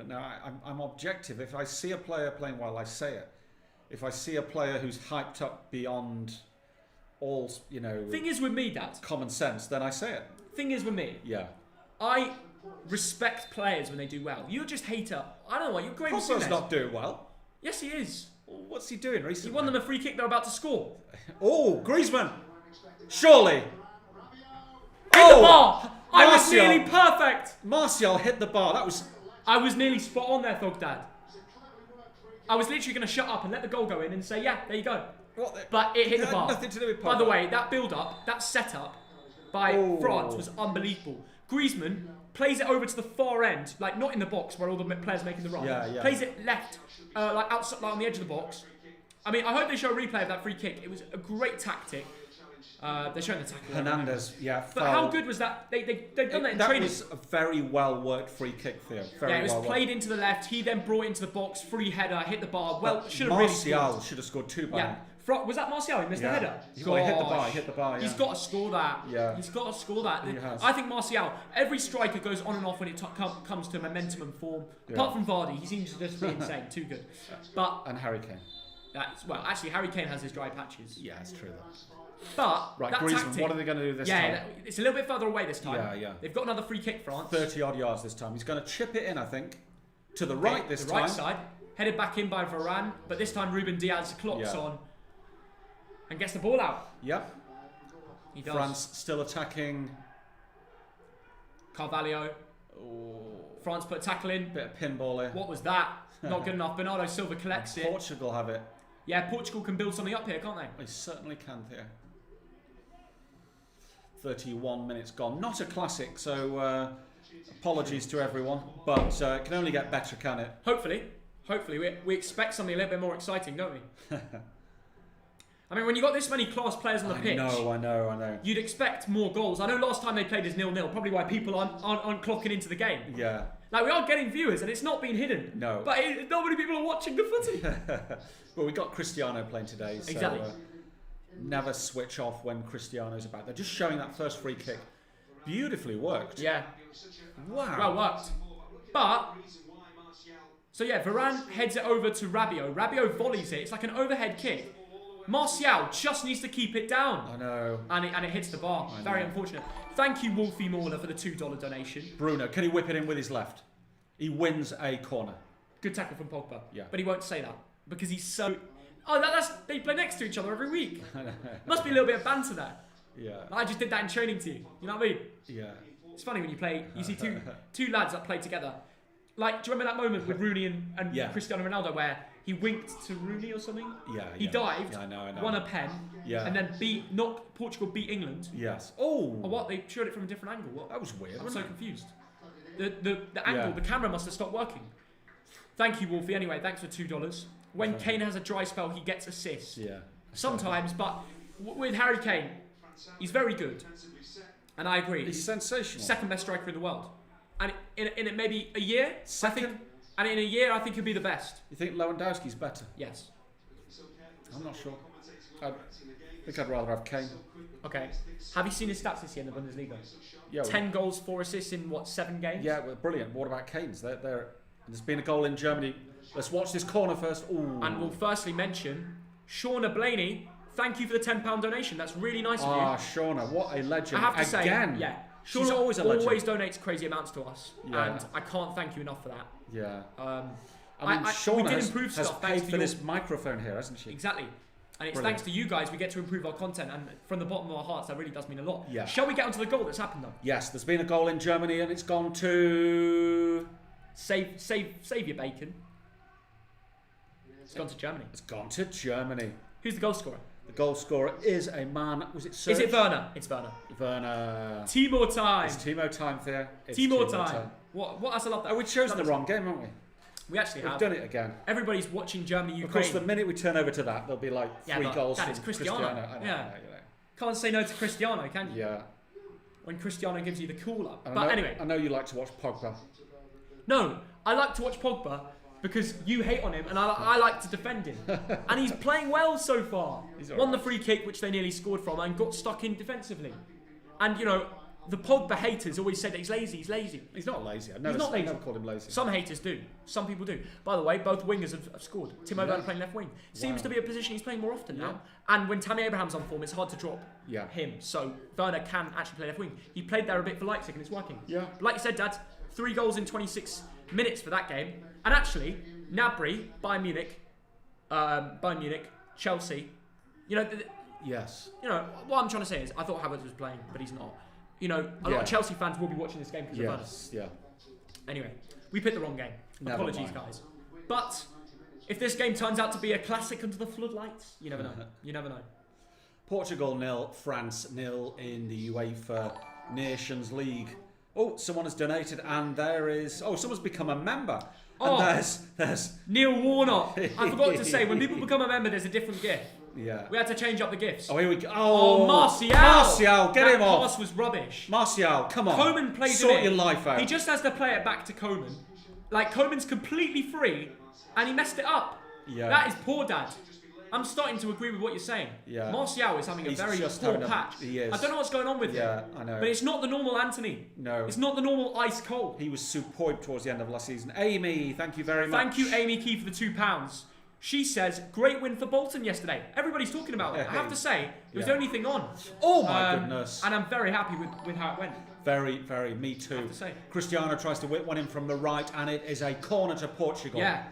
I'm objective. If I see a player playing well, I say it. If I see a player who's hyped up beyond all, Thing is with me, Dad. common sense, then I say it. Thing is with me. Yeah. I respect players when they do well. You're just hater. I don't know what you're great. Pogba's not doing well. Yes, he is. What's he doing recently? He won them a free kick they're about to score. Oh, Griezmann! Surely! Hit the bar! I was Martial. nearly perfect! Martial hit the bar. That was... I was nearly spot on there, Thug Dad. I was literally going to shut up and let the goal go in and say, yeah, there you go. But it hit the bar. Nothing to do with Pogba. By the way, that build-up, that setup by France was unbelievable. Griezmann plays it over to the far end, like not in the box where all the players making the run. Yeah. Plays it left, like outside, like on the edge of the box. I mean, I hope they show a replay of that free kick. It was a great tactic. They're showing the tackle. Hernandez, But how good was that? They've done that in training. That was a very well worked free kick, Theo. It was played into the left. He then brought it into the box, free header, hit the bar. Well, should have really scored. Martial should have scored 2 by him. Was that Martial? He missed the header. He hit the bar. He's got to score that. Yeah. He's got to score that. He has. I think Martial, every striker goes on and off when it comes to momentum and form. Yeah. Apart from Vardy, he seems to just be insane. Too good. And Harry Kane. Actually, Harry Kane has his dry patches. Yeah, it's true though. But Right, that Griezmann, tactic, what are they going to do this time? It's a little bit further away this time. Yeah. They've got another free kick, France. 30 odd yards this time. He's going to chip it in, I think. To the right this time. The right side. Headed back in by Varane. But this time Ruben Diaz clocks on. And gets the ball out. Yep. He does. France still attacking. Carvalho. France put a tackle in. Bit of pinball here. What was that? Not good enough. Bernardo Silva collects it. Portugal have it. Yeah, Portugal can build something up here, can't they? They certainly can here. 31 minutes gone. Not a classic, so apologies to everyone. But it can only get better, can it? Hopefully. We expect something a little bit more exciting, don't we? I mean, when you've got this many class players on the pitch... I know. You'd expect more goals. I know last time they played is 0-0, probably why people aren't clocking into the game. Yeah. Like, we are getting viewers, and it's not being hidden. No. But not many people are watching the footy. Well, we got Cristiano playing today, so exactly. Never switch off when Cristiano's about. They're just showing that first free kick. Beautifully worked. Yeah. Wow. Well worked. But... So yeah, Varane heads it over to Rabiot. Rabiot volleys it. It's like an overhead kick. Martial just needs to keep it down. I know. And it hits the bar. Very unfortunate. Thank you, Wolfie Mauler, for the $2 donation. Bruno, can he whip it in with his left? He wins a corner. Good tackle from Pogba. Yeah. But he won't say that because he's so... they play next to each other every week. Must be a little bit of banter there. Yeah. I just did that in training to you. You know what I mean? Yeah. It's funny when you see two lads that play together. Like, do you remember that moment with Rooney and Cristiano Ronaldo where he winked to Rooney or something? Yeah. He dived, I know. won a pen, and then Portugal beat England. Yes. Or what? They showed it from a different angle. What? That was weird. I'm so confused. The angle, the camera must have stopped working. Thank you, Wolfie. Anyway, thanks for $2. When Kane has a dry spell, he gets assists. Yeah. Sometimes, but with Harry Kane, he's very good. And I agree. He's sensational. Second best striker in the world. And in maybe a year, Second? I think he'll be the best. You think Lewandowski's better? Yes. I'm not sure. I think I'd rather have Kane. Okay. Have you seen his stats this year in the Bundesliga? Yeah. 10 goals, 4 assists in 7 games? Yeah, well, brilliant. What about Kane's? There's been a goal in Germany. Let's watch this corner first. Ooh. And we'll firstly mention Shauna Blaney. Thank you for the £10 donation. That's really nice of you. Shauna, what a legend. I have to say, Shauna She's always a legend. Always donates crazy amounts to us, Yeah. and I can't thank you enough for that. Yeah. I mean, Shauna we did improve has stuff paid thanks for to this microphone here, hasn't she? Exactly. And it's Brilliant. thanks to you guys we get to improve our content, and from the bottom of our hearts, that really does mean a lot. Yeah. Shall we get onto the goal that's happened though? Yes, there's been a goal in Germany, and it's gone to... Save your bacon. It's gone to Germany. It's gone to Germany. Who's the goal scorer? The goal scorer is a man. Was it Serge? Is it Werner? It's Werner. Werner. Timo time. It's Timo time there. Timo time. What? That's a lot. Oh, we've chosen the wrong game, haven't we? We actually have. We've done it again. Everybody's watching Germany, Ukraine. Of course, the minute we turn over to that, there'll be like 3 goals that from is Cristiano. I know, Yeah. Can't say no to Cristiano, can you? Yeah. When Cristiano gives you the call up. Anyway. I know you like to watch Pogba. No, I like to watch Pogba because you hate on him and I like to defend him. And he's playing well so far. Won the free kick, which they nearly scored from, and got stuck in defensively. And, the Pogba haters always say that he's lazy. He's lazy. He's not lazy. I've He's not lazy. never called him lazy. Some haters do. Some people do. By the way, both wingers have scored. Timo Werner playing left wing. Seems to be a position he's playing more often now. And when Tammy Abraham's on form, it's hard to drop him. So Werner can actually play left wing. He played there a bit for Leipzig and it's working. Yeah. Like you said, Dad, 3 goals in 26 minutes for that game. And actually, Gnabry, Bayern Munich, Chelsea. You know, Yes. you know what I'm trying to say is I thought Havertz was playing, but he's not. You know, a lot of Chelsea fans will be watching this game because of Werner. Yeah. Anyway, we picked the wrong game. Never Apologies, mind. guys. But if this game turns out to be a classic under the floodlights, you never know. You never know. Portugal 0, France 0 in the UEFA Nations League. Oh, someone has donated, and there is. Oh, someone's become a member. And there's Neil Warnock. I forgot to say, when people become a member, there's a different gift. Yeah. We had to change up the gifts. Oh, here we go. Oh, Martial. Martial, get him off. That pass was rubbish. Martial, come on. Coman plays Sort it. your life out. He just has to play it back to Coman. Like, Coman's completely free, and he messed it up. Yeah. That is poor, Dad. I'm starting to agree with what you're saying. Yeah. Martial is having a very just poor having patch. He is. I don't know what's going on with him. Yeah, I know. But it's not the normal Anthony. No. It's not the normal ice cold. He was superb towards the end of last season. Amy, thank you very much. Thank you, Amy Key, for the £2. She says, great win for Bolton yesterday. Everybody's talking about it. I have to say, it was the only thing on. Oh my goodness. And I'm very happy with how it went. Very, very, me too. I have to say. Cristiano tries to whip one in from the right, and it is a corner to Portugal. Yeah.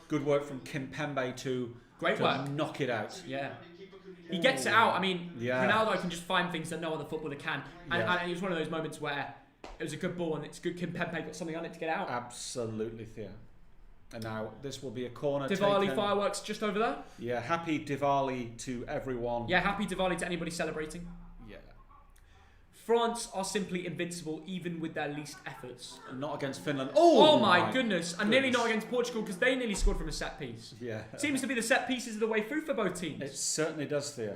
Good work from Kim Pembe to knock it out. Yeah. He gets it out. I mean, Yeah. Ronaldo can just find things that no other footballer can. And it was one of those moments where it was a good ball and it's good Kim Pembe got something on it to get out. Absolutely, Theo. And now this will be a corner. Diwali taken. fireworks just over there. Yeah, happy Diwali to everyone. Yeah, happy Diwali to anybody celebrating. Yeah. France are simply invincible even with their least efforts. And not against Finland. Oh my goodness. And nearly not against Portugal because they nearly scored from a set piece. Yeah. Seems to be the set pieces of the way through for both teams. It certainly does, Theo.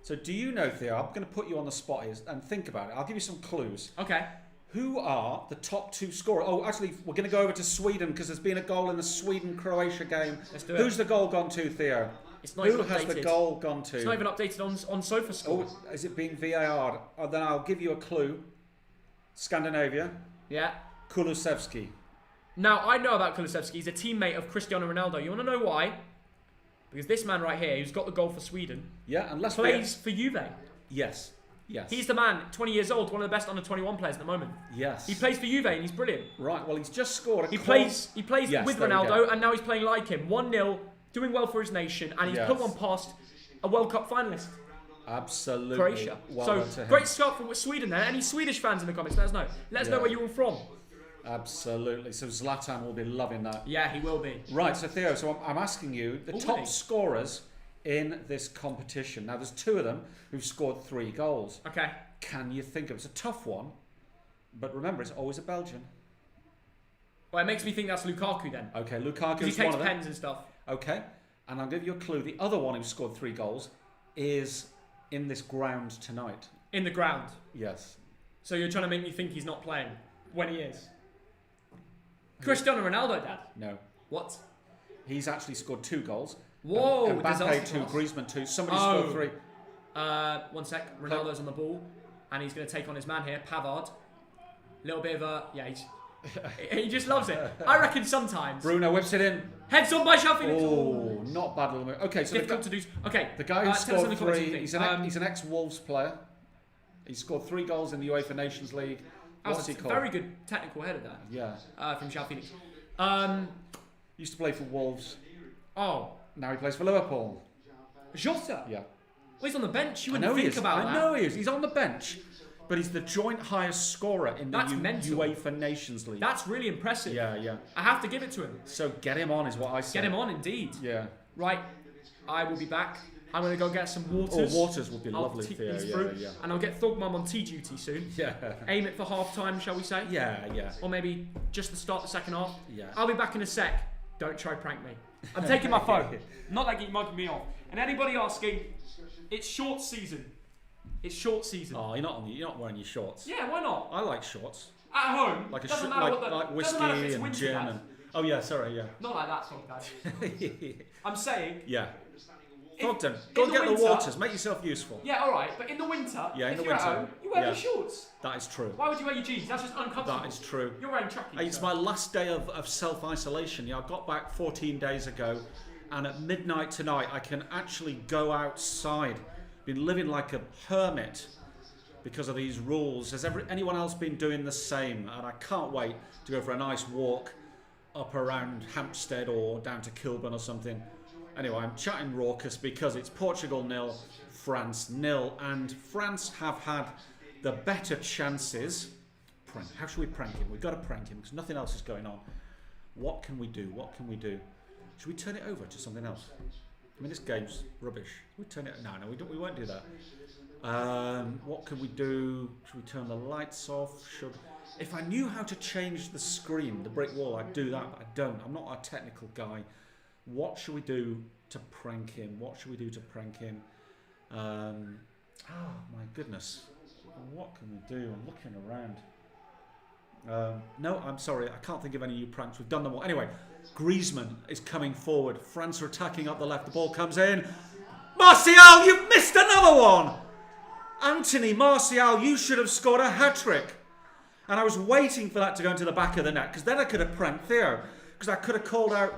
So do you know, Theo, I'm going to put you on the spot here and think about it. I'll give you some clues. Okay. Who are the top 2 scorers? Oh, actually, we're going to go over to Sweden because there's been a goal in the Sweden-Croatia game. Let's do it. Who's the goal gone to, Theo? It's not Who even has updated. the goal gone to? It's not even updated on SofaScore. Oh, is it being VAR'd? Oh, then I'll give you a clue. Scandinavia. Yeah. Kulusevski. Now, I know about Kulusevski. He's a teammate of Cristiano Ronaldo. You want to know why? Because this man right here, who's got the goal for Sweden, Yeah, and let's plays for Juve. Yes. He's the man, 20 years old, one of the best under 21 players at the moment. Yes. He plays for Juve and he's brilliant. Right, well, he's just scored a He plays with there you Ronaldo go. and now he's playing like him. 1-0, doing well for his nation, and he's put one past a World Cup finalist, Absolutely. Croatia. Well done to So, him. great start from Sweden there. Any Swedish fans in the comments, let us know. Let us know where you're all from. Absolutely. So Zlatan will be loving that. Yeah, he will be. Right, so Theo, so I'm asking you, the top Really? scorers in this competition. Now, there's 2 of them who've scored 3 goals. Okay. Can you think of it? It's a tough one, but remember, it's always a Belgian. Well, it makes me think that's Lukaku then. Okay, Because Lukaku's he one takes of them. pens and stuff. Okay, and I'll give you a clue. The other one who scored 3 goals is in this ground tonight. In the ground. Yes. So you're trying to make me think he's not playing when he is. Cristiano Ronaldo, Dad. No. What? He's actually scored 2 goals. Whoa, Mbappe disaster 2, pass. Griezmann 2. Somebody Oh. scored 3. 1 sec. Ronaldo's on the ball, and he's going to take on his man here, Pavard. Little bit of a he just loves it. I reckon sometimes. Bruno whips it in. Heads on by Felix. Oh, not bad little move. Okay, so Difficult to do. Okay. the guy who tell us in scored the comments 3, what you he's think. an ex-Wolves player. He scored 3 goals in the UEFA Nations League. That What's was he a called? very good technical header there. Yeah. From João Felix. Used to play for Wolves. Oh, Now he plays for Liverpool. Jota. Yeah. Well, he's on the bench. You I wouldn't know he think is. about that. I know he is. He's on the bench. But he's the joint highest scorer in the That's mental. UEFA Nations League. That's really impressive. Yeah. I have to give it to him. So get him on is what I say. Get him on, indeed. Yeah. Right. I will be back. I'm going to go get some waters. Oh, waters would be I'll lovely. tea Theo. these Yeah, through, yeah. And I'll get Thugmum on tea duty soon. Yeah. Aim it for half time, shall we say? Yeah. Or maybe just the start of the second half. Yeah. I'll be back in a sec. Don't try prank me. I'm taking my phone. Not like you mugged me off. And anybody asking, it's short season. It's short season. Oh, you're not wearing your shorts. Yeah, why not? I like shorts. At home, Like a doesn't sh- matter like, what the, like whiskey doesn't matter if it's and winter, gin Dad. and. Oh yeah, sorry, yeah. Not like that song, Dad. I'm saying, Yeah. Ogden, go and get the waters. Make yourself useful. Yeah, all right. But in the winter, yeah, if you're at home, you wear your shorts. That is true. Why would you wear your jeans? That's just uncomfortable. That is true. You're wearing trackies. It's my last day of self-isolation. Yeah, I got back 14 days ago, and at midnight tonight, I can actually go outside. Been living like a hermit because of these rules. Has anyone else been doing the same? And I can't wait to go for a nice walk up around Hampstead or down to Kilburn or something. Anyway, I'm chatting raucous because it's Portugal 0, France 0, and France have had the better chances. Prank. How should we prank him? We've got to prank him because nothing else is going on. What can we do? What can we do? Should we turn it over to something else? I mean, this game's rubbish. Should we turn it? No, we won't do that. What can we do? Should we turn the lights off? If I knew how to change the screen, the brick wall, I'd do that, but I don't. I'm not a technical guy. What should we do to prank him? What should we do to prank him? Oh my goodness. What can we do? I'm looking around. No, I'm sorry. I can't think of any new pranks. We've done them all. Anyway, Griezmann is coming forward. France are attacking up the left. The ball comes in. Martial, you've missed another one! Anthony Martial, you should have scored a hat-trick. And I was waiting for that to go into the back of the net because then I could have pranked Theo. Because I could have called out...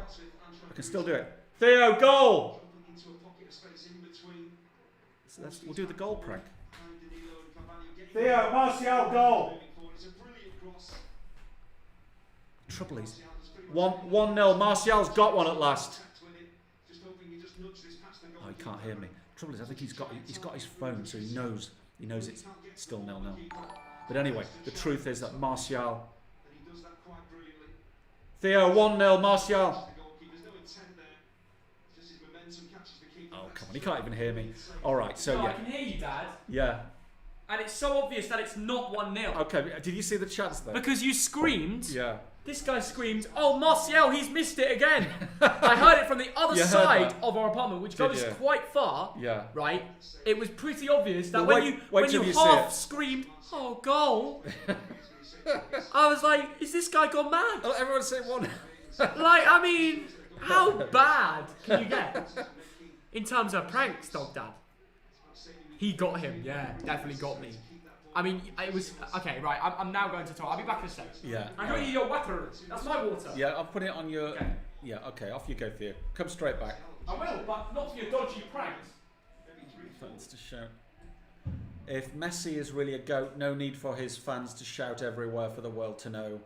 I can still do it. Theo, goal! So we'll do the goal prank. Theo, Martial, goal! Trouble is, 1-0. Martial's got one at last. Oh, he can't hear me. Trouble is, I think he's got his phone, so he knows it's still 0-0. But anyway, the truth is that Martial. Theo, 1-0. Martial. Oh, come on, he can't even hear me. All right, so no, yeah. I can hear you, Dad. Yeah. And it's so obvious that it's not 1-0. Okay, did you see the chance there? Because you screamed. Yeah. This guy screamed, "Oh, Martial, he's missed it again!" I heard it from the other side of our apartment, which goes quite far. Yeah. Right? It was pretty obvious that well, when you half screamed, "Oh, goal!" I was like, "Is this guy gone mad?" Oh, everyone say 1. Like, I mean, how bad can you get in terms of pranks, Dog Dad? He got him. Yeah, definitely got me. I mean, it was... Okay, right, I'm now going to talk. I'll be back in a sec. Yeah. I'm going to eat your water. That's my water. Yeah, I'll put it on your... Okay. Yeah, okay, off you go, Theo. Come straight back. I will, but not for your dodgy pranks. Fans to shout. If Messi is really a GOAT, no need for his fans to shout everywhere for the world to know.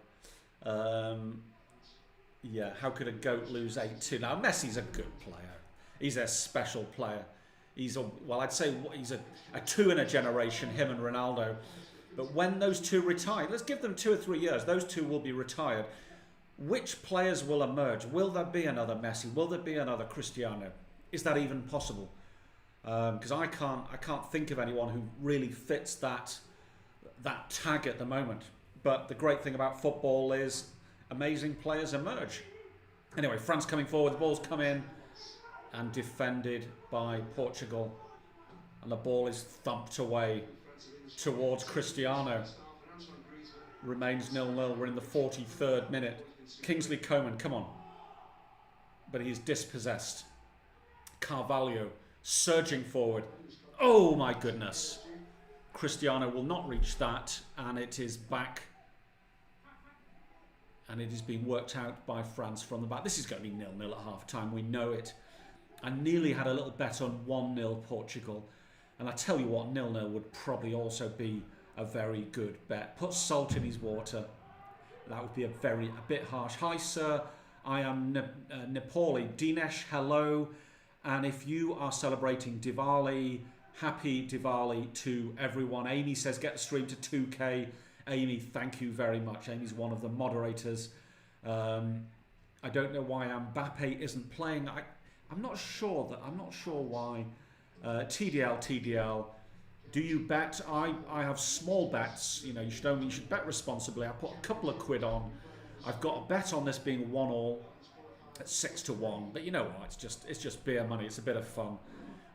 Yeah, how could a GOAT lose 8-2? Now, Messi's a good player. He's a special player. I'd say he's a two in a generation, him and Ronaldo. But when those two retire, let's give them 2 or 3 years, those two will be retired. Which players will emerge? Will there be another Messi? Will there be another Cristiano? Is that even possible? Because I can't think of anyone who really fits that tag at the moment. But the great thing about football is amazing players emerge. Anyway, France coming forward, the ball's come in and defended by Portugal, and the ball is thumped away towards Cristiano. Remains 0-0. We're in the 43rd minute. Kingsley Coman, come on. But he's dispossessed. Carvalho surging forward. Oh my goodness. Cristiano will not reach that, and it is back. And it is being worked out by France from the back. This is going to be 0-0 at half time. We know it. I nearly had a little bet on 1-0 Portugal. And I tell you what, 0-0 would probably also be a very good bet. Put salt in his water. That would be a bit harsh. Hi, sir. I am Nepali. Dinesh, hello. And if you are celebrating Diwali, happy Diwali to everyone. Amy says get the stream to 2K. Amy, thank you very much. Amy's one of the moderators. I don't know why Mbappe isn't playing. I'm not sure why. TDL. Do you bet? I have small bets. You know, you should bet responsibly. I put a couple of quid on. I've got a bet on this being 1-1 at 6-1. But you know what? It's just beer money. It's a bit of fun.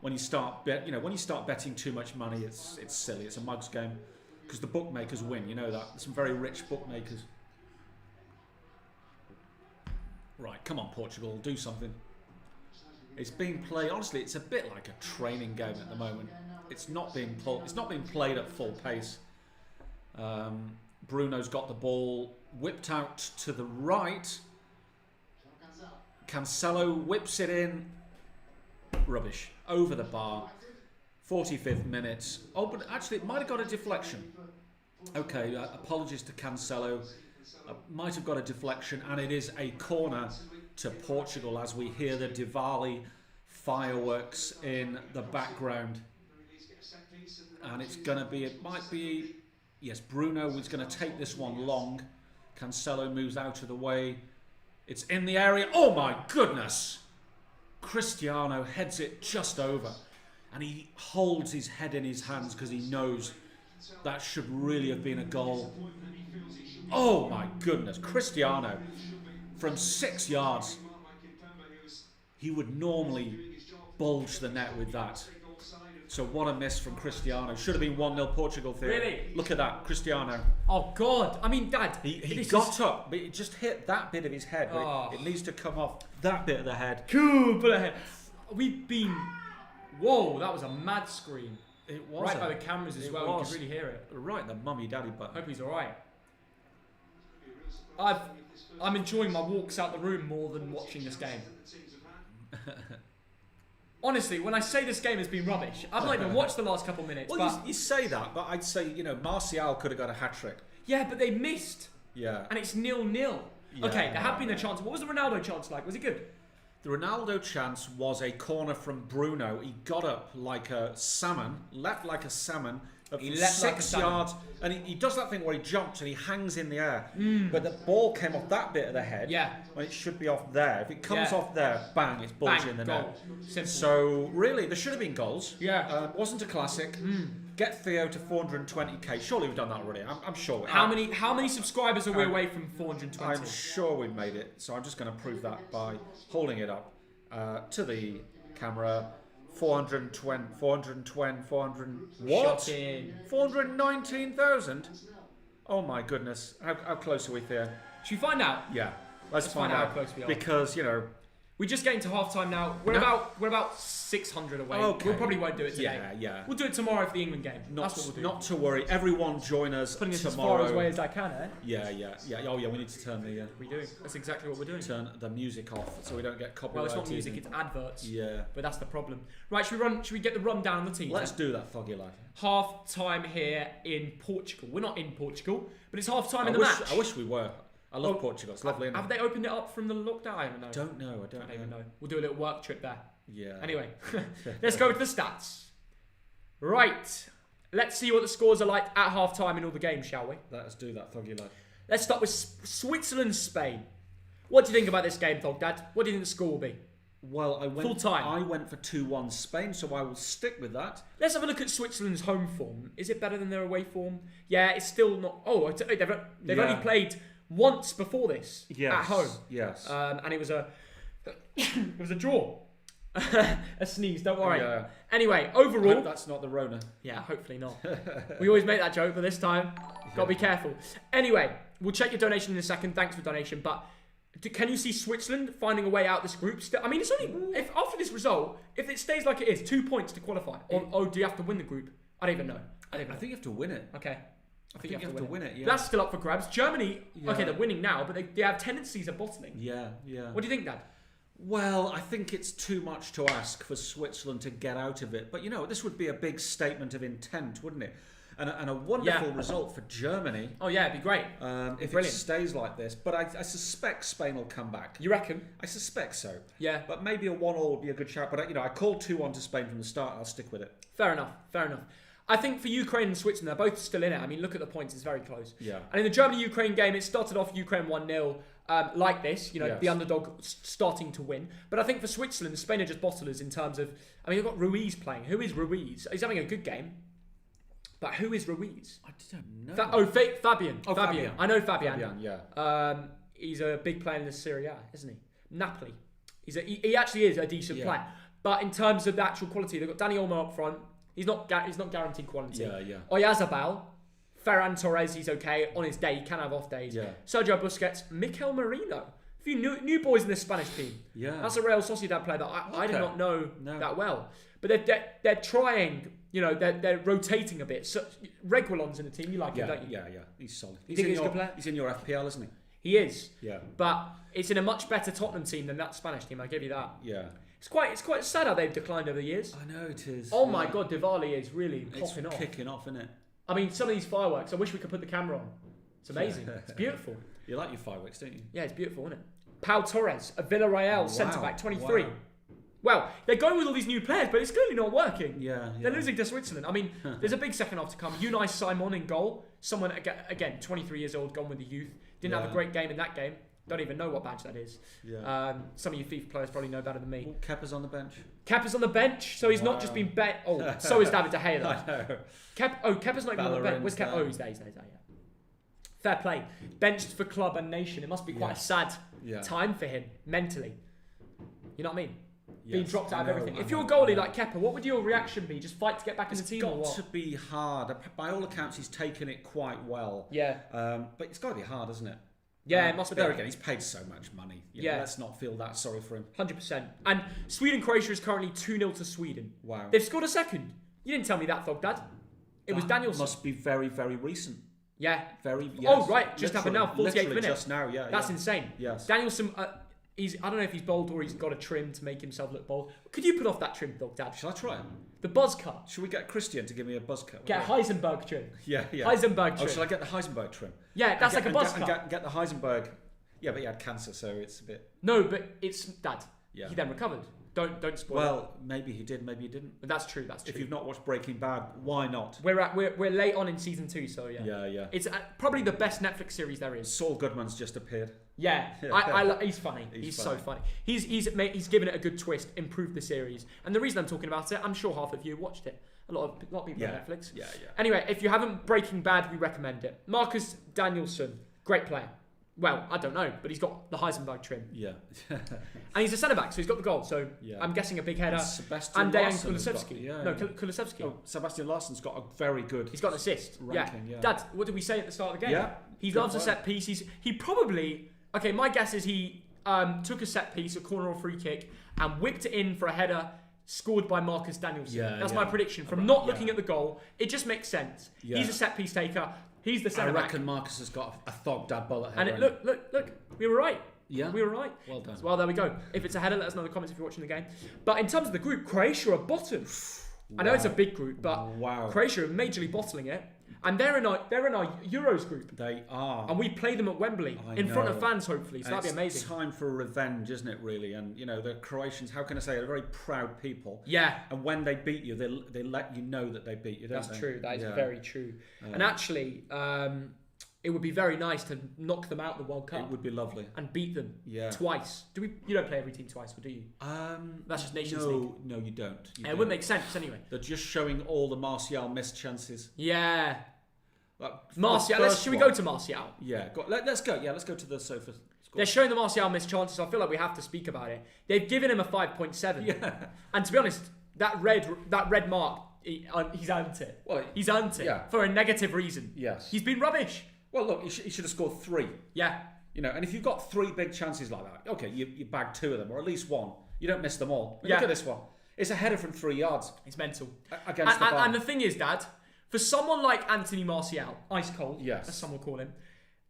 When you start betting too much money, it's silly. It's a mugs game because the bookmakers win. You know that. There's some very rich bookmakers. Right, come on, Portugal, do something. It's being played. Honestly, it's a bit like a training game at the moment. It's not being played at full pace. Bruno's got the ball whipped out to the right. Cancelo whips it in. Rubbish. Over the bar. 45th minute. Oh, but actually, it might have got a deflection. Okay, apologies to Cancelo. Might have got a deflection, and it is a corner to Portugal as we hear the Diwali fireworks in the background. And it's going to be, it might be, yes, Bruno is going to take this one long. Cancelo moves out of the way. It's in the area. Oh my goodness! Cristiano heads it just over. And he holds his head in his hands because he knows that should really have been a goal. Oh my goodness, Cristiano from 6 yards. He would normally bulge the net with that. So what a miss from Cristiano. Should have been 1-0 Portugal theory. Really? Look at that, Cristiano. Oh God! I mean, Dad. He got up, but it just hit that bit of his head. Oh. It needs to come off that bit of the head. Cool, but ahead. We've been. Whoa, that was a mad scream. It was right by the cameras as well. You could really hear it. Right in the mummy daddy button. Hope he's all right. I'm enjoying my walks out the room more than watching this game. Honestly, when I say this game has been rubbish, I've not even watched the last couple of minutes. Well, but you say that, but I'd say, Martial could have got a hat-trick. yeah, but they missed. Yeah. And it's 0-0. Yeah, Okay, there had been a chance. What was the Ronaldo chance like? Was it good? The Ronaldo chance was a corner from Bruno. He got up like a salmon, leapt like a salmon, He leapt like a 6 salmon. yards, and he does that thing where he jumps and he hangs in the air. But the ball came off that bit of the head. Yeah. When it should be off there. If it comes Yeah. off there, bang, it's bulging in the goal. net. Simple. So really, there should have been goals. Yeah. Wasn't a classic. Get Theo to 420k. Surely we've done that already. I'm sure. How many subscribers are we away from 420? I'm sure we've made it. So I'm just going to prove that by holding it up to the camera. 420, 400, what? Shocking. 419,000? Oh my goodness. How close are we, Theo? Should we find out? Yeah. Let's find how out. close we are. Because, We're just getting to half time now. We're about 600 away. Okay. We probably won't do it today. Yeah. We'll do it tomorrow for the England game. Not, That's what we'll do. not to worry. Everyone join us Putting this tomorrow. as far away as I can, eh? Yeah. Oh yeah, we need to turn the We do. That's exactly what we're doing. turn the music off so we don't get copyrighted. Well, it's not music, it's adverts. Yeah. But that's the problem. Right, should we get the rundown on the team? Let's do that, Foggy lad. Half time here in Portugal. We're not in Portugal, but it's half time in the match. I wish we were. I love Portugal. It's lovely. Have they opened it up from the lockdown? I don't know. I don't I don't even know. We'll do a little work trip there. Yeah. Anyway, let's go to the stats. Right. Let's see what the scores are like at half time in all the games, shall we? Let's do that, Foggy lad. Let's start with Switzerland-Spain. What do you think about this game, Thog Dad? What do you think the score will be? Well, Full time. I went for 2-1 Spain, so I will stick with that. Let's have a look at Switzerland's home form. Is it better than their away form? Yeah, it's still not... Oh, they've only played once before this at home. Yes. And it was a draw. A sneeze, don't worry. Yeah. Anyway, I overall... hope that's not the Rona. Yeah, hopefully not. We always make that joke, but this time, got to be careful. Anyway, we'll check your donation in a second. Thanks for donation. But can you see Switzerland finding a way out this group? I mean, it's only... If after this result, if it stays like it is, 2 points to qualify. Or do you have to win the group? I don't even know. I think you have to win it. Okay. I think you have to win it, yeah. That's still up for grabs. Germany, Yeah. okay, they're winning now, but they have tendencies of bottling. Yeah. What do you think, Dad? Well, I think it's too much to ask for Switzerland to get out of it. But, this would be a big statement of intent, wouldn't it? And a wonderful result for Germany. Oh, yeah, it'd be great. If Brilliant. it stays like this. But I suspect Spain will come back. You reckon? I suspect so. Yeah. But maybe a 1-1 would be a good shout. But, I called 2-1 to Spain from the start. I'll stick with it. Fair enough. I think for Ukraine and Switzerland, they're both still in it. I mean, look at the points; it's very close. Yeah. And in the Germany-Ukraine game, it started off Ukraine 1-0, like this. The underdog starting to win. But I think for Switzerland, Spain are just bottlers in terms of. I mean, you've got Ruiz playing. Who is Ruiz? He's having a good game. But who is Ruiz? I don't know. Fabian. Oh, Fabian. I know Fabian. Yeah. He's a big player in the Serie A, isn't he? Napoli. He actually is a decent player. But in terms of the actual quality, they've got Dani Olmo up front. He's not guaranteed quality. Yeah. Oyarzabal, Ferran Torres, he's okay on his day. He can have off days. Yeah. Sergio Busquets, Mikel Merino. a few new boys in this Spanish team. Yeah. That's a Real Sociedad player that I did not know No. that well. But they're trying, they're rotating a bit. So Reguilon's in the team. You like him, don't you? Yeah. He's solid. You think he's a good player? He's in your FPL, isn't he? He is. Yeah. But it's in a much better Tottenham team than that Spanish team. I give you that. Yeah. It's quite sad how they've declined over the years. I know it is. Oh my God, Diwali is really popping off. It's kicking off, isn't it? I mean, some of these fireworks. I wish we could put the camera on. It's amazing. It's beautiful. You like your fireworks, don't you? Yeah, it's beautiful, isn't it? Pau Torres, a Villarreal centre-back, 23. Wow. Well, they're going with all these new players, but it's clearly not working. Yeah. They're losing to Switzerland. I mean, there's a big second half to come. Unai Simon in goal. Someone, again, 23 years old, gone with the youth. Didn't have a great game in that game. Don't even know what badge that is. Yeah. Some of you FIFA players probably know better than me. Well, Kepa's on the bench. Kepa's on the bench, so he's not just been so is David De Gea, though. I know. Kepa's not even on the bench. Where's Kepa? Oh, he's there, yeah. Fair play. Benched for club and nation. It must be quite a sad time for him, mentally. You know what I mean? Yes, being dropped out of everything. If you're a goalie like Kepa, what would your reaction be? Just fight to get back in the team or what? It's got to be hard. By all accounts, he's taken it quite well. Yeah. But it's got to be hard, isn't it? Yeah, it must be. But there again, he's paid so much money. You know, let's not feel that sorry for him. 100%. And Sweden-Croatia is currently 2-0 to Sweden. Wow. They've scored a second. You didn't tell me that, Thogdad. It was Danielson. Must be very, very recent. Yeah. Very. Yes. Oh, right. Just happened now. 48 minutes. Just now, yeah. That's insane. Yes. Danielson, I don't know if he's bold or he's got a trim to make himself look bold. Could you put off that trim, Thogdad? Shall I try it? The buzz cut. Should we get Christian to give me a buzz cut? Get a Heisenberg trim. Yeah. Heisenberg trim. Oh, shall I get the Heisenberg trim? Yeah, that's like a buzz cut. Get the Heisenberg. Yeah, but he had cancer, so it's a bit... No, but it's... Dad, yeah. He then recovered. Don't spoil it. Well, maybe he did, maybe he didn't. But that's true. If you've not watched Breaking Bad, why not? We're late on in season 2, so yeah. Yeah. It's probably the best Netflix series there is. Saul Goodman's just appeared. Yeah, he's funny. He's so funny. He's given it a good twist, improved the series, and the reason I'm talking about it, I'm sure half of you watched it. A lot of people on Netflix. Yeah. Anyway, if you haven't Breaking Bad, we recommend it. Marcus Danielson, great player. Well, I don't know, but he's got the Heisenberg trim. Yeah. And he's a centre-back, so he's got the goal. So I'm guessing a big header. Sebastian Dejan Larsson Kulusevski. Kulusevski. Oh, Sebastian Larsson's got a very good... He's got an assist. Ranking, yeah. Dad, what did we say at the start of the game? Yeah. He loves a set piece. He probably... Okay, my guess is he took a set piece, a corner or free kick, and whipped it in for a header scored by Marcus Danielson. That's my prediction. From not looking at the goal, it just makes sense. Yeah. He's a set piece taker. He's the centre back. I reckon Marcus has got a Thogdad bullet header. And look, we were right. Yeah. We were right. Well done. Well, there we go. If it's a header, let us know in the comments if you're watching the game. But in terms of the group, Croatia are bottom. I know it's a big group, but Croatia are majorly bottling it. And they're in our Euros group. They are. And we play them at Wembley in front of fans, hopefully. So that'd be amazing. It's time for revenge, isn't it, really? And, the Croatians, how can I say, are very proud people. Yeah. And when they beat you, they let you know that they beat you, don't they? That's true. That is very true. And actually, it would be very nice to knock them out of the World Cup. It would be lovely. And beat them twice. You don't play every team twice, do you? That's just Nations League. No, you don't. It wouldn't make sense anyway. They're just showing all the Martial missed chances. Yeah. Martial, should we go to Martial? Yeah, let's go. Yeah, let's go to the sofa. They're showing the Martial missed chances. I feel like we have to speak about it. They've given him a 5.7. Yeah. And to be honest, that red mark, he's earned it. Well, he's earned it for a negative reason. Yes. He's been rubbish. Well, look, he should have scored 3. Yeah. And if you've got 3 big chances like that, okay, you bag 2 of them, or at least 1. You don't miss them all. Look at this one. It's a header from 3 yards. It's mental. Against the bar. And the thing is, Dad, for someone like Anthony Martial, ice cold, as some will call him,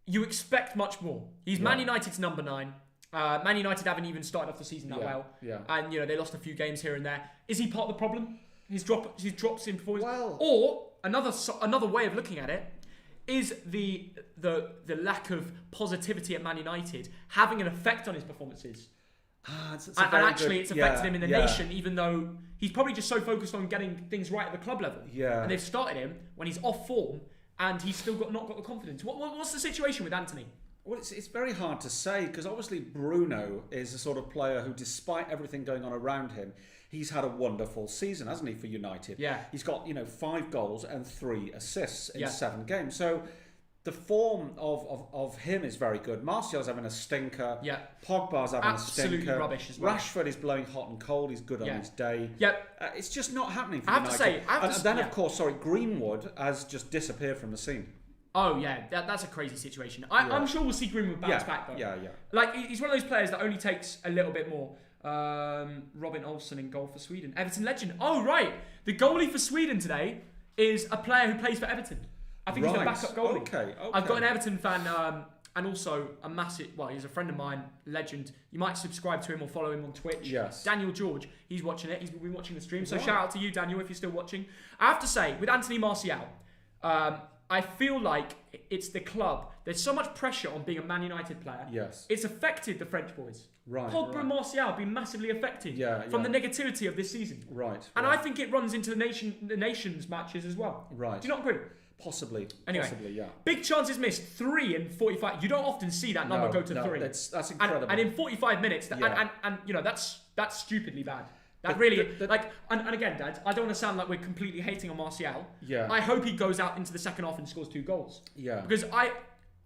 you expect much more. He's Man United's number 9. Man United haven't even started off the season that well. Yeah. And, they lost a few games here and there. Is he part of the problem? His drops in performance? Well, or, another way of looking at it, is the lack of positivity at Man United having an effect on his performances? It's affected him in the nation, even though he's probably just so focused on getting things right at the club level. Yeah. And they've started him when he's off form and he's still not got the confidence. What's the situation with Anthony? Well, it's very hard to say because obviously Bruno is a sort of player who, despite everything going on around him, he's had a wonderful season, hasn't he, for United? Yeah. He's got 5 goals and 3 assists in 7 games. So the form of him is very good. Martial's having a stinker. Yeah. Pogba's having a stinker. Absolutely rubbish as well. Rashford is blowing hot and cold. He's good on his day. Yep. It's just not happening for I United. have to say, Greenwood has just disappeared from the scene. Oh yeah, that's a crazy situation. I'm sure we'll see Greenwood bounce back though. Yeah. Like he's one of those players that only takes a little bit more. Robin Olsen in goal for Sweden. Everton legend. Oh right, the goalie for Sweden today is a player who plays for Everton. I think he's the backup goalie. Okay. I've got an Everton fan and also a massive. Well, he's a friend of mine, legend. You might subscribe to him or follow him on Twitch. Yes. Daniel George. He's watching it. He's been watching the stream. So Right. shout out to you, Daniel, if you're still watching. I have to say, with Anthony Martial, I feel like it's the club. There's so much pressure on being a Man United player. Yes. It's affected the French boys. Right. Pogba and Martial have been massively affected from the negativity of this season. Right. And I think it runs into the nations matches as well. Right. Do you not agree? Possibly. Anyway, Possibly, yeah. big chances missed, 3 in 45. You don't often see that number go to 3. That's incredible. And in 45 minutes, and you know that's stupidly bad. That really, and again, Dad, I don't want to sound like we're completely hating on Martial. Yeah. I hope he goes out into the second half and scores 2 goals. Yeah. Because I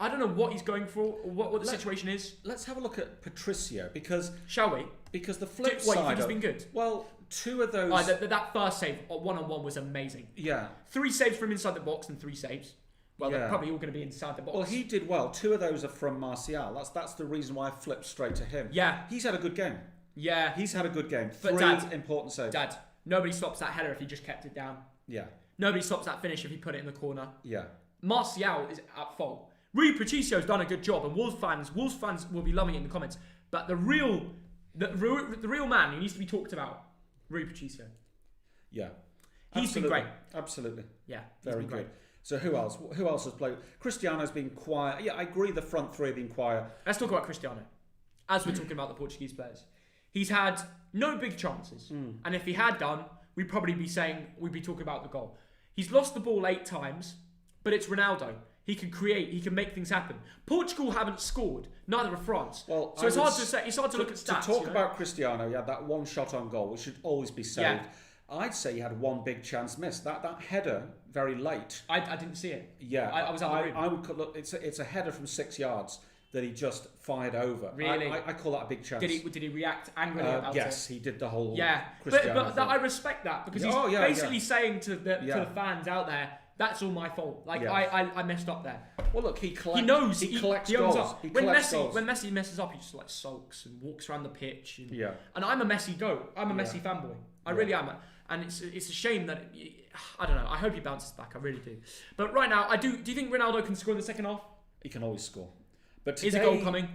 don't know what he's going for, or what the situation is. Let's have a look at Patricio because Shall we? Because the flip What, side. you think he's been good? Well, 2 of those. That first save, 1-on-1, was amazing. Yeah. 3 saves from inside the box and 3 saves. Well, Yeah. they're probably all going to be inside the box. Well, he did well. 2 of those are from Martial. That's the reason why I flipped straight to him. Yeah. He's had a good game. Yeah. He's had a good game. But 3 Dad- important saves. Dad, nobody stops that header if he just kept it down. Yeah. Nobody stops that finish if he put it in the corner. Yeah. Martial is at fault. Rui Patricio's done a good job, and Wolves fans will be loving it in the comments. But the real man who needs to be talked about, Rui Patricio. Yeah. He's been great. Absolutely. Yeah, Very good. So who else? Who else has played? Cristiano's been quiet. Yeah, I agree. The front 3 have been quiet. Let's talk about Cristiano. As we're talking about the Portuguese players, he's had no big chances, and if he had done, we'd probably be talking about the goal. He's lost the ball 8 times, but it's Ronaldo. He can create. He can make things happen. Portugal haven't scored. Neither have France. Well, so it's hard to say. It's hard to look at stats. To talk about Cristiano, yeah, that 1 shot on goal, which should always be saved. Yeah. I'd say he had 1 big chance missed. That header very late. I didn't see it. Yeah, I was out the room. I would look. It's a header from 6 yards that he just fired over. Really? I call that a big chance. Did he react angrily about it? Yes, he did the whole. Yeah, Cristiano but I respect that because he's basically saying to the fans out there, that's all my fault. Like I messed up there. Well, look, he collects. He knows. He collects he owns goals. up. He when collects goals. Messi messes up, he just like sulks and walks around the pitch. And, Yeah. And I'm a Messi goat. I'm a Messi fanboy. I really am. And it's a shame that I don't know. I hope he bounces back. I really do. But right now, I do. Do you think Ronaldo can score in the second half? He can always score. But today, is a goal coming?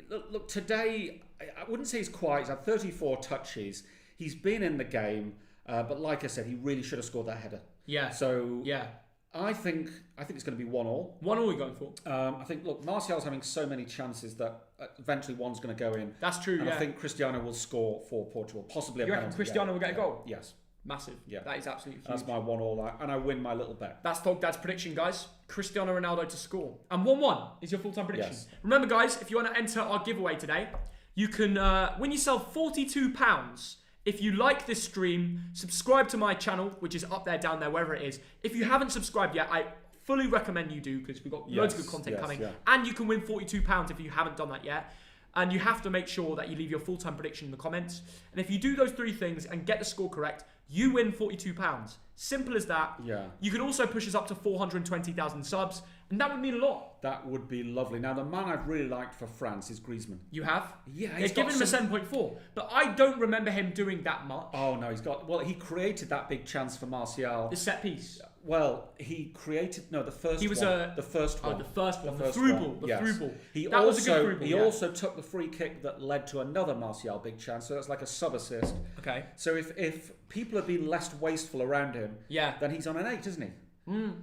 Look, today I wouldn't say he's quiet. He's had 34 touches. He's been in the game, but like I said, he really should have scored that header. Yeah. So yeah. I think it's going to be 1-1. 1-1 you're going for? I think, look, Martial's having so many chances that eventually one's going to go in. That's true, and yeah. I think Cristiano will score for Portugal, possibly a penalty. You reckon Cristiano will get a goal? Yes. Massive. Yeah. That is absolutely huge. That's my 1-1, and I win my little bet. That's Thog Dad's prediction, guys. Cristiano Ronaldo to score. And 1-1 is your full-time prediction. Yes. Remember, guys, if you want to enter our giveaway today, you can win yourself £42. If you like this stream, subscribe to my channel, which is up there, down there, wherever it is. If you haven't subscribed yet, I fully recommend you do because we've got loads of good content coming. Yeah. And you can win £42 if you haven't done that yet. And you have to make sure that you leave your full-time prediction in the comments. And if you do those 3 things and get the score correct, you win £42. Simple as that. Yeah. You can also push us up to 420,000 subs, and that would mean a lot. That would be lovely. Now, the man I've really liked for France is Griezmann. You have? Yeah. They've given him a 7.4, but I don't remember him doing that much. Oh, no, he created that big chance for Martial. The set piece. Well, he created the first. He was one. The first one. Oh, the first one. The through ball. The through ball. That was a good through ball. He also took the free kick that led to another Martial big chance. So that's like a sub assist. Okay. So if people have been less wasteful around him, then he's on an 8, isn't he?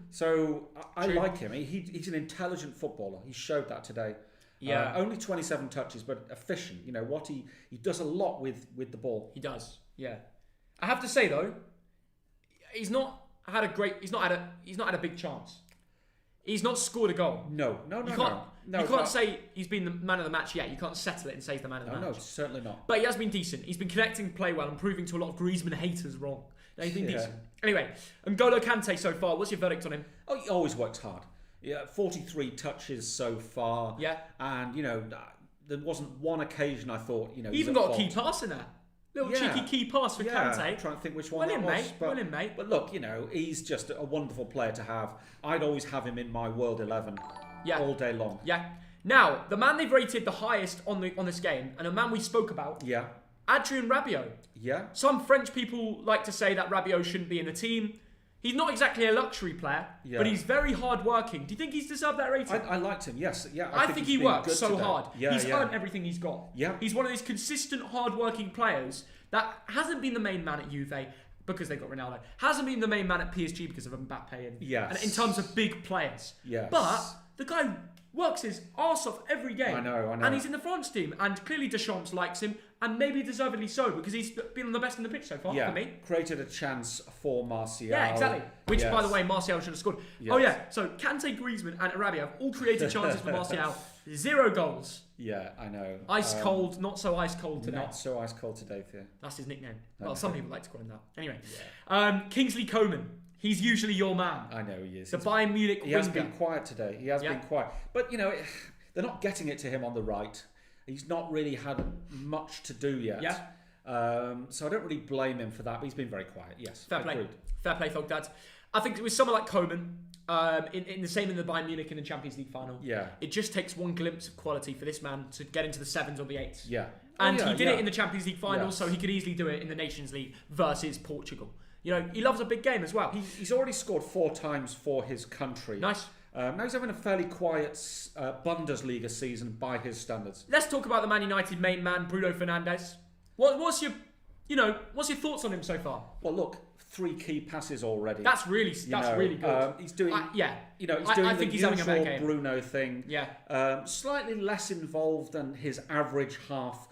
So I like him. He's an intelligent footballer. He showed that today. Yeah. Only 27 touches, but efficient. You know what he does a lot with the ball. He does. Yeah. I have to say though, he's not had a big chance. He's not scored a goal. No. You can't say he's been the man of the match yet. You can't settle it and say he's the man of the match. No, certainly not. But he has been decent. He's been connecting play well and proving to a lot of Griezmann haters wrong. No, he's been decent. Anyway, N'Golo Kante so far. What's your verdict on him? Oh, he always works hard. Yeah, 43 touches so far. Yeah. And, there wasn't one occasion I thought, He even got a key pass in there. Little cheeky key pass for Kante. I'm trying to think which one that was. Mate. Well in, mate. But look, he's just a wonderful player to have. I'd always have him in my World 11 all day long. Yeah. Now, the man they've rated the highest on this game, and a man we spoke about, Adrien Rabiot. Yeah. Some French people like to say that Rabiot shouldn't be in the team. He's not exactly a luxury player, but he's very hard-working. Do you think he's deserved that rating? I liked him, yes. Yeah, I think he works so today. hard. He's earned everything he's got. Yeah. He's one of these consistent, hard-working players that hasn't been the main man at Juve because they've got Ronaldo. Hasn't been the main man at PSG because of Mbappe and in terms of big players. Yes. But the guy works his arse off every game. I know. And he's in the France team. And clearly Deschamps likes him. And maybe deservedly so, because he's been the best in the pitch so far for me. Created a chance for Martial. Yeah, exactly. Which, by the way, Martial should have scored. Yes. Oh, yeah. So, Kante, Griezmann and Rabiot have all created chances for Martial. 0 goals. Yeah, I know. Ice cold, not so ice cold today. Not so ice cold today, Theo. That's his nickname. Well, some people like to call him that. Anyway. Yeah. Kingsley Coman. He's usually your man. I know he is. The Bayern Munich winger. He has been quiet today. He has been quiet. But, they're not getting it to him on the right. He's not really had much to do yet. Yeah. So I don't really blame him for that, but he's been very quiet. Yes. Fair play. Fair play, Thog Dad. I think with someone like Coman, in the same in the Bayern Munich in the Champions League final, it just takes one glimpse of quality for this man to get into the 7s or the 8s. Yeah. And he did it in the Champions League final, so he could easily do it in the Nations League versus Portugal. He loves a big game as well. He's already scored 4 times for his country. Nice. Now he's having a fairly quiet Bundesliga season by his standards. Let's talk about the Man United main man, Bruno Fernandes. What's your thoughts on him so far? Well, look, 3 key passes already. That's really good. He's doing, he's doing I think he's having a bad game. Bruno thing. Yeah. Slightly less involved than his average half.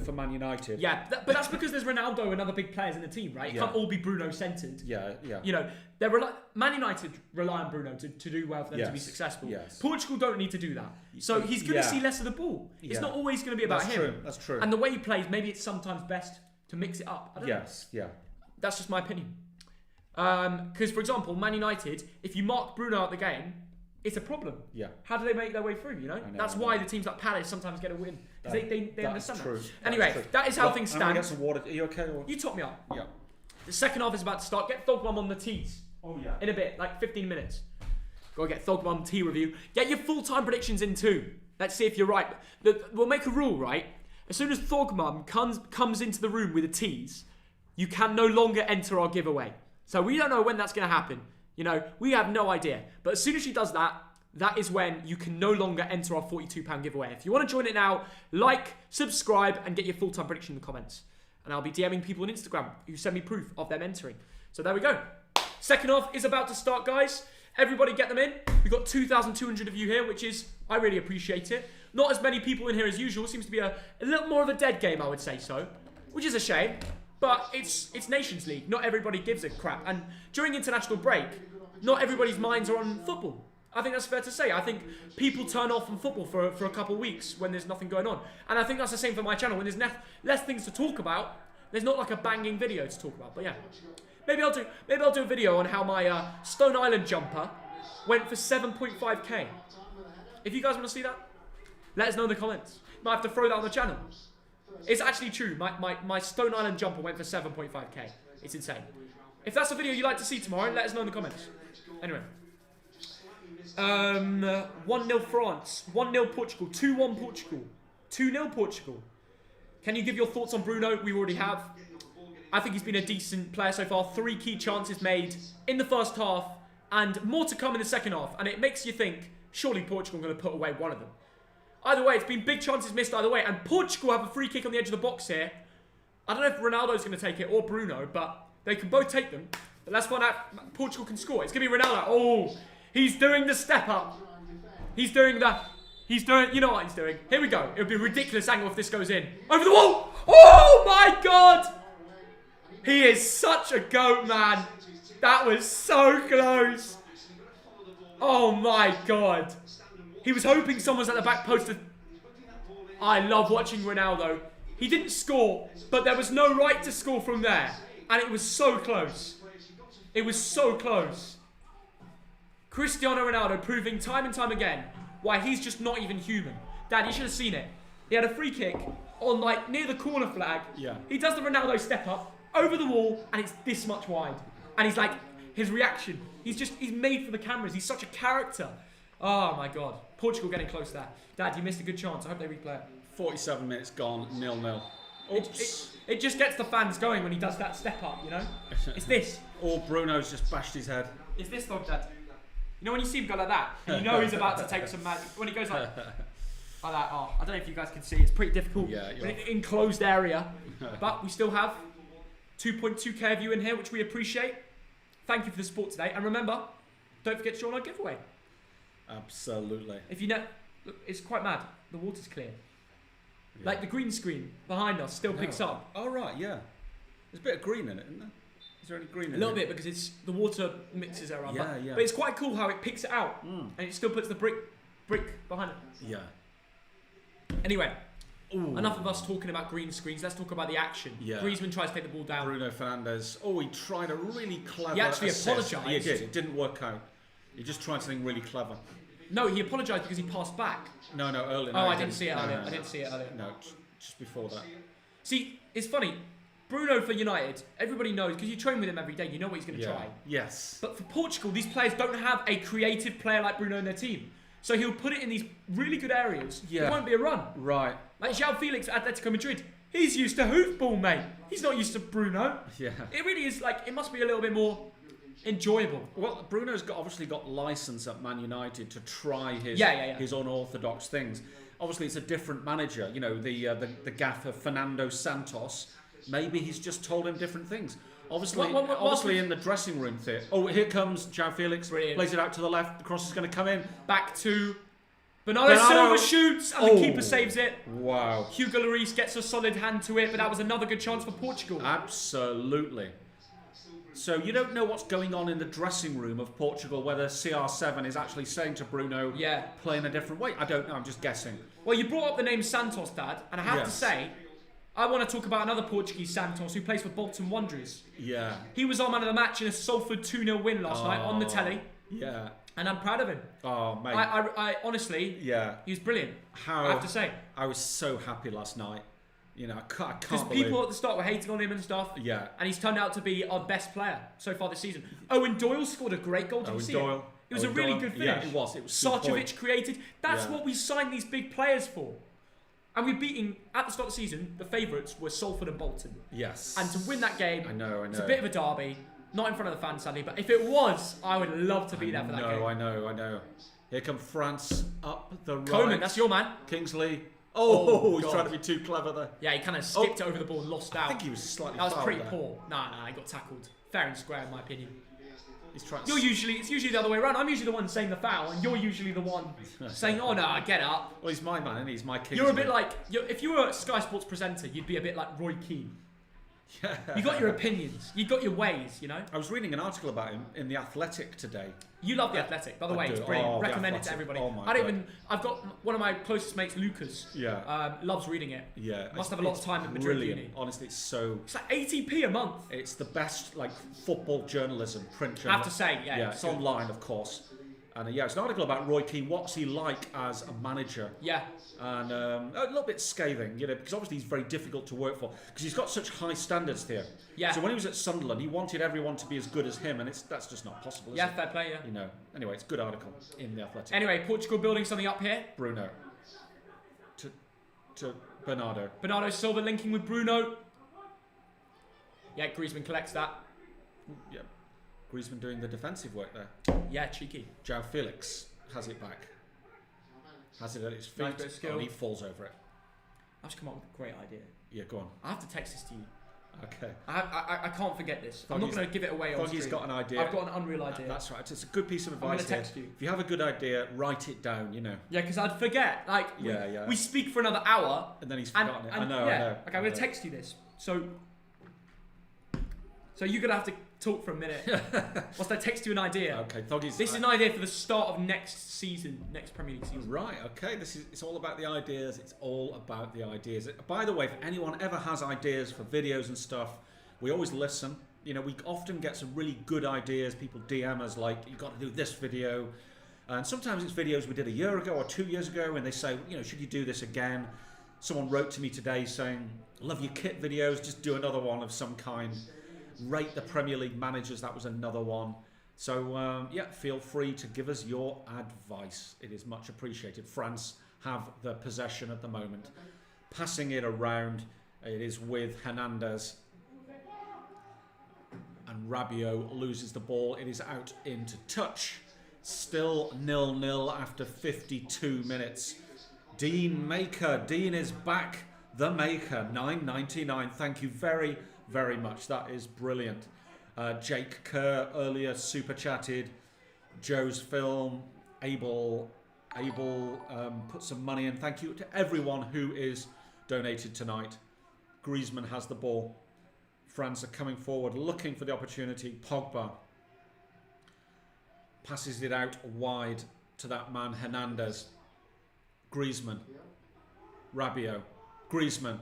For Man United. Yeah, but that's because there's Ronaldo and other big players in the team, right? It can't all be Bruno-centred. Yeah. Man United rely on Bruno to do well for them to be successful. Yes. Portugal don't need to do that. So he's going to see less of the ball. It's not always going to be about him. That's true. And the way he plays, maybe it's sometimes best to mix it up. I don't know. Yeah. That's just my opinion. Because, for example, Man United, if you mark Bruno out the game, it's a problem. Yeah. How do they make their way through, That's why the teams like Palace sometimes get a win. Because they understand true. that. Anyway, that is how things stand. I'm going to get some water. Are you okay? Or? You top me up. Yeah. The second half is about to start. Get Thogmum on the tees. Oh, yeah. In a bit, like 15 minutes. Go get Thogmum tea review. Get your full-time predictions in too. Let's see if you're right. We'll make a rule, right? As soon as Thogmum comes into the room with the teas, you can no longer enter our giveaway. So we don't know when that's going to happen. We have no idea. But as soon as she does that, that is when you can no longer enter our £42 giveaway. If you want to join it now, like, subscribe, and get your full-time prediction in the comments. And I'll be DMing people on Instagram who send me proof of them entering. So there we go. Second half is about to start, guys. Everybody get them in. We've got 2,200 of you here, which is, I really appreciate it. Not as many people in here as usual. Seems to be a little more of a dead game, I would say so. Which is a shame. But it's Nations League. Not everybody gives a crap. And during international break, not everybody's minds are on football. I think that's fair to say. I think people turn off from football for a couple of weeks when there's nothing going on. And I think that's the same for my channel. When there's less things to talk about, there's not like a banging video to talk about. But yeah, maybe I'll do a video on how my Stone Island jumper went for 7.5k. If you guys want to see that, let us know in the comments. Might have to throw that on the channel. It's actually true. My Stone Island jumper went for 7.5k. It's insane. If that's a video you'd like to see tomorrow, let us know in the comments. Anyway. 1-0 France, 1-0 Portugal, 2-1 Portugal, 2-0 Portugal. Can you give your thoughts on Bruno? We already have. I think he's been a decent player so far. 3 key chances made in the first half and more to come in the second half. And it makes you think, surely Portugal are going to put away one of them. Either way, it's been big chances missed either way. And Portugal have a free kick on the edge of the box here. I don't know if Ronaldo's going to take it or Bruno, but they can both take them. But let's find out. Portugal can score. It's going to be Ronaldo. Oh! He's doing the step up. You know what he's doing. Here we go. It would be a ridiculous angle if this goes in. Over the wall. Oh my God. He is such a goat, man. That was so close. Oh my God. He was hoping someone was at the back post. I love watching Ronaldo. He didn't score, but there was no right to score from there. And it was so close. It was so close. Cristiano Ronaldo proving time and time again why he's just not even human. Dad, you should have seen it. He had a free kick. on like near the corner flag. Yeah. He does the Ronaldo step up over the wall, and it's this much wide. And he's like, his reaction. He's made for the cameras. He's such a character. Oh my God. Portugal getting close there. Dad, you missed a good chance. I hope they replay it. 47 minutes gone, 0-0. Oops. It just gets the fans going when he does that step up, you know? It's this. Or Bruno's just bashed his head. It's this dog, Dad. You know when you see him go like that, and you know he's about to take some magic. When he goes like that, oh, I don't know if you guys can see. It's pretty difficult. Yeah, in an enclosed area. But we still have 2.2k of you in here, which we appreciate. Thank you for the support today. And remember, don't forget to join our giveaway. Absolutely. If you know, look, it's quite mad. The water's clear. Yeah. Like the green screen behind us still picks up. Oh, right, yeah. There's a bit of green in it, isn't there? Is there any green in it? A little bit, because it's the water mixes it around. Yeah, but it's quite cool how it picks it out. And it still puts the brick behind it. Yeah. Anyway, enough of us talking about green screens. Let's talk about the action. Yeah. Griezmann tries to take the ball down. Bruno Fernandes. Oh, he tried a really clever He actually assist. apologised. He did. It didn't work out. He just tried something really clever. No, he apologised because he passed back. No, earlier. Oh, I didn't see it earlier. I didn't see it earlier. No, just before that. See, it's funny. Bruno for United, everybody knows, because you train with him every day, you know what he's going to try. Yes. But for Portugal, these players don't have a creative player like Bruno in their team. So he'll put it in these really good areas. Yeah. It won't be a run. Right. Like João Felix at Atletico Madrid. He's used to hoofball, mate. He's not used to Bruno. Yeah. It really is like, it must be a little bit more enjoyable. Well, Bruno's obviously got license at Man United to try his unorthodox things. Obviously, it's a different manager. You know, the gaffer Fernando Santos. Maybe he's just told him different things. Obviously, in the dressing room theatre. Oh, here comes João Felix. Brilliant. Plays it out to the left. The cross is going to come in. Back to Bernardo Silva shoots and the keeper saves it. Wow. Hugo Lloris gets a solid hand to it, but that was another good chance for Portugal. Absolutely. So you don't know what's going on in the dressing room of Portugal, whether CR7 is actually saying to Bruno, play in a different way. I don't know, I'm just guessing. Well, you brought up the name Santos, Dad, and I have to say, I want to talk about another Portuguese Santos who plays for Bolton Wanderers. Yeah. He was our man of the match in a Salford 2-0 win last night on the telly. Yeah. And I'm proud of him. Oh, mate. I honestly, he was brilliant. I have to say. I was so happy last night. You know, I can't because people at the start were hating on him and stuff. Yeah. And he's turned out to be our best player so far this season. Owen Doyle scored a great goal. Did you see it? It was a really good finish. Yeah, it was. Sarcevic created. That's what we signed these big players for. And we're beating, at the start of the season, the favourites were Salford and Bolton. Yes. And to win that game, I know. It's a bit of a derby. Not in front of the fans, sadly. But if it was, I would love to be there for that game. I know. Here come France up the right. Coman, that's your man. Kingsley. Oh, he's trying to be too clever there. Yeah, he kind of skipped it over the ball and lost out. I think he was slightly That was pretty there. poor. Nah, he got tackled. Fair and square, in my opinion. He's trying It's usually the other way around. I'm usually the one saying the foul, and you're usually the one saying, oh no, get up. Well, he's my man, and he's my king. You're a bit like, if you were a Sky Sports presenter, you'd be a bit like Roy Keane. Yeah. You got your opinions. You got your ways, you know? I was reading an article about him in The Athletic today. You love The Athletic, by the way. It's brilliant. Recommend it to everybody. Oh my God. I've got one of my closest mates, Lucas. Yeah. Loves reading it. Yeah. Must have a lot of time at Madrid Uni. Honestly, it's like 80p a month. It's the best, football journalism, print journalism. I have to say, yeah. It's online, of course. And it's an article about Roy Keane. What's he like as a manager? Yeah. And a little bit scathing, because obviously he's very difficult to work for because he's got such high standards here. Yeah. So when he was at Sunderland, he wanted everyone to be as good as him, and that's just not possible. Is it? Fair play. Yeah. Anyway, it's a good article in The Athletic. Anyway, Portugal building something up here. Bruno. To Bernardo. Bernardo Silva linking with Bruno. Yeah, Griezmann collects that. Yeah. Griezmann doing the defensive work there. Yeah, cheeky. João Felix has it back. Has it at his feet. Nice bit of skill. And he falls over it. I've just come up with a great idea. Yeah, go on. I have to text this to you. Okay. I can't forget this. I'm not going to give it away on stream. Foggy's got an idea. I've got an unreal idea. That's right. It's a good piece of advice. I'm going to text you. If you have a good idea, write it down, Yeah, because I'd forget. We speak for another hour. And then he's forgotten it. I know. Okay, I'm going to text you this. So you're going to have to talk for a minute. Whilst I text you an idea. Okay, Thoggy's... This is an idea for the start of next season, next Premier League season. Right, okay. It's all about the ideas. It's all about the ideas. By the way, if anyone ever has ideas for videos and stuff, we always listen. We often get some really good ideas. People DM us like, you've got to do this video. And sometimes it's videos we did a year ago or 2 years ago, and they say, should you do this again? Someone wrote to me today saying, love your kit videos, just do another one of some kind. Rate the Premier League managers, that was another one. So, yeah, feel free to give us your advice. It is much appreciated. France have the possession at the moment. Passing it around, it is with Hernandez. And Rabiot loses the ball. It is out into touch. Still 0-0 after 52 minutes. Dean Maker. Dean is back. The Maker. 9.99. Thank you very, very much. That is brilliant. Jake Kerr earlier super chatted. Joe's Film. Abel put some money in. Thank you to everyone who is donated tonight. Griezmann has the ball. France are coming forward, looking for the opportunity. Pogba passes it out wide to that man, Hernandez. Griezmann. Rabiot. Griezmann.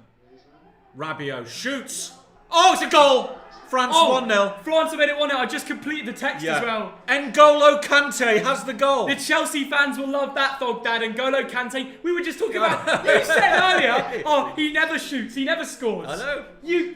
Rabiot shoots. Oh, it's a goal! France 1-0. France have made it 1-0. I just completed the text as well. N'Golo Kante has the goal. The Chelsea fans will love that, Thog Dad. N'Golo Kante. We were just talking about. You said earlier, he never shoots, he never scores. I know.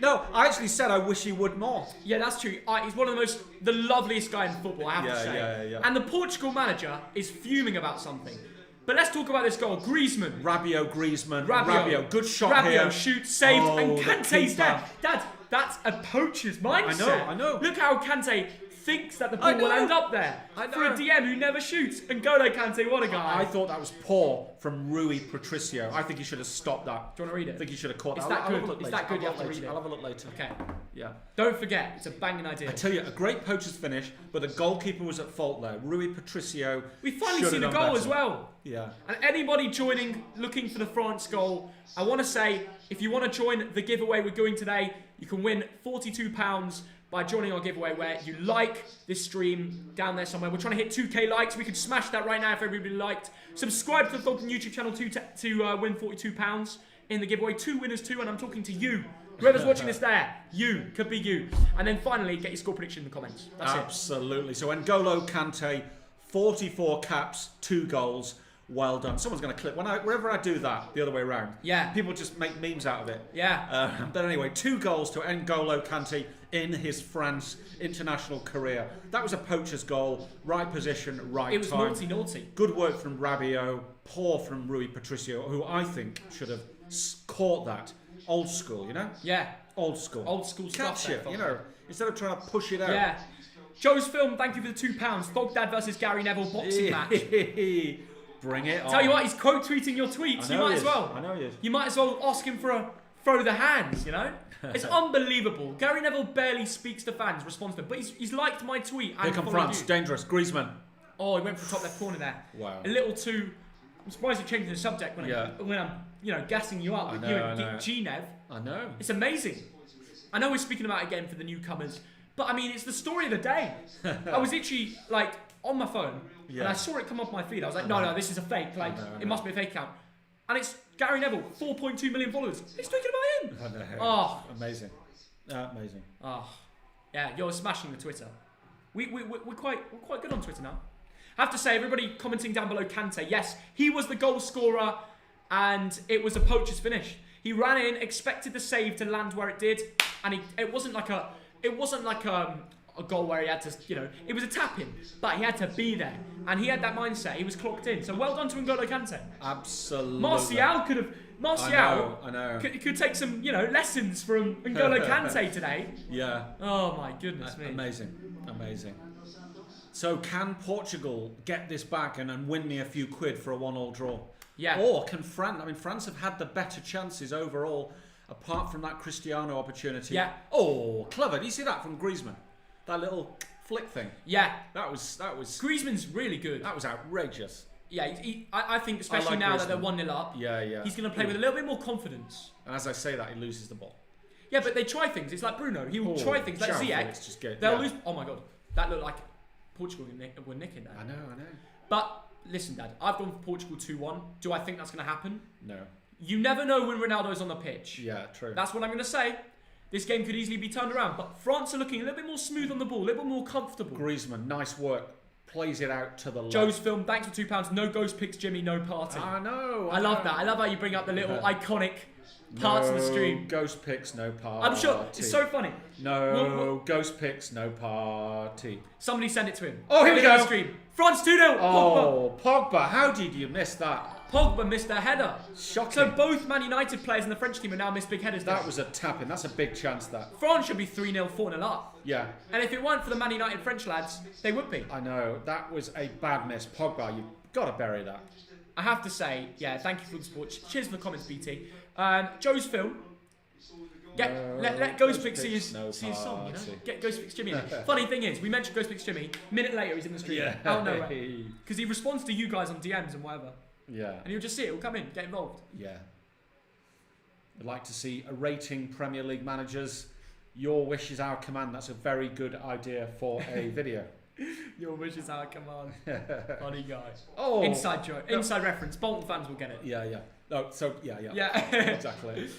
No, I actually said I wish he would more. Yeah, that's true. He's one of the loveliest guy in football, I have to say. Yeah. And the Portugal manager is fuming about something. But let's talk about this goal. Griezmann. Rabiot. Good shot here. Rabiot shoots, saved, and the Kante's there. keeper. Dad, that's a poacher's mindset. I know. Look how Kante thinks that the ball will end up there. For a DM who never shoots. N'Golo Kante, what a guy. I thought that was poor from Rui Patricio. I think he should have stopped that. Do you want to read it? I think he should have caught It's that. that good. It's that good, you have to read it. I'll have a look later. Okay. Yeah. Don't forget, it's a banging idea. I tell you, a great poacher's finish, but the goalkeeper was at fault there. Rui Patricio. We finally should see have the done goal better. as well. Yeah. And anybody joining, looking for the France goal, I want to say, if you want to join the giveaway we're doing today, you can win £42 by joining our giveaway where you like this stream down there somewhere. We're trying to hit 2k likes. We could smash that right now if everybody liked. Subscribe to the Thogden YouTube channel to win £42 in the giveaway. 2 winners too, and I'm talking to you. Whoever's watching this there, you, could be you. And then finally, get your score prediction in the comments. That's Absolutely. So N'Golo Kante, 44 caps, 2 goals. Well done. Someone's going to clip. Wherever I do that, the other way around. Yeah. People just make memes out of it. Yeah. But anyway, 2 goals to N'Golo Kante in his France international career. That was a poacher's goal. Right position, right time. It was naughty. Good work from Rabiot. Poor from Rui Patricio, who I think should have caught that. Old school, you know? Yeah. Old school. Old school stuff. Catch it, you know, instead of trying to push it out. Yeah. Joe's Film, thank you for the £2. Thogdad versus Gary Neville boxing match. Bring it on. Tell you what, he's quote tweeting your tweets. You might as well. I know he is. You might as well ask him for a throw the hands, you know? It's unbelievable. Gary Neville barely speaks to fans, responds to them. But he's liked my tweet. Here come France. Dangerous. Griezmann. Oh, he went for the top left corner there. Wow. A little too... I'm surprised you're changing the subject when I'm gassing you up with you and G-Nev. I know. It's amazing. I know we're speaking about it again for the newcomers, but I mean, it's the story of the day. I was literally like on my phone and I saw it come off my feed. I was like, no, this is a fake. Like, it must be a fake account. And it's Gary Neville, 4.2 million followers. He's talking about him. I know. Oh, amazing. Amazing. Oh, yeah, you're smashing the Twitter. We're quite good on Twitter now. I have to say, everybody commenting down below Kante, yes, he was the goal scorer and it was a poacher's finish. He ran in, expected the save to land where it did, and it wasn't like a goal where he had to, it was a tap in, but he had to be there, and he had that mindset. He was clocked in. So well done to N'Golo Kante. Absolutely. Martial could have. I know. Could take some, lessons from N'Golo Kante today. Yeah. Oh my goodness me. Amazing. So can Portugal get this back and win me a few quid for a 1-1 draw? Yeah. Or can France? I mean, France have had the better chances overall, apart from that Cristiano opportunity. Yeah. Oh, clever! Do you see that from Griezmann? That little flick thing. Yeah. That was. Griezmann's really good. That was outrageous. Yeah, I think especially now that they're 1-0 up. Yeah. He's going to play with a little bit more confidence. And as I say that, he loses the ball. Yeah, but they try things. It's like Bruno. He will try things. Like ZX. They'll lose. Oh my god, that looked like Portugal were nicking that. I know. But listen, Dad, I've gone for Portugal 2-1. Do I think that's going to happen? No. You never know when Ronaldo's on the pitch. Yeah, true. That's what I'm going to say. This game could easily be turned around. But France are looking a little bit more smooth on the ball, a little bit more comfortable. Griezmann, nice work. Plays it out to the left. Joe's film, thanks for £2. No ghost pics, Jimmy, no party. I know. I love that. I love how you bring up the little iconic parts of the stream. Ghost pics, no party. I'm sure it's so funny. No ghost pics, no party. Somebody send it to him. Oh, here we go. Stream. France 2-0. Oh, Pogba. How did you miss that? Pogba missed a header. Shocking. So both Man United players in the French team are now missed big headers. That was a tap-in. That's a big chance, that. France should be 3-0, 4-0 up. Yeah. And if it weren't for the Man United French lads, they would be. I know. That was a bad miss. Pogba, you've got to bury that. I have to say, yeah, thank you for the support. Cheers for the comments, BT. Joe's film. Let Ghostfix see his song, you know? Get Ghostfix Jimmy in. Funny thing is, we mentioned Ghostfix Jimmy. Minute later, he's in the stream. Out of nowhere. Because he responds to you guys on DMs and whatever. Yeah. And you'll just see it. He'll come in, get involved. Yeah. I'd like to see a rating Premier League managers. Your wish is our command. That's a very good idea for a video. Your wish is our command. Funny guy. Oh. Inside joke. Inside reference. Bolton fans will get it. Yeah. No, so, yeah. Yeah. Exactly.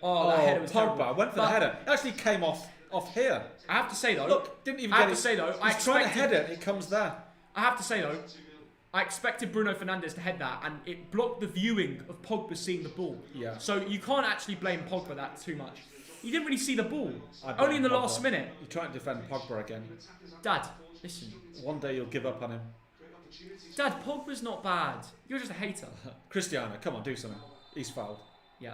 That header was Pogba terrible. went for the header. It actually came off here. I have to say though. Look, didn't even I get have it. to say though. He's trying to head it. It comes there. I have to say though. I expected Bruno Fernandes to head that, and it blocked the viewing of Pogba seeing the ball. Yeah. So you can't actually blame Pogba that too much. He didn't really see the ball. I Only in the blame last Pogba. minute. You're trying to defend Pogba again. Dad, listen. One day you'll give up on him. Dad, Pogba's not bad. You're just a hater. Cristiano, come on, do something. He's fouled. Yeah.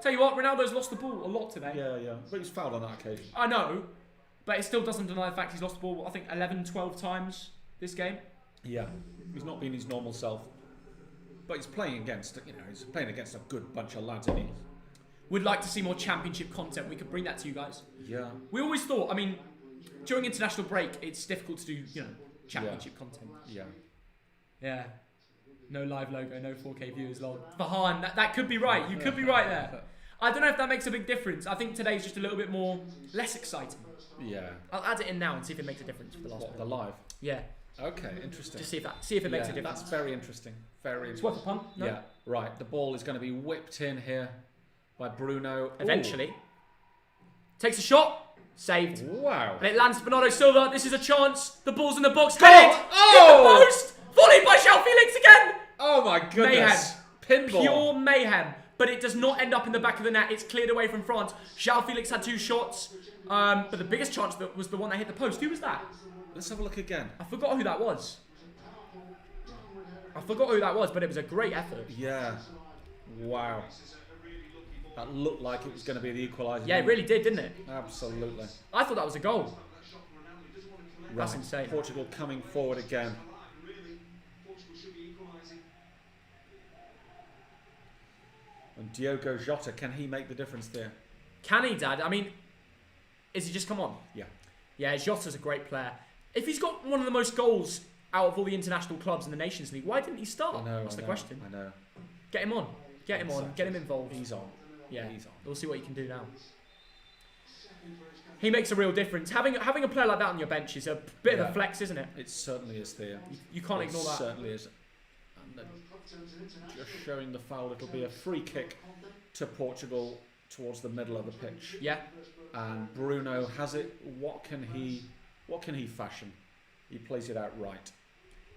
Tell you what, Ronaldo's lost the ball a lot today. Yeah. But he's fouled on that occasion. I know, but it still doesn't deny the fact he's lost the ball, I think, 11, 12 times this game. Yeah. He's not been his normal self. But he's playing against, he's playing against a good bunch of lads, isn't he? We'd like to see more championship content. We could bring that to you guys. Yeah. We always thought, during international break, it's difficult to do, championship content. Yeah. Yeah. No live logo, no 4K viewers, lol. Vahan, that could be right. You could be right there. I don't know if that makes a big difference. I think today's just a little bit less exciting. Yeah. I'll add it in now and see if it makes a difference for the last one. The live? Yeah. Okay, interesting. Just see if it makes a difference. That's very interesting. Very It's interesting. worth a punt. No? Yeah, right. The ball is going to be whipped in here by Bruno. Eventually. Takes a shot. Saved. Wow. And it lands Bernardo Silva. This is a chance. The ball's in the box. Goal! Headed. Oh! Hit the post. Volleyed by João Felix again. Oh my goodness. Mayhem. Pinball. Pure mayhem. But it does not end up in the back of the net. It's cleared away from France. João Felix had 2 shots. But the biggest chance was the one that hit the post. Who was that? Let's have a look again. I forgot who that was. But it was a great effort. Yeah. Wow. That looked like it was going to be the equaliser. Yeah, it really did, didn't it? Absolutely. I thought that was a goal. That's Right. insane. Portugal coming forward again. And Diogo Jota, can he make the difference there? Can he, Dad? Is he just come on? Yeah. Yeah, Jota's a great player. If he's got one of the most goals out of all the international clubs in the Nations League, why didn't he start? That's the question. I know. Get him on. Get him on. Get him involved. He's on. Yeah, He's on. We'll see what he can do now. He makes a real difference. Having a player like that on your bench is a bit of a flex, isn't it? It certainly is there. You can't ignore that. It certainly is. And then just showing the foul, it'll be a free kick to Portugal towards the middle of the pitch. Yeah. And Bruno has it. What can he fashion? He plays it out right.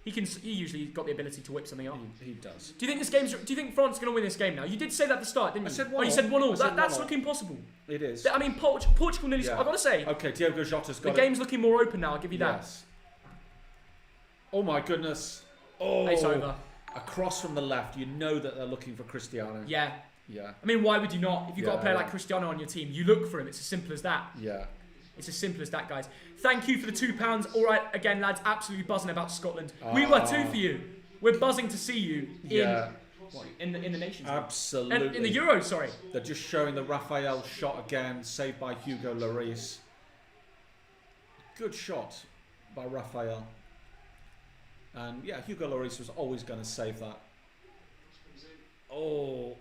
He usually got the ability to whip something up. He does. Do you think France is going to win this game now? You did say that at the start, didn't you? I said 1-0. Oh, you said 1-0. I said That's 1-0. looking possible. It is. Portugal nearly. Yeah. I've got to say. Okay, Diogo Jota's got the game's looking more open now. I'll give you that. Yes. Oh my goodness. Oh. It's over. Across from the left, you know that they're looking for Cristiano. Yeah. Yeah. Why would you not? If you've got a player like Cristiano on your team, you look for him. It's as simple as that. Yeah. It's as simple as that, guys. Thank you for the £2. All right, again, lads, absolutely buzzing about Scotland. We were too for you. We're buzzing to see you in the Nations League. Absolutely. And in the Euros, sorry. They're just showing the Raphael shot again, saved by Hugo Lloris. Good shot by Raphael. And yeah, Hugo Lloris was always going to save that. Oh,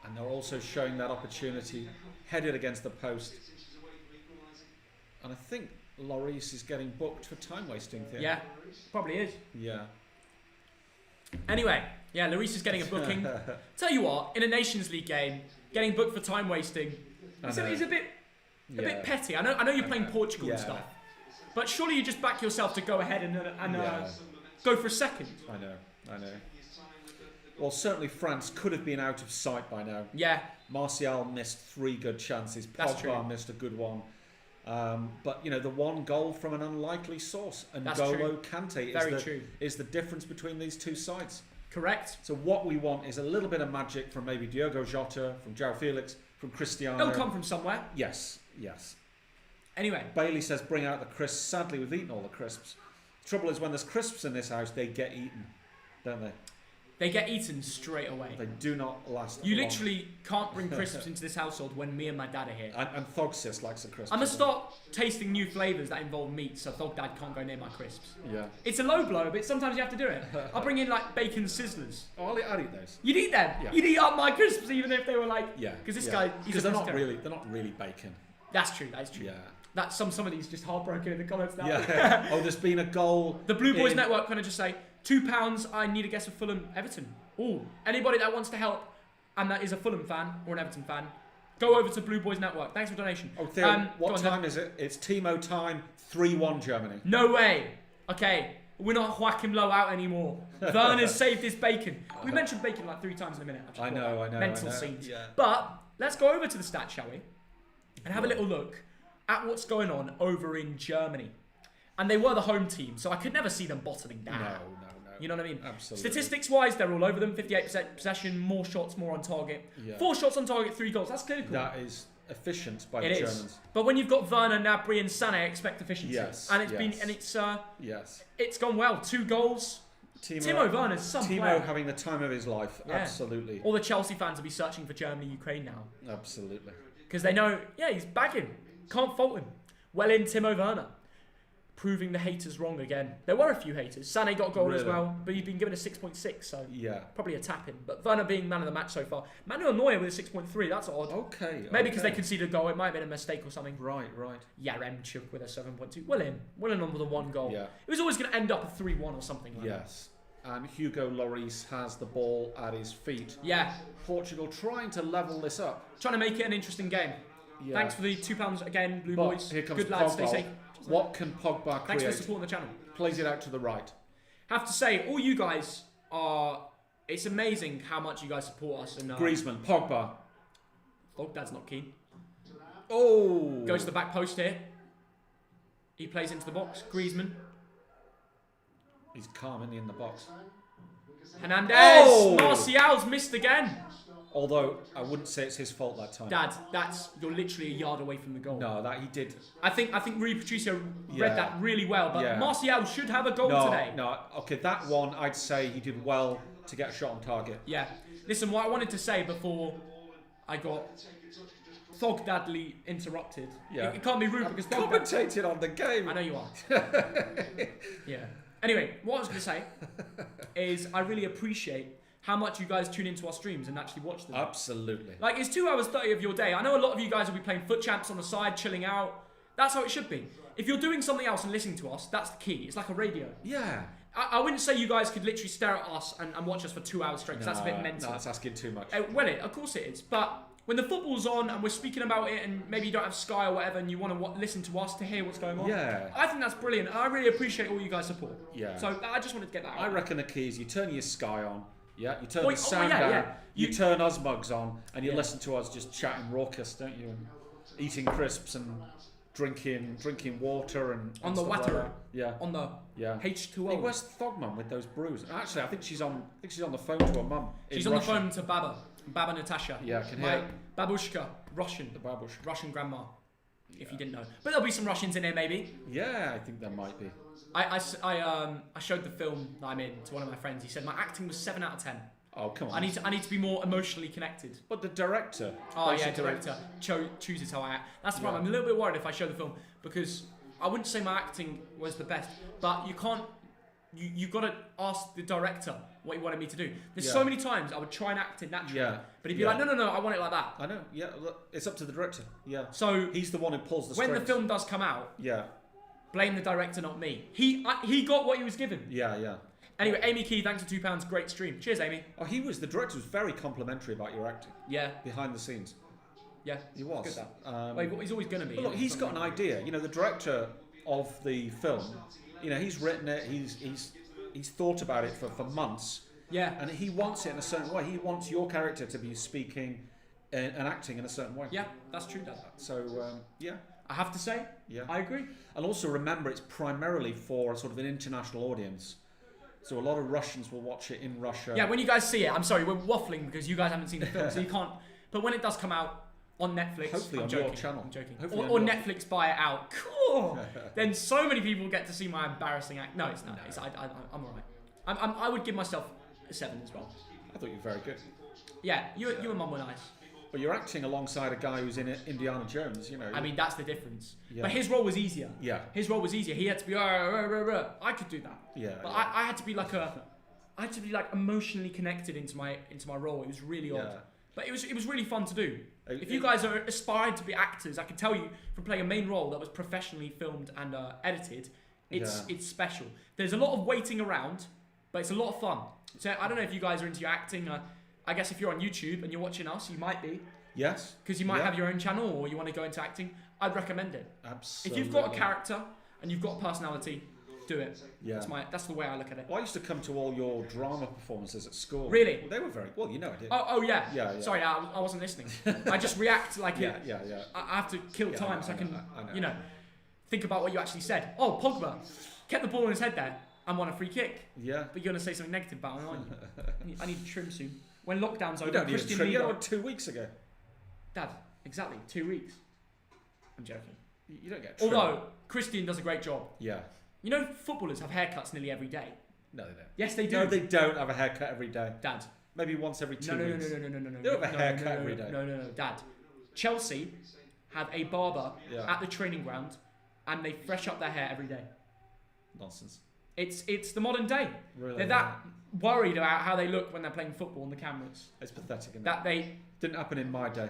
and they're also showing that opportunity headed against the post. And I think Lloris is getting booked for time wasting here. Yeah, probably is. Yeah. Anyway, yeah, Lloris is getting a booking. Tell you what, in a Nations League game, getting booked for time wasting is a bit petty. I know you're playing Portugal and stuff, But surely you just back yourself to go ahead and go for a second. I know. Well, certainly France could have been out of sight by now. Yeah. Martial missed 3 good chances. That's true. Pogba missed a good one. But, you know, the one goal from an unlikely source. And N'Golo Kante is the difference between these two sides. Correct. So what we want is a little bit of magic from maybe Diogo Jota, from João Felix, from Cristiano. It'll come from somewhere. Yes. Anyway. Bailey says, bring out the crisps. Sadly, we've eaten all the crisps. The trouble is, when there's crisps in this house, they get eaten, don't they? They get eaten straight away. They do not last You long. literally can't bring crisps into this household when me and my dad are here. And Thogsis likes the crisps. I'm going to start tasting new flavours that involve meat, so Thog Dad can't go near my crisps. Yeah. It's a low blow, but sometimes you have to do it. I'll bring in like bacon sizzlers. Oh, I'll eat those. You'd eat them? Yeah. You'd eat up my crisps even if they were like... Yeah. Because this guy... Because they're not really bacon. That's true, that is true. Yeah. That's some of these just heartbroken in the comments now. Yeah. Oh, there's been a goal. The Blue Boys Network kind of just say, £2, I need a guess of Fulham Everton. Ooh. Anybody that wants to help and that is a Fulham fan or an Everton fan, go over to Blue Boys Network. Thanks for donation. Oh, Theo, what time is it? It's Timo time, 3-1 Germany. No way. Okay, we're not Joachim Low out anymore. Werner's saved his bacon. We mentioned bacon like 3 times in a minute. I know. Mental scenes. Yeah. But let's go over to the stats, shall we? And have a little look at what's going on over in Germany. And they were the home team, so I could never see them bottoming down. No. You know what I mean? Absolutely. Statistics-wise, they're all over them. 58% possession, more shots, more on target. Yeah. 4 shots on target, 3 goals. That's clinical. That is efficient by the Germans. But when you've got Werner, Gnabry, and Sané, expect efficiency. Yes. And it's it's gone well. 2 goals. Timo Werner's some player. Timo having the time of his life. Yeah. Absolutely. All the Chelsea fans will be searching for Germany, Ukraine now. Absolutely. Because they know, he's bagging. Can't fault him. Well in, Timo Werner. Proving the haters wrong again. There were a few haters. Sané got a goal as well, but he's been given a 6.6, so probably a tap in. But Werner being man of the match so far. Manuel Neuer with a 6.3, that's odd. Okay. Maybe because they conceded a goal, it might have been a mistake or something. Right. Yaremchuk with a 7.2. Well in on with a 1 goal. Yeah. It was always going to end up a 3-1 or something like that. Yes. And Hugo Lloris has the ball at his feet. Yeah. Portugal trying to level this up. Trying to make it an interesting game. Yeah. Thanks for the £2 again, Blue Boys. Here comes Good lads, stay safe. What can Pogba create? Thanks for supporting the channel. Plays it out to the right. Have to say, all you guys are... It's amazing how much you guys support us. And Griezmann, Pogba. Oh, Dad's not keen. Oh! Goes to the back post here. He plays into the box. Griezmann. He's calm, isn't he, in the box? Hernandez! Oh! Martial's missed again. Although, I wouldn't say it's his fault that time. Dad, you're literally a yard away from the goal. No, that he did. I think Rui Patricio read that really well, but Martial should have a goal today. No, okay, that one, I'd say he did well to get a shot on target. Yeah. Listen, what I wanted to say before I got Thogdadly interrupted. Yeah. It can't be rude because commentated on the game. I know you are. Yeah. Anyway, what I was going to say is I really appreciate how much you guys tune into our streams and actually watch them. Absolutely. Like, it's 2 hours 30 of your day. I know a lot of you guys will be playing foot champs on the side, chilling out. That's how it should be. If you're doing something else and listening to us, that's the key. It's like a radio. Yeah. I wouldn't say you guys could literally stare at us and watch us for 2 hours straight, because that's a bit mental. No, that's asking too much. Of course it is. But when the football's on and we're speaking about it and maybe you don't have Sky or whatever and you want to listen to us to hear what's going on, I think that's brilliant. I really appreciate all you guys' support. Yeah. So I just wanted to get that out. I reckon the key is you turn your Sky on. Yeah, you turn the sound down, you turn us mugs on, and you listen to us just chatting raucous, don't you? And eating crisps and drinking water and on the water. Like on the H2O. Hey, where's Thogman with those brews? Actually, I think she's on the phone to her mum. She's on the phone to Baba Natasha. Yeah, I can hear. Babushka, Russian. The babushka. Russian grandma. If you didn't know, but there'll be some Russians in here maybe. Yeah, I think there might be. I showed the film that I'm in to one of my friends. He said my acting was 7 out of 10. Oh, come on. I need to be more emotionally connected. But the director. Oh yeah, director chooses how I act. That's the problem. I'm a little bit worried if I show the film because I wouldn't say my acting was the best, but you can't. You got to ask the director what he wanted me to do. There's so many times I would try and act it naturally, but he'd be like, no, I want it like that. I know. Yeah, look, it's up to the director. Yeah. So he's the one who pulls the strings. When the film does come out, blame the director, not me. He got what he was given. Yeah. Anyway, Amy Key, thanks for £2. Great stream. Cheers, Amy. Oh, the director was very complimentary about your acting. Yeah. Behind the scenes. Yeah. He was. Good that. Well, he's always going to be. But look, he's got an idea. You know, the director of the film, you know, he's written it. He's thought about it for months. Yeah. And he wants it in a certain way. He wants your character to be speaking and acting in a certain way. Yeah, that's true, Dad. So yeah. I have to say, I agree. And also remember, it's primarily for sort of an international audience. So a lot of Russians will watch it in Russia. Yeah, when you guys see it, I'm sorry, we're waffling because you guys haven't seen the film, so you can't. But when it does come out on Netflix, hopefully I'm on joking, your channel. I'm joking. Hopefully Or Netflix buy it out. Cool. Then so many people get to see my embarrassing act. No, it's not. No. I'm alright. I would give myself a 7 as well. I thought you were very good. Yeah, you and Mum were nice. But you're acting alongside a guy who's in Indiana Jones, you know. I mean, that's the difference. Yeah. But his role was easier. Yeah. His role was easier. He had to be. I could do that. Yeah. But I had to be like emotionally connected into my role. It was really odd. Yeah. But it was really fun to do. If you guys are aspiring to be actors, I can tell you from playing a main role that was professionally filmed and edited, it's special. There's a lot of waiting around, but it's a lot of fun. So I don't know if you guys are into your acting. I guess if you're on YouTube and you're watching us, you might be. Yes. Because you might have your own channel or you want to go into acting. I'd recommend it. Absolutely. If you've got a character and you've got a personality, do it. Yeah. That's the way I look at it. Well, I used to come to all your drama performances at school. Really? Well, they were very well. You know I did. Oh yeah. Yeah. Sorry, I wasn't listening. I just react like Yeah. I have to kill time so I can, I know. think about what you actually said. Oh, Pogba kept the ball in his head there and won a free kick. Yeah. But you're gonna say something negative about him, aren't you? I need to trim soon. When lockdown's over, You don't need a Christian trim. You Leader. know, 2 weeks ago. Dad, exactly 2 weeks. I'm joking. You don't get a trim. Although Christian does a great job. Yeah. You know, footballers have haircuts nearly every day. No, they don't. Yes, they do. No, they don't have a haircut every day. Dad. Maybe once every 2 weeks. No. They don't have a haircut every day. No, Dad. Chelsea have a barber Yeah. at the training ground, and they fresh up their hair every day. Nonsense. It's the modern day. Really? They're that worried about how they look when they're playing football on the cameras. It's pathetic, isn't That it? they Didn't happen in my day.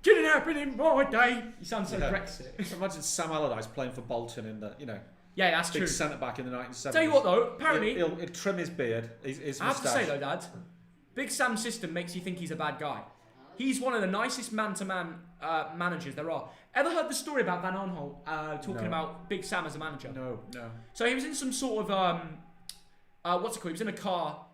didn't happen in my day. You sound so Brexit. Imagine Sam Allardyce playing for Bolton in the, Yeah, that's big true. centre back in the 1970s. Tell you what though, apparently He'll trim his beard, his I have to moustache. say though, Dad, Big Sam's system makes you think he's a bad guy. He's one of the nicest man-to-man managers there are. Ever heard the story about Van Aanholt talking about Big Sam as a manager? No. So he was in some sort of what's it called? He was in a car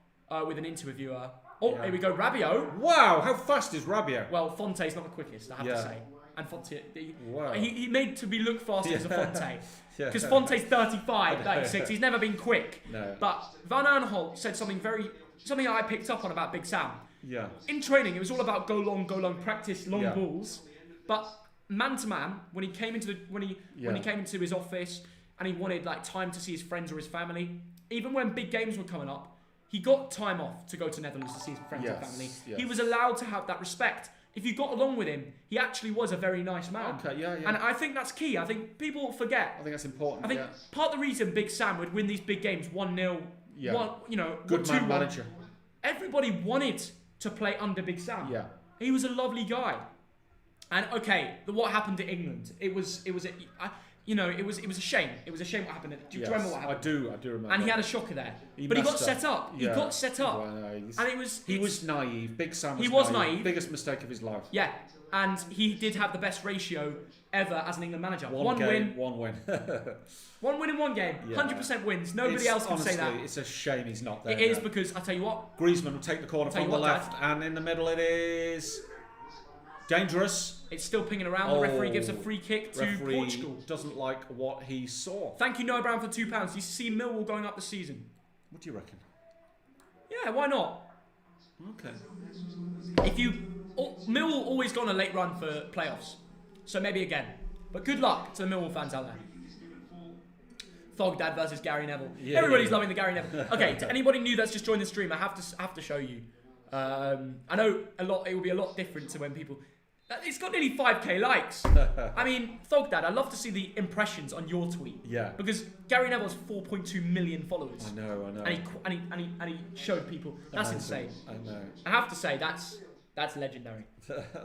with an interviewer. Oh, here we go, Rabiot. Wow, how fast is Rabiot? Well, Fonte's not the quickest, I have to say. And Fonte, Wow. he made to be look faster as a Fonte. Yeah. Because Fonte's 35, 36. He's never been quick. No. But Van Aanholt said something I picked up on about Big Sam. Yeah. In training, it was all about go long, practice long Yeah. balls. But man to man, when he came into when he came into his office and he wanted like time to see his friends or his family, even when big games were coming up, he got time off to go to Netherlands to see his friends and family. Yes. He was allowed to have that respect. If you got along with him, he actually was a very nice man. Okay, yeah. And I think that's key. I think people forget. I think that's important. I think part of the reason Big Sam would win these big games 1-0, Good 2-1, man manager. everybody wanted to play under Big Sam. Yeah. He was a lovely guy. And okay, what happened to England? It was a shame. It was a shame what happened. Do you remember what happened? I do remember. And he had a shocker there. But he got set up. He got set up. Well, no, And it was... He was naive. Big Sam was He was naive. Biggest mistake of his life. Yeah. And he did have the best ratio ever as an England manager. One win. One win. One win in one game. Yeah. 100% wins. Nobody else can say that. Honestly, it's a shame he's not there. It is because, I'll tell you what. Griezmann will take the corner from the left, and in the middle it is... dangerous. It's still pinging around. The referee gives a free kick to Portugal. Doesn't like what he saw. Thank you, Noah Brown, for £2. You see Millwall going up the season. What do you reckon? Yeah, why not? Okay. Millwall always go on a late run for playoffs, so maybe again. But good luck to the Millwall fans out there. Thogdad versus Gary Neville. Yeah, Everybody's loving the Gary Neville. Okay, to anybody new that's just joined the stream, I have to show you. I know it will be a lot different to when people. It's got nearly 5k likes. I mean, Thogdad, I'd love to see the impressions on your tweet. Yeah. Because Gary Neville has 4.2 million followers. I know. And he showed people. That's Amazing. insane. I know. I have to say that's legendary.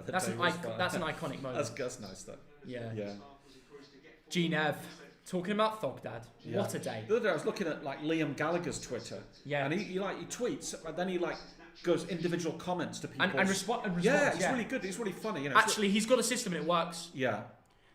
That's an iconic moment. That's nice though. Yeah. Yeah. G-Nev, talking about Thogdad. Yeah. What a day. The other day I was looking at like Liam Gallagher's Twitter. Yeah. And he tweets, and then he goes individual comments to people. And responds. Yeah, it's really good. It's really funny. Actually, he's got a system and it works. Yeah.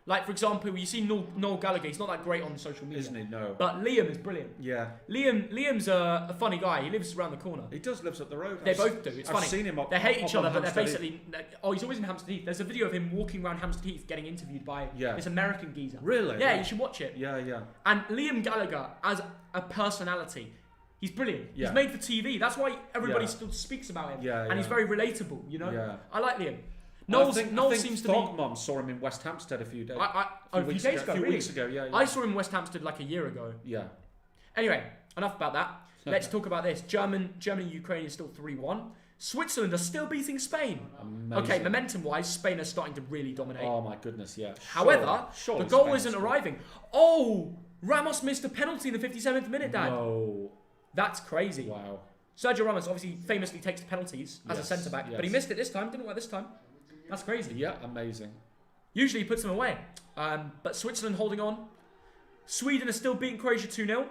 Like, for example, you see Noel Gallagher, he's not that great on social media. Isn't he? No. But Liam is brilliant. Yeah. Liam's a funny guy. He lives around the corner. He does lives up the road. They both do. It's funny. I've seen him They hate each other, but they're Hampstead basically... Oh, he's always in Hampstead Heath. There's a video of him walking around Hampstead Heath getting interviewed by this American geezer. Really? Yeah, you should watch it. Yeah, yeah. And Liam Gallagher, as a personality, he's brilliant. Yeah. He's made for TV. That's why everybody still speaks about him. Yeah, and he's very relatable, you know? Yeah. I like Liam. Noel seems to be... Thogmom saw him in West Hampstead a few days. A few days ago, a few really? weeks ago, yeah. I saw him in West Hampstead like a year ago. Yeah. Anyway, enough about that. Let's talk about this. Germany, Ukraine is still 3-1. Switzerland are still beating Spain. Amazing. Okay, momentum-wise, Spain are starting to really dominate. Oh my goodness, yeah. However, surely the goal Spain isn't scored. arriving. Oh, Ramos missed a penalty in the 57th minute, Dad. No. That's crazy. Wow. Sergio Ramos obviously famously takes the penalties as a centre-back, but he missed it this time. Didn't work this time. That's crazy. Yeah, amazing. Usually he puts them away. But Switzerland holding on. Sweden are still beating Croatia 2-0.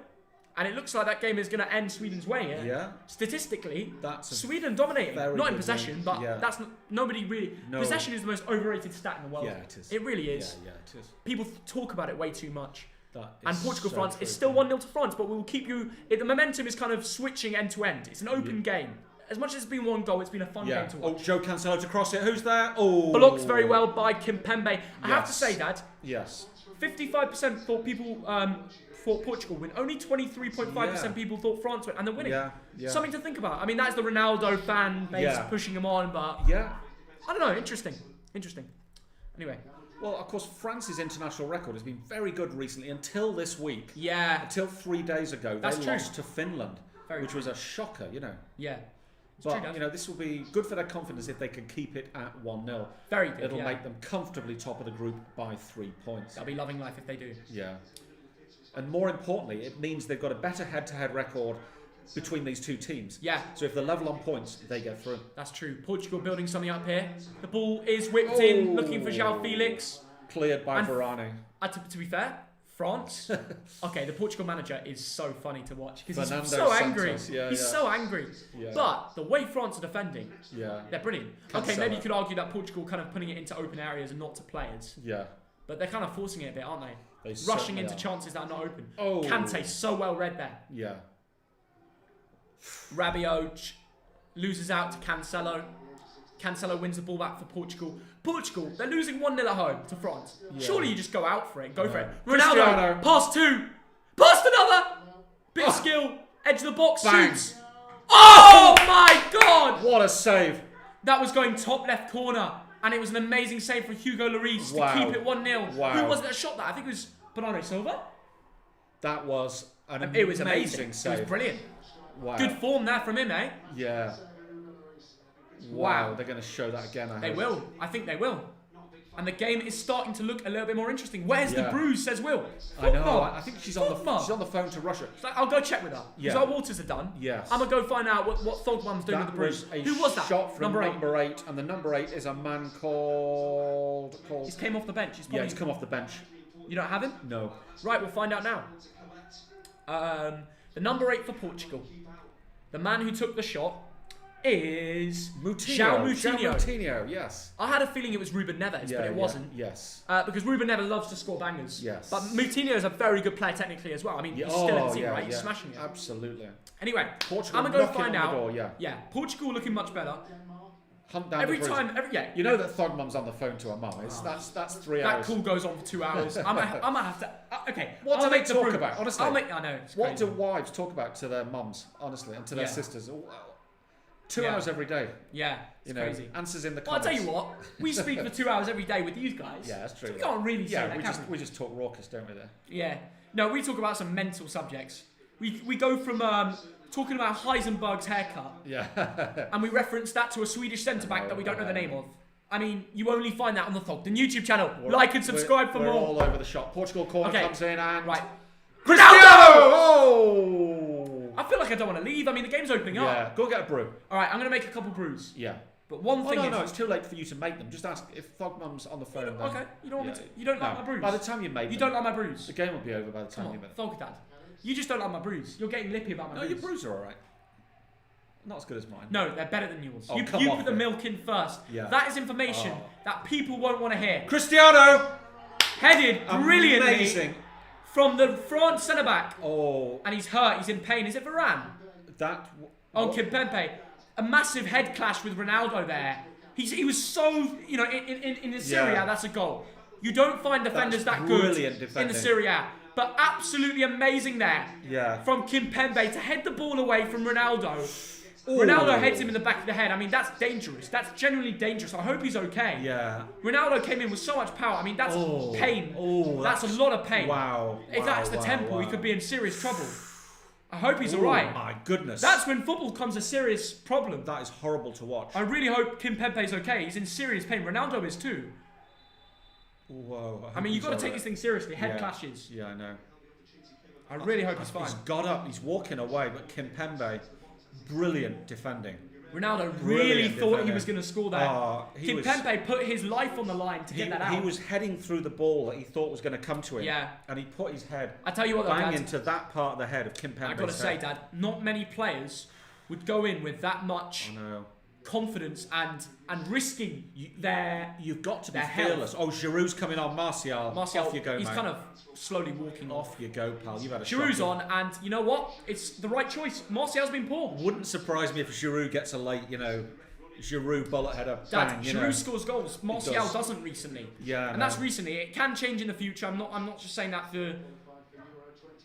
And it looks like that game is going to end Sweden's way. Yeah. Statistically, That's Sweden dominating. Not in possession, game. but Yeah. that's nobody really... No. Possession is the most overrated stat in the world. Yeah, it is. It really is. Yeah, it is. People talk about it way too much. That And is Portugal, so France, true. it's still 1-0 to France, but we will keep you... The momentum is kind of switching end to end. It's an open game. As much as it's been one goal, it's been a fun game to watch. Oh, Joe Cancelo to cross it. Who's there? Oh. Blocked very well by Kimpembe. I have to say, Dad, Yes. 55% thought people thought Portugal win. Only 23.5% people thought France win, and they're winning. Yeah, yeah. Something to think about. I mean, that's the Ronaldo fan base pushing him on, but Yeah. I don't know. Interesting. Anyway. Well, of course, France's international record has been very good recently until this week. Yeah. Until 3 days ago, That's they true. lost to Finland, Very which true. was a shocker, you know. Yeah. But, true, you know, this will be good for their confidence if they can keep it at 1-0. Very good. It'll make them comfortably top of the group by 3 points. They'll be loving life if they do. Yeah. And more importantly, it means they've got a better head-to-head record between these two teams. Yeah. So if they're level on points, they get through. That's true. Portugal building something up here. The ball is whipped in, looking for João Felix. Cleared by And- Varane. To be fair, France. Okay, the Portugal manager is so funny to watch because Fernando he's so angry. Santos, yeah, He's yeah. so angry. Yeah. But the way France are defending, Yeah. they're brilliant. Cancelo. Okay, maybe you could argue that Portugal kind of putting it into open areas and not to players, Yeah. but they're kind of forcing it a bit, aren't they? They Rushing certainly into are. chances that are not open. Oh. Kante so well read there. Yeah. Rabiot loses out to Cancelo. Cancelo wins the ball back for Portugal. Portugal, they're losing 1-0 at home to France. Yeah. Surely you just go out for it. Go for it. Cristiano. Ronaldo, pass 2. Passed another. Bit of skill. Edge of the box. Bang. Shoots. Oh my God. What a save. That was going top left corner. And it was an amazing save for Hugo Lloris Wow. to keep it 1-0. Wow. Who was it that shot that? I think it was Bernardo Silva. That was an It was amazing amazing. save. It was brilliant. Wow. Good form there from him, eh? Yeah. Wow. They're going to show that again, I They hope. will. I think they will. And the game is starting to look a little bit more interesting. Where's the bruise, says Will? I know. Football. I think she's on the phone to Russia. She's like, I'll go check with her. Because Yeah. our waters are done. Yes. I'm going to go find out what Thogmum's doing with the That bruise. was a Who was that? shot from Number 8. number 8, and the number 8 is a man called. He's came off the bench. He's Yeah, probably, he's come off the bench. You don't have him? No. Right, we'll find out now. The number 8 for Portugal. The man who took the shot is João Moutinho. Moutinho, yes. I had a feeling it was Ruben Neves, but it wasn't. Yes. Because Ruben Neves loves to score bangers. Yes. But Moutinho is a very good player technically as well. I mean, he's still in the team, right? He's smashing it. Absolutely. Anyway, Portugal I'm going to go knocking find on out. the door, yeah. Yeah, Portugal looking much better. Hunt down Every the bruise. time, You know that Thogmum's on the phone to her mum. That's 3 that hours. call goes on for 2 hours. I might have to. Okay. What I'll do they make the talk brew. about? Honestly. I know. It's What crazy. do wives talk about to their mums, honestly, and to their Yeah. sisters? 2 Yeah. hours every day. Yeah, it's You know, crazy. answers in the Well, I'll comments. tell you what. We speak for 2 hours every day with these guys. Yeah, that's true. So we can't really say that, we can just we just talk raucous, don't we? There. Yeah. No, we talk about some mental subjects. We go from talking about Heisenberg's haircut, Yeah. and we reference that to a Swedish centre back that we don't know the name of. I mean, you only find that on the Thogden YouTube channel. Like and subscribe for we're more. all over the shop. Portugal corner Okay. comes in and Right. Cristiano! Ronaldo! Oh! I feel like I don't want to leave. I mean, the game's opening Yeah, up. go get a brew. All right, I'm going to make a couple brews. Yeah. But one Oh thing no, is... it's too late for you to make them. Just ask if Thogmum's on the phone. then- Okay, you don't want me Yeah. to... You don't like No, my brews? By the time you make You them, don't like my brews? the game will be over by the time Come you on, make them. Thogdad. You just don't like my brews. You're getting lippy about my No, brews. your brews are alright. Not as good as mine. No, they're better than yours. Oh, you come you off put the it. milk in first. Yeah. That is information Oh. that people won't want to hear. Cristiano! Headed brilliantly Amazing. from the front centre back. Oh, And he's hurt. He's in pain. Is it Varane? that. On what? Kimpembe. A massive head clash with Ronaldo there. He was so, you know, in the Serie A, that's a goal. You don't find defenders that good in the Serie A. But absolutely amazing there. Yeah. From Kimpembe to head the ball away from Ronaldo. Ooh. Ronaldo heads him in the back of the head. I mean, that's dangerous. That's genuinely dangerous. I hope he's okay. Yeah. Ronaldo came in with so much power. I mean, that's pain. Oh, that's a lot of pain. Wow. If that's the tempo, he could be in serious trouble. I hope he's alright. My goodness. That's when football becomes a serious problem. That is horrible to watch. I really hope Kimpembe's okay. He's in serious pain. Ronaldo is too. Whoa. I mean, you've got to take these things seriously. Head clashes. Yeah, I know. I really hope he's fine. He's got up. He's walking away, but Kimpembe, brilliant defending. Ronaldo really thought he was going to score that. Kimpembe put his life on the line to get that out. He was heading through the ball that he thought was going to come to him. Yeah. And he put his head I tell you what, though, bang Dad, into that part of the head of Kimpembe's I got to say, Dad, not many players would go in with that much confidence and risking their You've got to be health. fearless. Oh, Giroud's coming on. Martial, off you go, he's mate. kind of slowly walking Off you go, pal. You've had a Giroud's shot. on, and you know what? It's the right choice. Martial's been poor. Wouldn't surprise me if Giroud gets a late, Giroud bullet header. Bang, Giroud scores goals. Martial doesn't recently. Yeah, and that's recently. It can change in the future. I'm not just saying that for.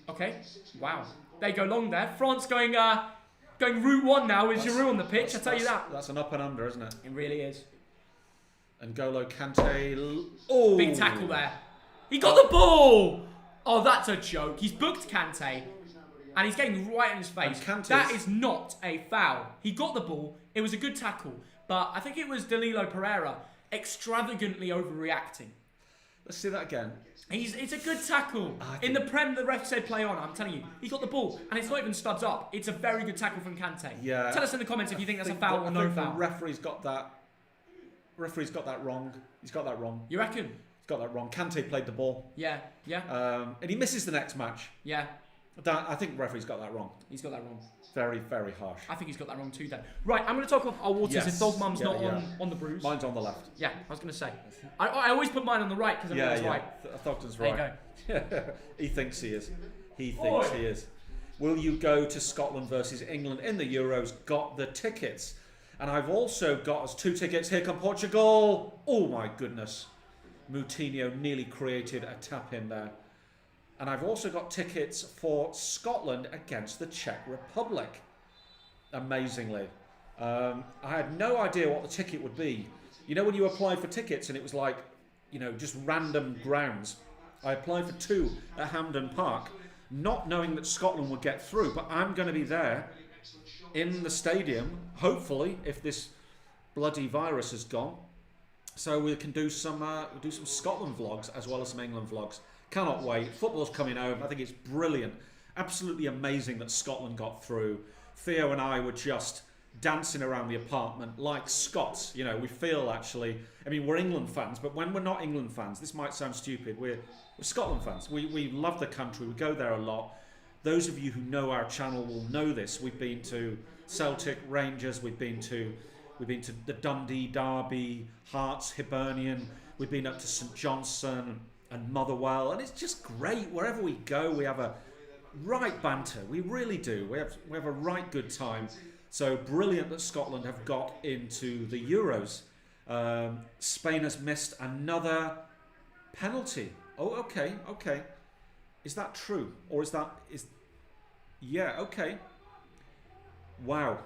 Okay. Wow. They go long there. France going route one now with Giroud on the pitch. I tell you that. That's an up and under, isn't it? It really is. And Golo Kante. Oh, big tackle there. He got the ball. Oh, that's a joke. He's booked Kante. And he's getting right in his face. That is not a foul. He got the ball. It was a good tackle. But I think it was Danilo Pereira extravagantly overreacting. Let's see that again. It's a good tackle. In the Prem, the ref said play on. I'm telling you. He got the ball. And it's not even studs up. It's a very good tackle from Kante. Yeah. Tell us in the comments if you think that's a foul or no foul. The referee's got that wrong. He's got that wrong. You reckon? He's got that wrong. Kante played the ball. Yeah. And he misses the next match. Yeah. I think the referee's got that wrong. He's got that wrong. Very, very harsh. I think he's got that wrong too, Dan. Right, I'm going to talk off our waters if Dog Mum's not on the bruise. Mine's on the left. Yeah, I was going to say. I always put mine on the right because I know it's right. Thogden's right. There you go. He thinks he is. He thinks he is. Will you go to Scotland versus England in the Euros? Got the tickets. And I've also got us 2 tickets. Here come Portugal. Oh my goodness. Moutinho nearly created a tap in there. And I've also got tickets for Scotland against the Czech Republic. Amazingly. I had no idea what the ticket would be. You know when you apply for tickets and it was like, just random grounds. I applied for 2 at Hampden Park, not knowing that Scotland would get through. But I'm going to be there in the stadium, hopefully, if this bloody virus has gone. So we can do some Scotland vlogs as well as some England vlogs. Cannot wait. Football's coming home. I think it's brilliant. Absolutely amazing that Scotland got through. Theo and I were just dancing around the apartment like Scots. We feel actually... I mean, we're England fans, but when we're not England fans, this might sound stupid, we're Scotland fans. We love the country. We go there a lot. Those of you who know our channel will know this. We've been to Celtic, Rangers. We've been to the Dundee Derby, Hearts, Hibernian. We've been up to St Johnstone and Motherwell, and it's just great. Wherever we go, we have a right banter. We really do. We have a right good time. So brilliant that Scotland have got into the Euros. Spain has missed another penalty. Oh, okay. Is that true, or is? Yeah, okay. Wow,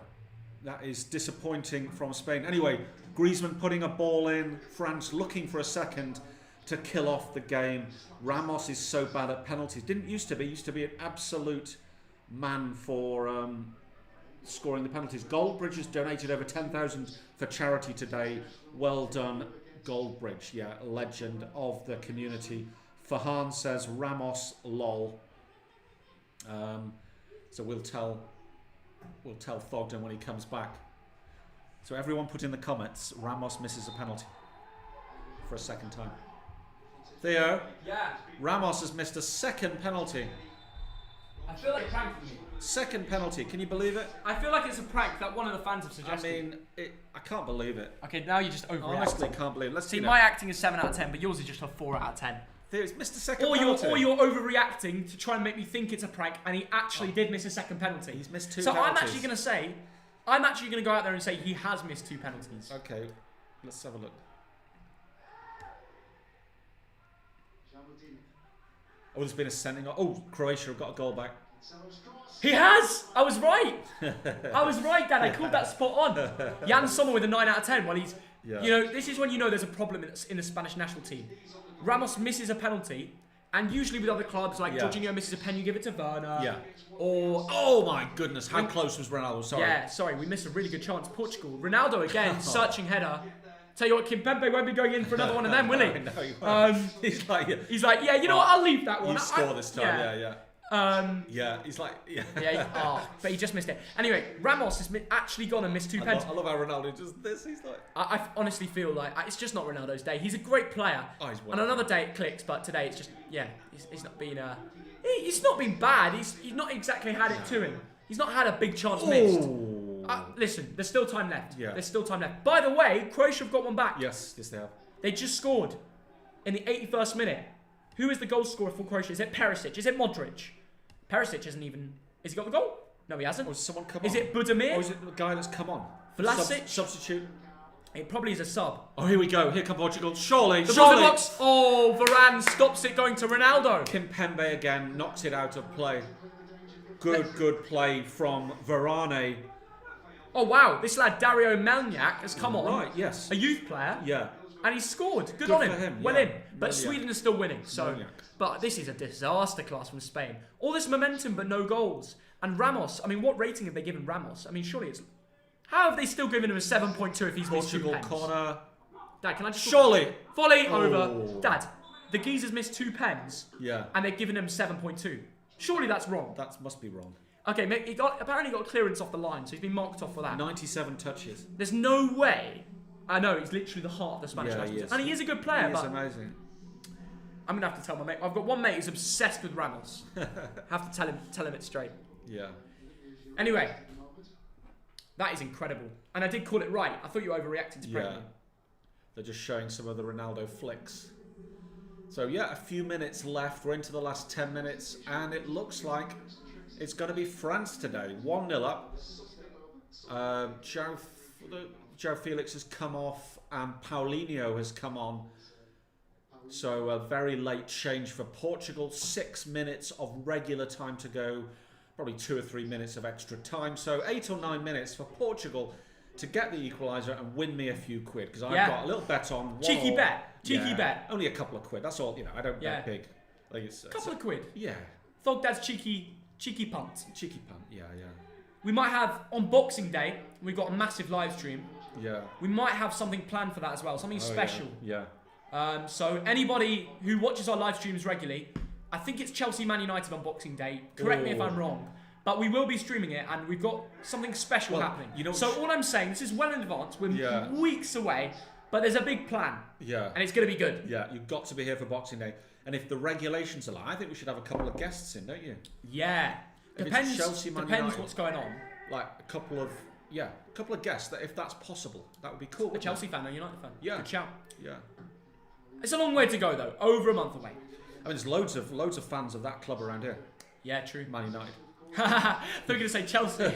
that is disappointing from Spain. Anyway, Griezmann putting a ball in. France looking for a second to kill off the game. Ramos is so bad at penalties. Used to be an absolute man for scoring the penalties. Goldbridge has donated over 10,000 for charity today. Well done, Goldbridge. Yeah, legend of the community. Fahan says Ramos lol. So we'll tell Thogden when he comes back. So everyone put in the comments, Ramos misses a penalty for a second time. Theo? Yeah. Ramos has missed a second penalty. I feel like a prank for me. Second penalty, can you believe it? I feel like it's a prank that one of the fans have suggested. I can't believe it. Okay, now you just overreacting. Honestly, can't believe it. Let's see. My acting is 7 out of 10, but yours is just a 4 out of 10. He's missed a second Or penalty. you're overreacting to try and make me think it's a prank, and he actually did miss a second penalty. He's missed 2 So penalties. I'm actually going to go out there and say he has missed 2 penalties. Okay, let's have a look. Oh, there's been a sending off. Oh, Croatia have got a goal back. He has! I was right! I was right, Dad. I called that spot on. Jan Sommer with a 9 out of 10. Well, he's... Yeah. You know, this is when you know there's a problem in the Spanish national team. Ramos misses a penalty, and usually with other clubs, like Jorginho misses a pen, you give it to Werner. Yeah. Or... Oh my goodness, how close was Ronaldo? Sorry. Yeah, sorry, we missed a really good chance. Portugal. Ronaldo again, searching header. Tell you what, Kimpembe won't be going in for another one of them, will he? No, he won't. He's like, yeah, you know what, I'll leave that one. You score this time, yeah. Yeah, he's like, But he just missed it. Anyway, Ramos has actually gone and missed 2 pens. I love how Ronaldo does this. He's like, I honestly feel like it's just not Ronaldo's day. He's a great player. Oh, he's and another day it clicks, but today it's just he's not been he's not been bad. He's not exactly had it to him. He's not had a big chance missed. Listen, there's still time left. Yeah. There's still time left. By the way, Croatia have got one back. Yes, they have. They just scored in the 81st minute. Who is the goal scorer for Croatia? Is it Perisic? Is it Modric? Perisic isn't even... Has he got the goal? No, he hasn't. Oh, someone come is on? it Budimir? Or is it the guy that's come on? Vlasic? Substitute. It probably is a sub. Oh, here we go. Here come Portugal. Surely. The box. Oh, Varane stops it going to Ronaldo. Kimpembe again knocks it out of play. Good play from Varane. Oh, wow. This lad, Dario Melniak, has come on. Right, yes. A youth player. Yeah. And he's scored. Good on him. for him, Well yeah. in. But Sweden is still winning. So, Melniak. but this is a disaster class from Spain. All this momentum, but no goals. And Ramos, I mean, what rating have they given Ramos? I mean, surely it's... How have they still given him a 7.2 if he's missed 2 Portugal pens? corner. Dad, can I just... Surely. Volley Oh. over. Dad, the geezer's missed 2 pens. Yeah. And they've given him 7.2. Surely that's wrong. That must be wrong. Okay, he apparently got clearance off the line, so he's been marked off for that. 97 touches. There's no way. I know, he's literally the heart of the Spanish Yeah, national he team. is. And he is a good player, He is but amazing. I'm going to have to tell my mate. I've got one mate who's obsessed with Ramos. Have to tell him it straight. Yeah. Anyway, that is incredible. And I did call it right. I thought you overreacted to Premier. They're just showing some of the Ronaldo flicks. So yeah, a few minutes left. We're into the last 10 minutes, and it looks like it's going to be France today. 1-0 up. Joe Felix has come off, and Paulinho has come on. So a very late change for Portugal. 6 minutes of regular time to go. Probably 2 or 3 minutes of extra time. So 8 or 9 minutes for Portugal to get the equaliser and win me a few quid. Because I've got a little bet on. Cheeky bet. Cheeky bet. Only a couple of quid. That's all. You know, I don't bet big. Like it's, Couple of quid. Yeah. Thought that's cheeky punt. Cheeky punt. Yeah. We might have, on Boxing Day, we've got a massive live stream. Yeah. We might have something planned for that as well. Something special. Yeah. So anybody who watches our live streams regularly, I think it's Chelsea Man United on Boxing Day. Correct me if I'm wrong. But we will be streaming it, and we've got something special happening. You know, so all I'm saying, this is well in advance. We're weeks away, but there's a big plan. Yeah. And it's going to be good. Yeah, you've got to be here for Boxing Day. And if the regulations allow, I think we should have a couple of guests in, don't you? Yeah. Depends what's going on. Like a couple of guests, that if that's possible, that would be cool. A Chelsea fan or a United fan. Yeah. Good shout. Yeah. It's a long way to go though. Over a month away. I mean, there's loads of fans of that club around here. Yeah, true. Man United. They're going to say Chelsea.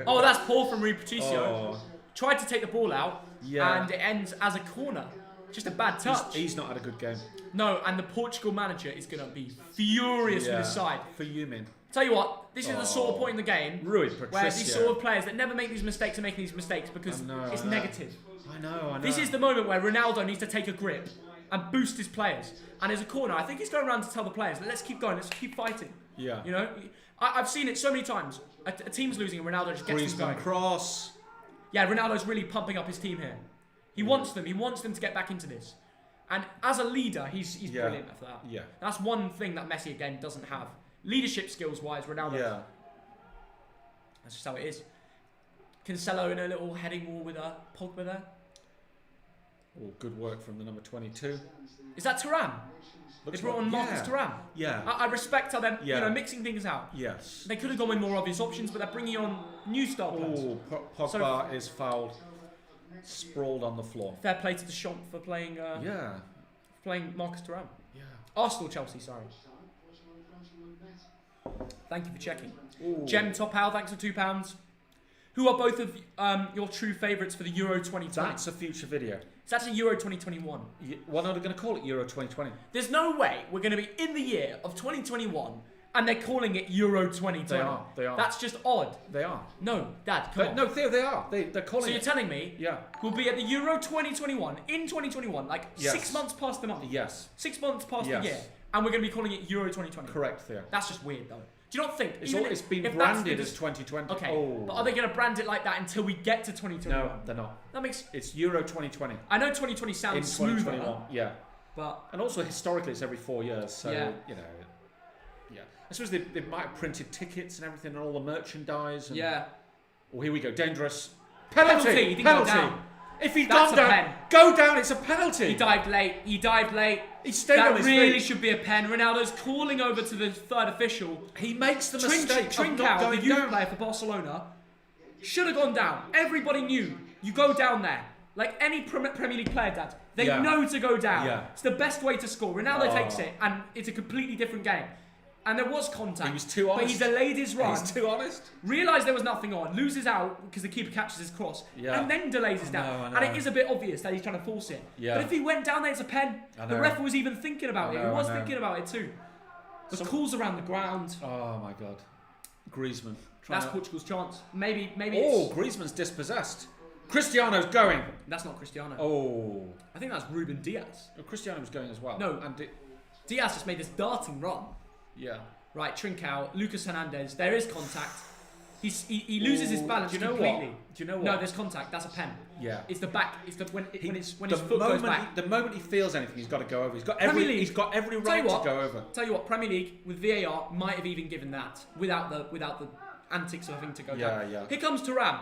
Oh, that's Paul from Rui Patricio. Tried to take the ball out, and it ends as a corner. Just a bad touch. He's not had a good game. No, and the Portugal manager is going to be furious with his side. Fuming. Tell you what, this is the sort of point in the game Rui Patricio. where these sort of players that never make these mistakes are making these mistakes because it's negative. I know. This is the moment where Ronaldo needs to take a grip and boost his players. And as a corner, I think he's going around to tell the players, let's keep going, let's keep fighting. Yeah. You know, I've seen it so many times. A team's losing and Ronaldo just gets them going. Cross. Yeah, Ronaldo's really pumping up his team here. He wants them to get back into this. And as a leader, he's brilliant for that. Yeah. That's one thing that Messi, again, doesn't have. Leadership skills-wise, Ronaldo. Yeah. That's just how it is. Cancelo in a little heading wall with Pogba there. Oh, good work from the number 22. Is that Thuram? They brought on Marcus Thuram. Yeah. I respect how they're mixing things out. Yes. They could have gone with more obvious options, but they're bringing on new star players. Oh, Pogba is fouled. Sprawled on the floor. Fair play to the Champ for playing playing Marcus Thuram. Yeah. Arsenal, Chelsea, sorry. Thank you for checking. Ooh. Gem Top Al, thanks for £2. Who are both of your true favourites for the Euro 2020? That's a future video. It's actually Euro 2021. Why not going to call it Euro 2020? There's no way we're going to be in the year of 2021 and they're calling it Euro 2020. They are. That's just odd. They are. No, Dad, come on. No, Theo, they are. They're calling So it. you're telling me we'll be at the Euro 2021 in 2021, like Yes. 6 months past the month. Yes. 6 months past Yes. the year, and we're going to be calling it Euro 2020. Correct, Theo. That's just weird, though. Do you not think It's been if branded that's as 2020. Okay, Oh. but are they going to brand it like that until we get to 2021? No, they're not. That makes. It's Euro 2020. I know 2020 In sounds smoother, 2021. Yeah. but And also historically, it's every 4 years. So Yeah. you know. Yeah. I suppose they might have printed tickets and everything and all the merchandise. And, yeah. Oh, here we go. Dangerous. Penalty, he didn't go down. If he'd That's gone a down, pen. go down. It's a penalty. He dived late. He stayed on That his really feet. should be a pen. Ronaldo's calling over to the third official. He makes the mistake of not Trincao, the going youth down. player for Barcelona, should have gone down. Everybody knew. You go down there. Like any Premier League player, Dad. They Yeah. know to go down. Yeah. It's the best way to score. Ronaldo Oh. takes it, and it's a completely different game. And there was contact. He was too But he honest. delayed his run. He's too honest. Realised there was nothing on, loses out because the keeper catches his cross, Yeah. and then delays his I down. know. And it is a bit obvious that he's trying to force it. Yeah. But if he went down there, it's a pen. I The know. ref was even thinking about it. I know, He was I know. thinking about it too. The calls around the ground. Oh my God. Griezmann. That's Portugal's chance. Maybe Oh, it's... Griezmann's dispossessed. Cristiano's going. That's not Cristiano. Oh. I think that's Ruben Diaz. Oh, Cristiano was going as well. No. And Diaz just made this darting run. yeah. Right, Trincao, Lucas Hernandez. There is contact. He loses his balance Do you know completely. what? Do you know what? No, there's contact. That's a pen. Yeah. It's the back. It's the when his foot the goes back. The moment he feels anything, he's got to go over. He's got Premier every. League. He's got every Tell you right to what. go over. Tell you what, Premier League with VAR might have even given that without the antics of having to go down. Yeah. Here comes Thuram.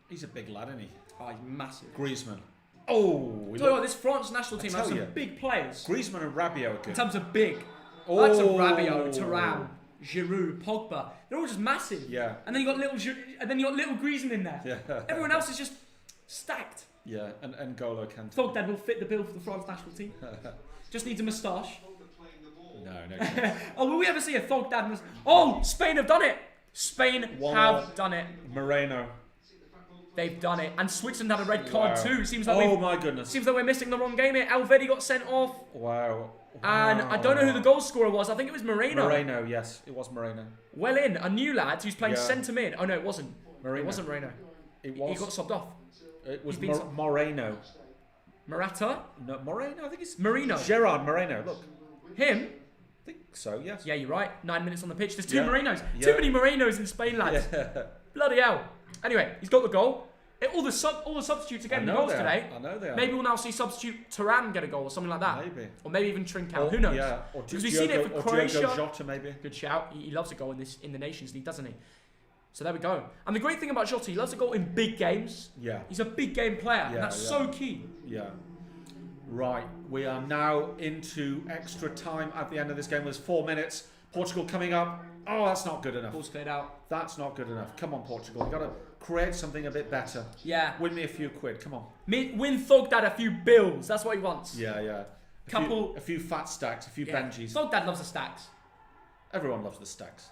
He's a big lad, isn't he? Oh, he's massive. Griezmann. Oh. Tell you what, this France national team has tell some you. big players. Griezmann and Rabiot are In good. terms of big. Oh. Like some Rabiot, Thuram, Giroud, Pogba. They're all just massive. Yeah. And then you got little Griezmann in there. Yeah. Everyone else is just stacked. Yeah. And N'Golo Kante. Thogdad will fit the bill for the France national team. Just needs a moustache. No. Oh, will we ever see a Thogdad moustache? Oh, Spain have done it. Spain One have more. done it. Moreno. They've done it. And Switzerland had a red card Wow. too. It seems like Oh my goodness. seems like we're missing the wrong game here. Alvedi got sent off. Wow. And I don't know who the goal scorer was. I think it was Moreno. Moreno, yes. It was Moreno. Well in. A new lad who's playing Yeah. centre mid. Oh no, it wasn't. Moreno. It wasn't Moreno. It was. He got subbed off. It was He's been Moreno. Morata? No, Moreno, I think it's Marino. Gerard Moreno. Look, Him? I think so. Yes. Yeah, you're right. 9 minutes on the pitch. There's two Yeah. Morinos. Yeah. Too many Morinos in Spain, lads. Yeah. Bloody hell. Anyway, he's got the goal. All the substitutes are getting I know goals they are. today. I know they are. Maybe we'll now see substitute Thuram get a goal or something like that. Maybe. Or maybe even Trincao. Who knows? Yeah. Or Because we've seen it for Croatia. Diogo Jota, maybe. Good shout. He loves a goal in the Nations League, doesn't he? So there we go. And the great thing about Jota, he loves a goal in big games. Yeah. He's a big game player, Yeah, and that's yeah. so key. Yeah. Right. We are now into extra time at the end of this game. There's 4 minutes. Portugal coming up. Oh, that's not good enough. Ball's cleared out. That's not good enough. Come on, Portugal. You've got to create something a bit better. Yeah. Win me a few quid. Come on. Win Thogdad a few bills. That's what he wants. Yeah. A few fat stacks, a few Benjis. Thogdad loves the stacks. Everyone loves the stacks.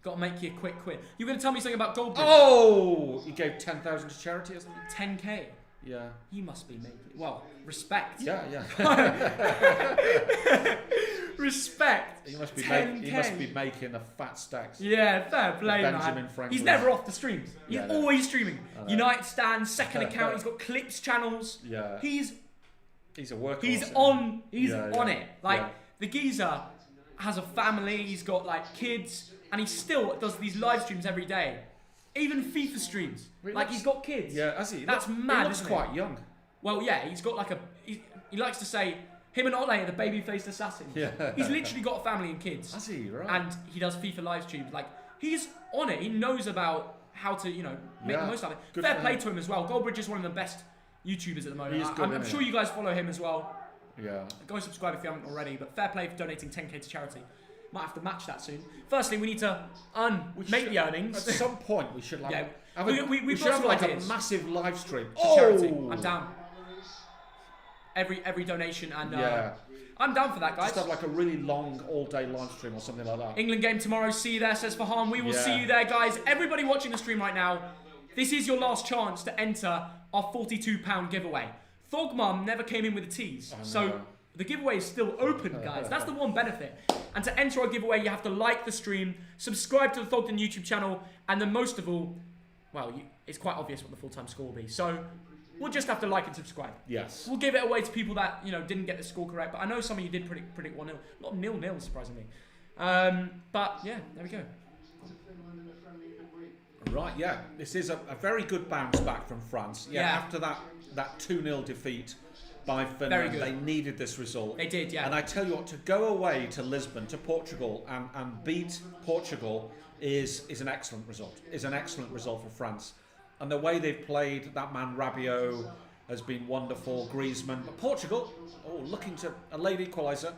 Got to make you a quick quid. You were going to tell me something about Goldbridge? Oh! You gave 10,000 to charity or something? 10k. Yeah. You must be making... Well, respect. Yeah. Respect. He must be 10K. making the fat stacks. Yeah, fair play, Benjamin man. Franklin. He's never off the streams. He's Yeah, always streaming. I know. United stand, second account. He's got clips channels. Yeah. He's He's a workhorse. He's on Yeah. it. Like Yeah. the geezer has a family. He's got like kids, and he still does these live streams every day. Even FIFA streams. He Like looks- he's got kids. Yeah, has he? That's He mad, looks isn't quite it? young. Well, yeah, he's got like he likes to say him and Ole are the baby-faced assassins. Yeah. He's literally got a family and kids. Has he? Right. And he does FIFA live streams. Like he's on it. He knows about how to make Yeah. the most of it. Good Fair for play him. to him as well. Goldbridge is one of the best YouTubers at the moment. He is good, I'm isn't he? sure you guys follow him as well. Yeah. Go and subscribe if you haven't already. But fair play for donating 10k to charity. Might have to match that soon. Firstly, we need to make the earnings. At some point, we should Yeah. we We've should got have some like ideas. a massive live stream. To charity. I'm down. every donation, and Yeah. I'm down for that, guys. Just have like a really long all-day live stream or something like that. England game tomorrow. See you there, says Farhan. We will Yeah. see you there, guys. Everybody watching the stream right now, this is your last chance to enter our £42 giveaway. Thogmum never came in with a tease, so the giveaway is still open, guys. That's the one benefit. And to enter our giveaway, you have to like the stream, subscribe to the Thogden YouTube channel, and then most of all, well, it's quite obvious what the full-time score will be. So we'll just have to like and subscribe. Yes. We'll give it away to people that didn't get the score correct, but I know some of you did predict 1-0. Not 0-0, surprisingly. But yeah, there we go. Right, yeah. This is a very good bounce back from France. Yeah. After that 2-0 defeat by Finland, they needed this result. They did, yeah. And I tell you what, to go away to Lisbon, to Portugal, and beat Portugal is an excellent result. Is an excellent result for France. And the way they've played, that man Rabiot has been wonderful. Griezmann, but Portugal, looking to a late equaliser.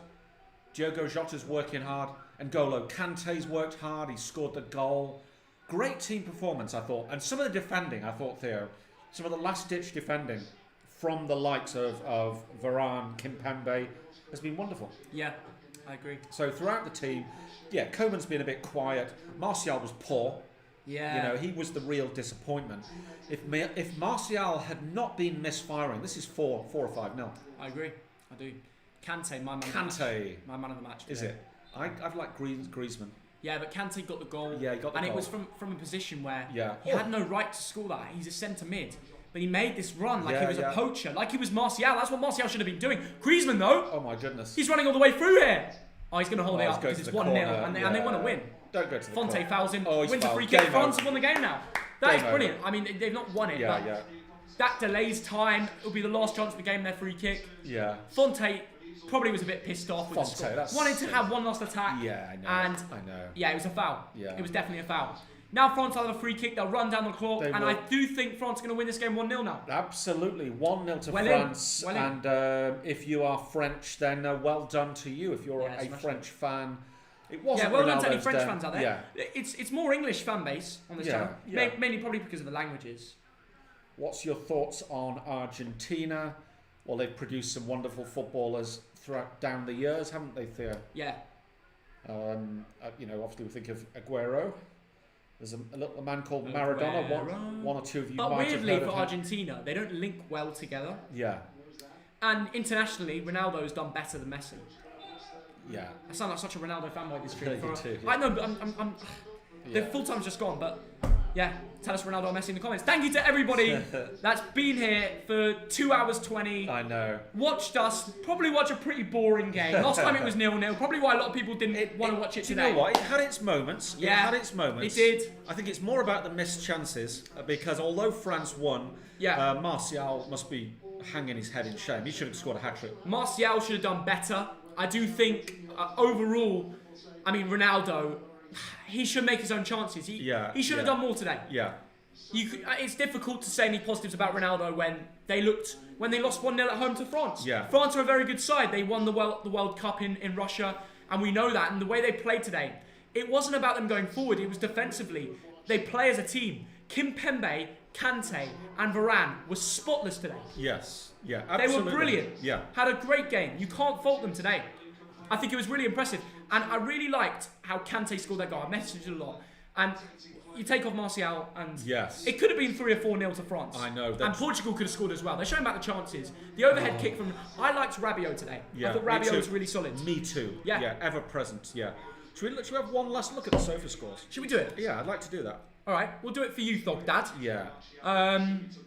Diogo Jota's working hard, and N'Golo Kante's worked hard. He scored the goal. Great team performance, I thought. And some of the defending, I thought, Theo, some of the last-ditch defending from the likes of Varane, Kimpembe has been wonderful. Yeah, I agree. So throughout the team, yeah, Coman's been a bit quiet. Martial was poor. Yeah. He was the real disappointment. If Martial had not been misfiring, this is 4 or 5-0. I agree. I do. Kante, my man of the match. My man of the match. Is it? I've liked Griezmann. Yeah, but Kante got the goal. Yeah, he got the goal. And it was from a position where he had no right to score that. He's a centre mid. But he made this run like he was a poacher, like he was Martial. That's what Martial should have been doing. Griezmann, though. Oh, my goodness. He's running all the way through here. Oh, he's going to hold it up because it's 1-0 and they want to win. Don't go to the Fonte fouls him, wins a free kick. France have won the game now. That is brilliant. I mean, they've not won it, but that delays time. It'll be the last chance of the game, their free kick. Yeah. Fonte probably was a bit pissed off with the score. Wanted to have one last attack. Yeah, I know. And I know. Yeah, it was a foul. Yeah. It was definitely a foul. Now France will have a free kick. They'll run down the clock, and I do think France are going to win this game 1-0 now. Absolutely, 1-0 to France. And if you are French, then well done to you. If you're a French fan, it wasn't. Well done to any French fans out there. Yeah. It's more English fan base on this channel. Yeah. Mainly probably because of the languages. What's your thoughts on Argentina? Well, they've produced some wonderful footballers down the years, haven't they, Theo? Yeah. Obviously we think of Aguero. There's a man called Maradona. One or two of you might have heard of him. But weirdly for Argentina, they don't link well together. Yeah. And internationally, Ronaldo's done better than Messi. Yeah. I sound like such a Ronaldo fanboy this stream. You too, I know, but I'm the full time's just gone, but yeah, tell us Ronaldo or Messi in the comments. Thank you to everybody that's been here for 2 hours 20. I know. Watched us, probably watch a pretty boring game. Last time it was 0-0. Probably why a lot of people didn't want to watch it today. You know what? It had its moments. Yeah. It had its moments. It did. I think it's more about the missed chances because although France won, Martial must be hanging his head in shame. He should have scored a hat-trick. Martial should have done better. I do think overall, I mean, Ronaldo, he should make his own chances. He should have done more today. Yeah. It's difficult to say any positives about Ronaldo when they lost 1-0 at home to France. Yeah. France are a very good side. They won the World Cup in Russia, and we know that. And the way they played today, it wasn't about them going forward. It was defensively. They play as a team. Kimpembe, Kante, and Varane were spotless today. Yes. Yeah. Absolutely. They were brilliant. Yeah. Had a great game. You can't fault them today. I think it was really impressive. And I really liked how Kante scored that goal. I messaged it a lot. And you take off Martial and it could have been 3 or 4-0 to France. I know. And Portugal could have scored as well. They're showing back the chances. The overhead kick from... I liked Rabiot today. Yeah, I thought Rabiot was really solid. Me too. Yeah. Ever present. Yeah. Should we have one last look at the sofa scores? Should we do it? Yeah, I'd like to do that. All right. We'll do it for you, Thog Dad. Yeah.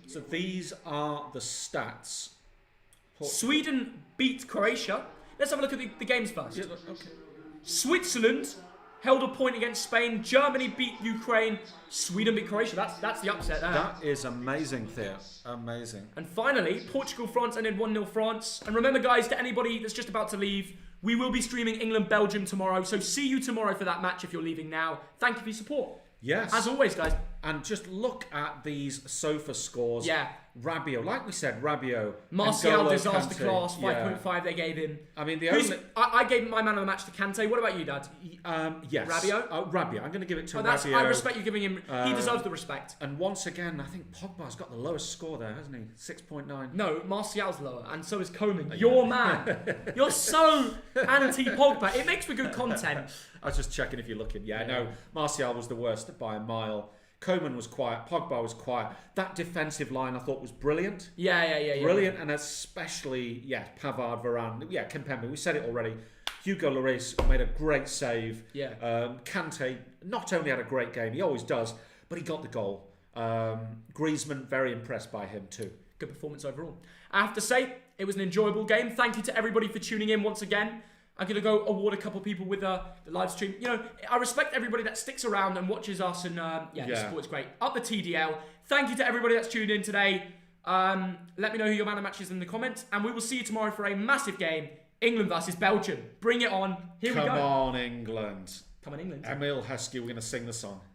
So these are the stats. Sweden beat Croatia. Let's have a look at the games first. Yeah, okay. Switzerland held a point against Spain. Germany beat Ukraine. Sweden beat Croatia. That's the upset there. That is amazing, Theo. Amazing. And finally, Portugal, France ended 1-0 France. And remember, guys, to anybody that's just about to leave, we will be streaming England-Belgium tomorrow. So see you tomorrow for that match if you're leaving now. Thank you for your support. Yes. As always, guys, And just look at these sofa scores. Yeah. Rabiot, like we said, Rabiot. Martial, disaster Kante, class, 5.5 they gave him. I mean, I gave my man of the match to Kante. What about you, Dad? Yes. Rabiot? Rabiot. I'm going to give it to Rabiot. I respect you giving him. He deserves the respect. And once again, I think Pogba's got the lowest score there, hasn't he? 6.9. No, Martial's lower, and so is Coman. Your man. You're so anti-Pogba. It makes for good content. I was just checking if you're looking. Yeah, no, Martial was the worst by a mile. Coman was quiet. Pogba was quiet. That defensive line I thought was brilliant. Yeah. Brilliant, and especially, Pavard, Varane. Yeah, Kimpembe. We said it already. Hugo Lloris made a great save. Yeah. Kante not only had a great game, he always does, but he got the goal. Griezmann, very impressed by him too. Good performance overall. I have to say, it was an enjoyable game. Thank you to everybody for tuning in once again. I'm going to go award a couple of people with the live stream. You know, I respect everybody that sticks around and watches us, and the support's great. Up the TDL. Thank you to everybody that's tuned in today. Let me know who your man of match is in the comments, and we will see you tomorrow for a massive game. England versus Belgium. Bring it on. Here we go. Come on, England. Come on, England. Emil Heskey, we're going to sing the song.